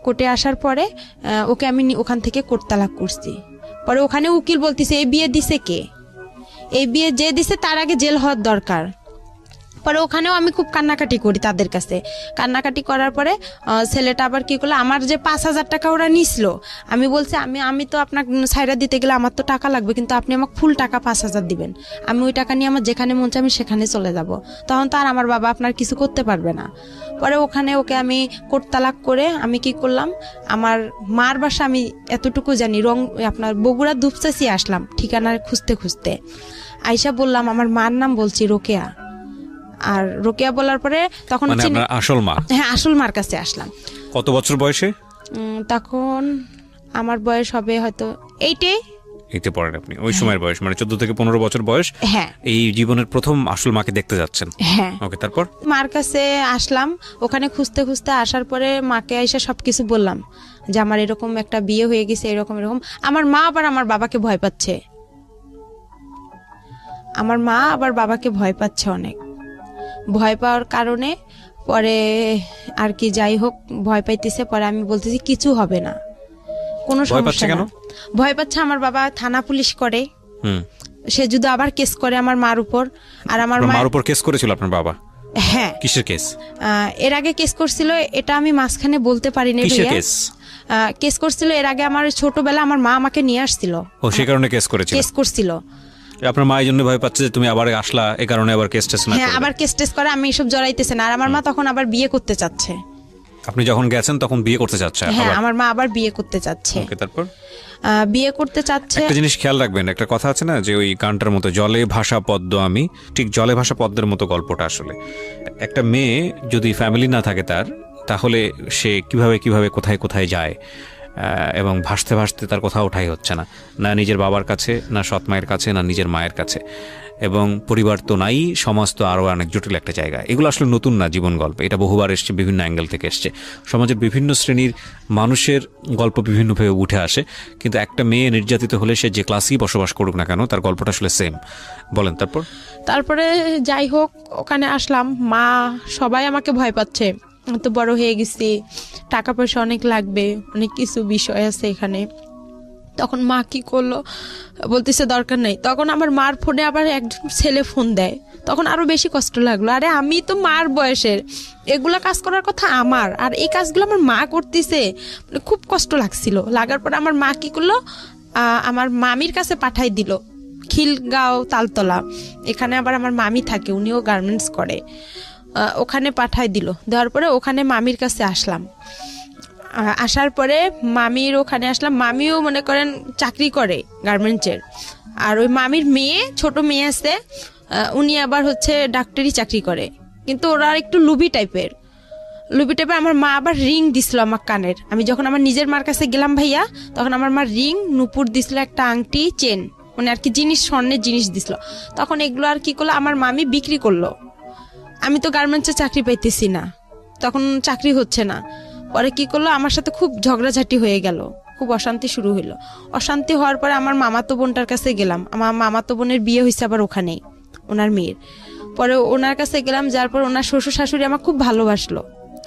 কোর্টে আসার পরে ওকে আমি ওখান থেকে কোর্ট তালাক করছি। পরে ওখানে উকিল বলতেছে এই বিয়ে দিছে কে, এই বিয়ে যে দিছে তার আগে জেল হওয়ার দরকার। পরে ওখানেও আমি খুব কান্নাকাটি করি তাদের কাছে। কান্নাকাটি করার পরে ছেলেটা আবার কি করলো, আমার যে 5,000 টাকা ওরা নিছিল, আমি বলছি আমি তো আপনাকে সাইরা দিতে গেলে আমার তো টাকা লাগবে, কিন্তু আপনি আমাকে ফুল টাকা 5,000 দিবেন, আমি ওই টাকা নিয়ে আমার যেখানে মন চায় আমি সেখানে চলে যাব, তখন তো আর আমার বাবা আপনার কিছু করতে পারবে না। পরে ওখানে ওকে আমি কোর্ট তালাক করে আমি কি করলাম, আমার মার বাসা আমি এতটুকু জানি, আপনার বগুড়া দুপচাচি আসলাম ঠিকানা খুঁজতে আইসা বললাম আমার মার নাম বলছি রোকেয়া। আর রোকেয়া বলার পরে তখন মানে আপনার আসল মা? হ্যাঁ, আসল মার কাছে আসলাম। কত বছর বয়সে? তখন আমার বয়স হবে হয়তো 8-এ পড়েন আপনি, ওই সময়ের বয়স মানে 14 থেকে 15 বছর বয়স। হ্যাঁ, এই জীবনের প্রথম আসল মাকে দেখতে যাচ্ছেন। হ্যাঁ, ওকে, তারপর মার কাছে আসলাম। ওখানে খুঁজতে আসার পরে মাকে এসে সবকিছু বললাম যে আমার এরকম একটা বিয়ে হয়ে গেছে, এরকম। আমার মা আবার আমার বাবাকে ভয় পাচ্ছে, অনেক ভয় পাওয়ার কারণে পরে আর কি যাই হোক ভয় পাইতেছে। পরে আমি বলতেছি কিছু হবে না, কোনো সমস্যা না। ভয় পাচ্ছে আমার বাবা থানা পুলিশ করে, সে যদি আবার কেস করে আমার মার উপর। আর আমার মার উপর কেস করেছিল আপনার বাবা? হ্যাঁ। কিসের কেস? এর আগে কেস করছিল, এটা আমি মাঝখানে বলতে পারিনি। কিসের কেস? কেস করছিল এর আগে, আমার ছোটবেলা আমার মা আমাকে নিয়ে আসছিল, ও সেই কারণে কেস করছিল। আপনার মা এই জন্য ভয় পাচ্ছে যে তুমি আবার আসলা, এই কারণে আবার কেস টেস না। হ্যাঁ, আবার কেস টেস করে, আমি এসব জড়াইতেছে না। আর আমার মা তখন আবার বিয়ে করতে চাচ্ছে। আপনি যখন গেছেন তখন বিয়ে করতে চাচ্ছে? হ্যাঁ, আমার মা আবার বিয়ে করতে চাচ্ছে। ওকে, তারপর বিয়ে করতে চাচ্ছে। একটা জিনিস খেয়াল রাখবেন, একটা কথা আছে না যে ওই গানটার মতো জলে ভাসা পদ্ম আমি, ঠিক জলে ভাসা পদ্মের মতো গল্পটা আসলে। একটা মেয়ে যদি ফ্যামিলি না থাকে তার, তাহলে সে কিভাবে কোথায় যায়, এবং ভাসতে ভাসতে তার কোথাও ওঠাই হচ্ছে না, না নিজের বাবার কাছে, না সৎ মায়ের কাছে, না নিজের মায়ের কাছে, এবং পরিবার তো নাই, সমাজ তো আরও অনেক জটিল একটা জায়গা। এগুলো আসলে নতুন না জীবন গল্প, এটা বহুবার এসছে, বিভিন্ন অ্যাঙ্গেল থেকে এসছে, সমাজের বিভিন্ন শ্রেণীর মানুষের গল্প বিভিন্নভাবে উঠে আসে। কিন্তু একটা মেয়ে নির্যাতিত হলে সে যে ক্লাসেই বসবাস করুক না কেন, তার গল্পটা আসলে সেম। বলেন তারপরে যাই হোক ওখানে আসলাম, মা সবাই আমাকে ভয় পাচ্ছে, তো বড় হয়ে গেছি, টাকা পয়সা অনেক লাগবে, অনেক কিছু বিষয় আছে এখানে। তখন মা কি করলো, বলতেছে দরকার নেই। তখন আমার মার ফোনে আবার একজন ছেলে ফোন দেয়, তখন আরো বেশি কষ্ট লাগলো। আরে আমি তো মার বয়সের, এগুলা কাজ করার কথা আমার, আর এই কাজগুলো আমার মা করতেছে, মানে খুব কষ্ট লাগছিল। লাগার পরে আমার মা কি করলো, আমার মামির কাছে পাঠাই দিল, খিলগাঁও তালতলা, এখানে আবার আমার মামি থাকে, উনিও গার্মেন্টস করে, ওখানে পাঠাই দিল। দেওয়ার পরে ওখানে মামির কাছে আসলাম। আসার পরে মামির ওখানে আসলাম, মামিও মনে করেন চাকরি করে গার্মেন্টসের। আর ওই মামির মেয়ে, ছোট মেয়ে আছে, উনি আবার হচ্ছে ডাক্তারি চাকরি করে, কিন্তু ওরা একটু লুবি টাইপের। আমার মা আবার রিং দিছিল আমার কানের। আমি যখন আমার নিজের মার কাছে গেলাম ভাইয়া, তখন আমার মা রিং, নুপুর দিছিল, একটা আংটি, চেন, মানে আর কি জিনিস, স্বর্ণের জিনিস দিছিল। তখন এগুলো আর কি করলো, আমার মামি বিক্রি করলো। আমি তো গার্মেন্টসে চাকরি পাইতেছি না, তখন চাকরি হচ্ছে না। পরে কি করলো, আমার সাথে খুব ঝগড়াঝাটি হয়ে গেল, খুব অশান্তি শুরু হইলো। অশান্তি হওয়ার পরে আমার মামাতো বোনটার কাছে গেলাম, আমার মামাতো বোনের বিয়ে হয়েছে আবার ওখানেই, ওনার মেয়ের। পরে ওনার কাছে গেলাম, যার পর ওনার শ্বশুর শাশুড়ি আমার খুব ভালোবাসলো,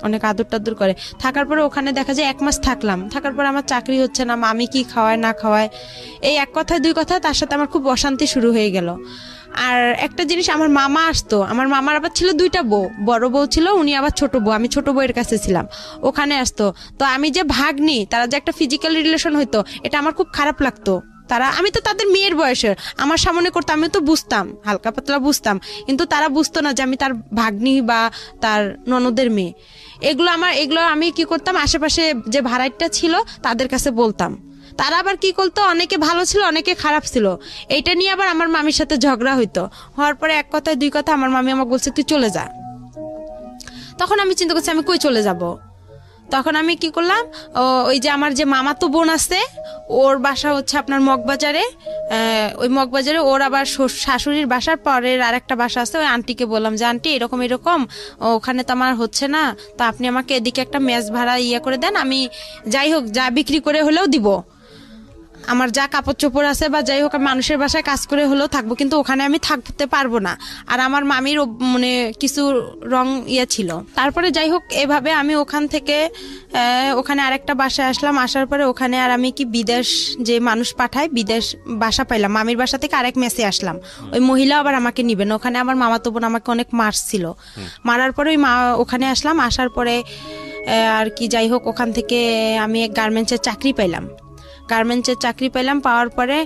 অনেক আদর টাদর করে। থাকার পরে ওখানে দেখা যায় 1 মাস থাকলাম, থাকার পরে আমার চাকরি হচ্ছে না, মামি কি খাওয়ায় না খাওয়ায়, এই এক কথায় দুই কথায় তার সাথে আমার খুব অশান্তি শুরু হয়ে গেল। আর একটা জিনিস, আমার মামা আসতো, আমার মামার আবার ছিল 2টা বউ, বড় বউ ছিল, উনি আবার ছোট বউ, আমি ছোট বউয়ের কাছে ছিলাম, ওখানে আসতো। তো আমি যে ভাগ্নি, তারা যে একটা ফিজিক্যাল রিলেশন হইতো, এটা আমার খুব খারাপ লাগতো, তারা, আমি তো তাদের মেয়ের বয়সের, আমার সামনে করতো, আমি তো বুঝতাম, হালকা পাতলা বুঝতাম, কিন্তু তারা বুঝতো না যে আমি তার ভাগ্নি বা তার ননদের মেয়ে। এগুলো আমি কি করতাম, আশেপাশে যে ভাড়াইটা ছিল তাদের কাছে বলতাম। তারা আবার কি করতো, অনেকে ভালো ছিল অনেকে খারাপ ছিল, এইটা নিয়ে আবার আমার মামির সাথে ঝগড়া হইতো। হওয়ার পরে এক কথায় দুই কথা আমার মামি আমাকে বলছে তুই চলে যা। তখন আমি চিন্তা করছি আমি কই চলে যাব। তখন আমি কি করলাম, ওই যে আমার যে মামাতো বোন আছে ওর বাসা হচ্ছে আপনার মগবাজারে, ওই মগবাজারে ওর আবার শাশুড়ির বাসার পরের আরেকটা বাসা আছে, ওই আন্টিকে বললাম যে আন্টি এরকম এরকম ওখানে তো আমার হচ্ছে না, তা আপনি আমাকে এদিকে একটা মেস ভাড়া করে দেন, আমি যাই হোক যা বিক্রি করে হলেও দিব, আমার যা কাপড় চোপড় আছে বা যাই হোক আমি মানুষের বাসায় কাজ করে হলেও থাকবো, কিন্তু ওখানে আমি থাকতে পারবো না। আর আমার মামির মানে কিছু রং ছিল। তারপরে যাই হোক এভাবে আমি ওখান থেকে ওখানে আরেকটা বাসায় আসলাম। আসার পরে ওখানে আর আমি কি বিদেশ যে মানুষ পাঠায়, বিদেশ বাসা পাইলাম, মামির বাসা থেকে আরেক মেসে আসলাম। ওই মহিলা আবার আমাকে নিবেন, ওখানে আমার মামাতো বোন আমাকে অনেক মারছিল, মারার পরে ওই ওখানে আসলাম। আসার পরে আর কি যাই হোক ওখান থেকে আমি এক গার্মেন্টসের চাকরি পাইলাম। পাওয়ার পরে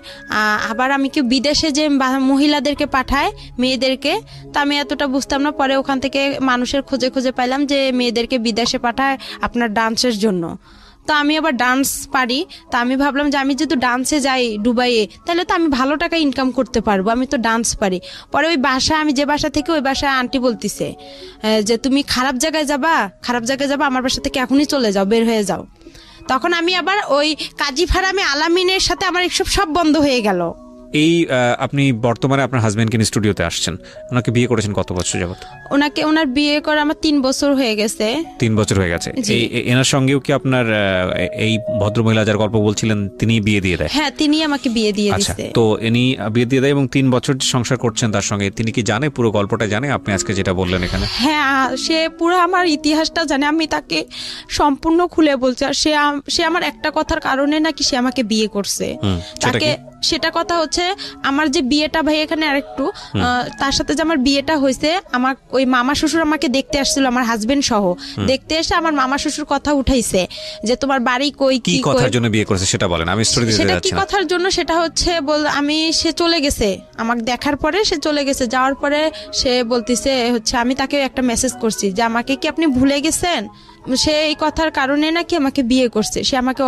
আবার আমি কি বিদেশে যে মহিলাদেরকে পাঠায় মেয়েদেরকে, তা আমি এতটা বুঝতাম না। পরে ওখান থেকে মানুষের খোঁজে খোঁজে পাইলাম যে মেয়েদেরকে বিদেশে পাঠায় আপনার ডান্সের জন্য। তো আমি আবার ডান্স পারি, তা আমি ভাবলাম যে আমি যদি ডান্সে যাই দুবাইয়ে তাহলে তো আমি ভালো টাকা ইনকাম করতে পারবো, আমি তো ডান্স পারি। পরে ওই বাসা, আমি যে বাসা থেকে ওই বাসায় আন্টি বলতিছে যে তুমি খারাপ জায়গায় যাবা, আমার বাসা থেকে এখনই চলে যাও, বের হয়ে যাও। তখন আমি আবার ওই কাজী ফারামে আলামিনের সাথে আমার এসব সব বন্ধ হয়ে গেল। এই আপনি বর্তমানে আপনার হাজবেন্ডকে নিয়ে স্টুডিওতে আসছেন, ওনাকে বিয়ে করেছেন কত বছর যাবত? ওনার বিয়ে করে আমার 3 বছর হয়ে গেছে। 3 বছর হয়ে গেছে। এনার সঙ্গেও কি আপনার এই ভদ্রমহিলা যার গল্প বলছিলেন তিনি বিয়ে দিয়ে দেয়? হ্যাঁ, তিনি আমাকে বিয়ে দিয়ে দিয়েছে। তো ইনি বিয়ে দিয়ে দেয় এবং 3 বছর সংসার করছেন তার সঙ্গে, তিনি কি জানে, পুরো গল্পটা জানে আপনি আজকে যেটা বললেন এখানে? হ্যাঁ, সে পুরো আমার ইতিহাসটা জানে, আমি তাকে সম্পূর্ণ খুলে বলছি। আর সে আমার একটা কথার কারণে নাকি সে আমাকে বিয়ে করছে। তাকে সেটা কথা হচ্ছে আমার যে বিয়েটা, ভাই এখানে আরেকটু তার সাথে যে আমার বিয়েটা হয়েছে, আমার ওই মামা শ্বশুর আমাকে দেখতে আসছিল, আমার হাজবেন্ড সহ দেখতে এসে আমার মামা শ্বশুর কথা উঠাইছে যে তোমার বাড়ি কই, কি কথার জন্য বিয়ে করেছে সেটা বলেন, আমি স্টোরি দিতে সেটা যাচ্ছি কি না। কথার জন্য সেটা হচ্ছে সে চলে গেছে, আমাকে দেখার পরে সে চলে গেছে। যাওয়ার পরে সে বলতিছে হচ্ছে, আমি তাকে একটা মেসেজ করছি যে আমাকে কি আপনি ভুলে গেছেন, সে এই কথার কারণে নাকি আমাকে বিয়ে করছে। সে আমাকে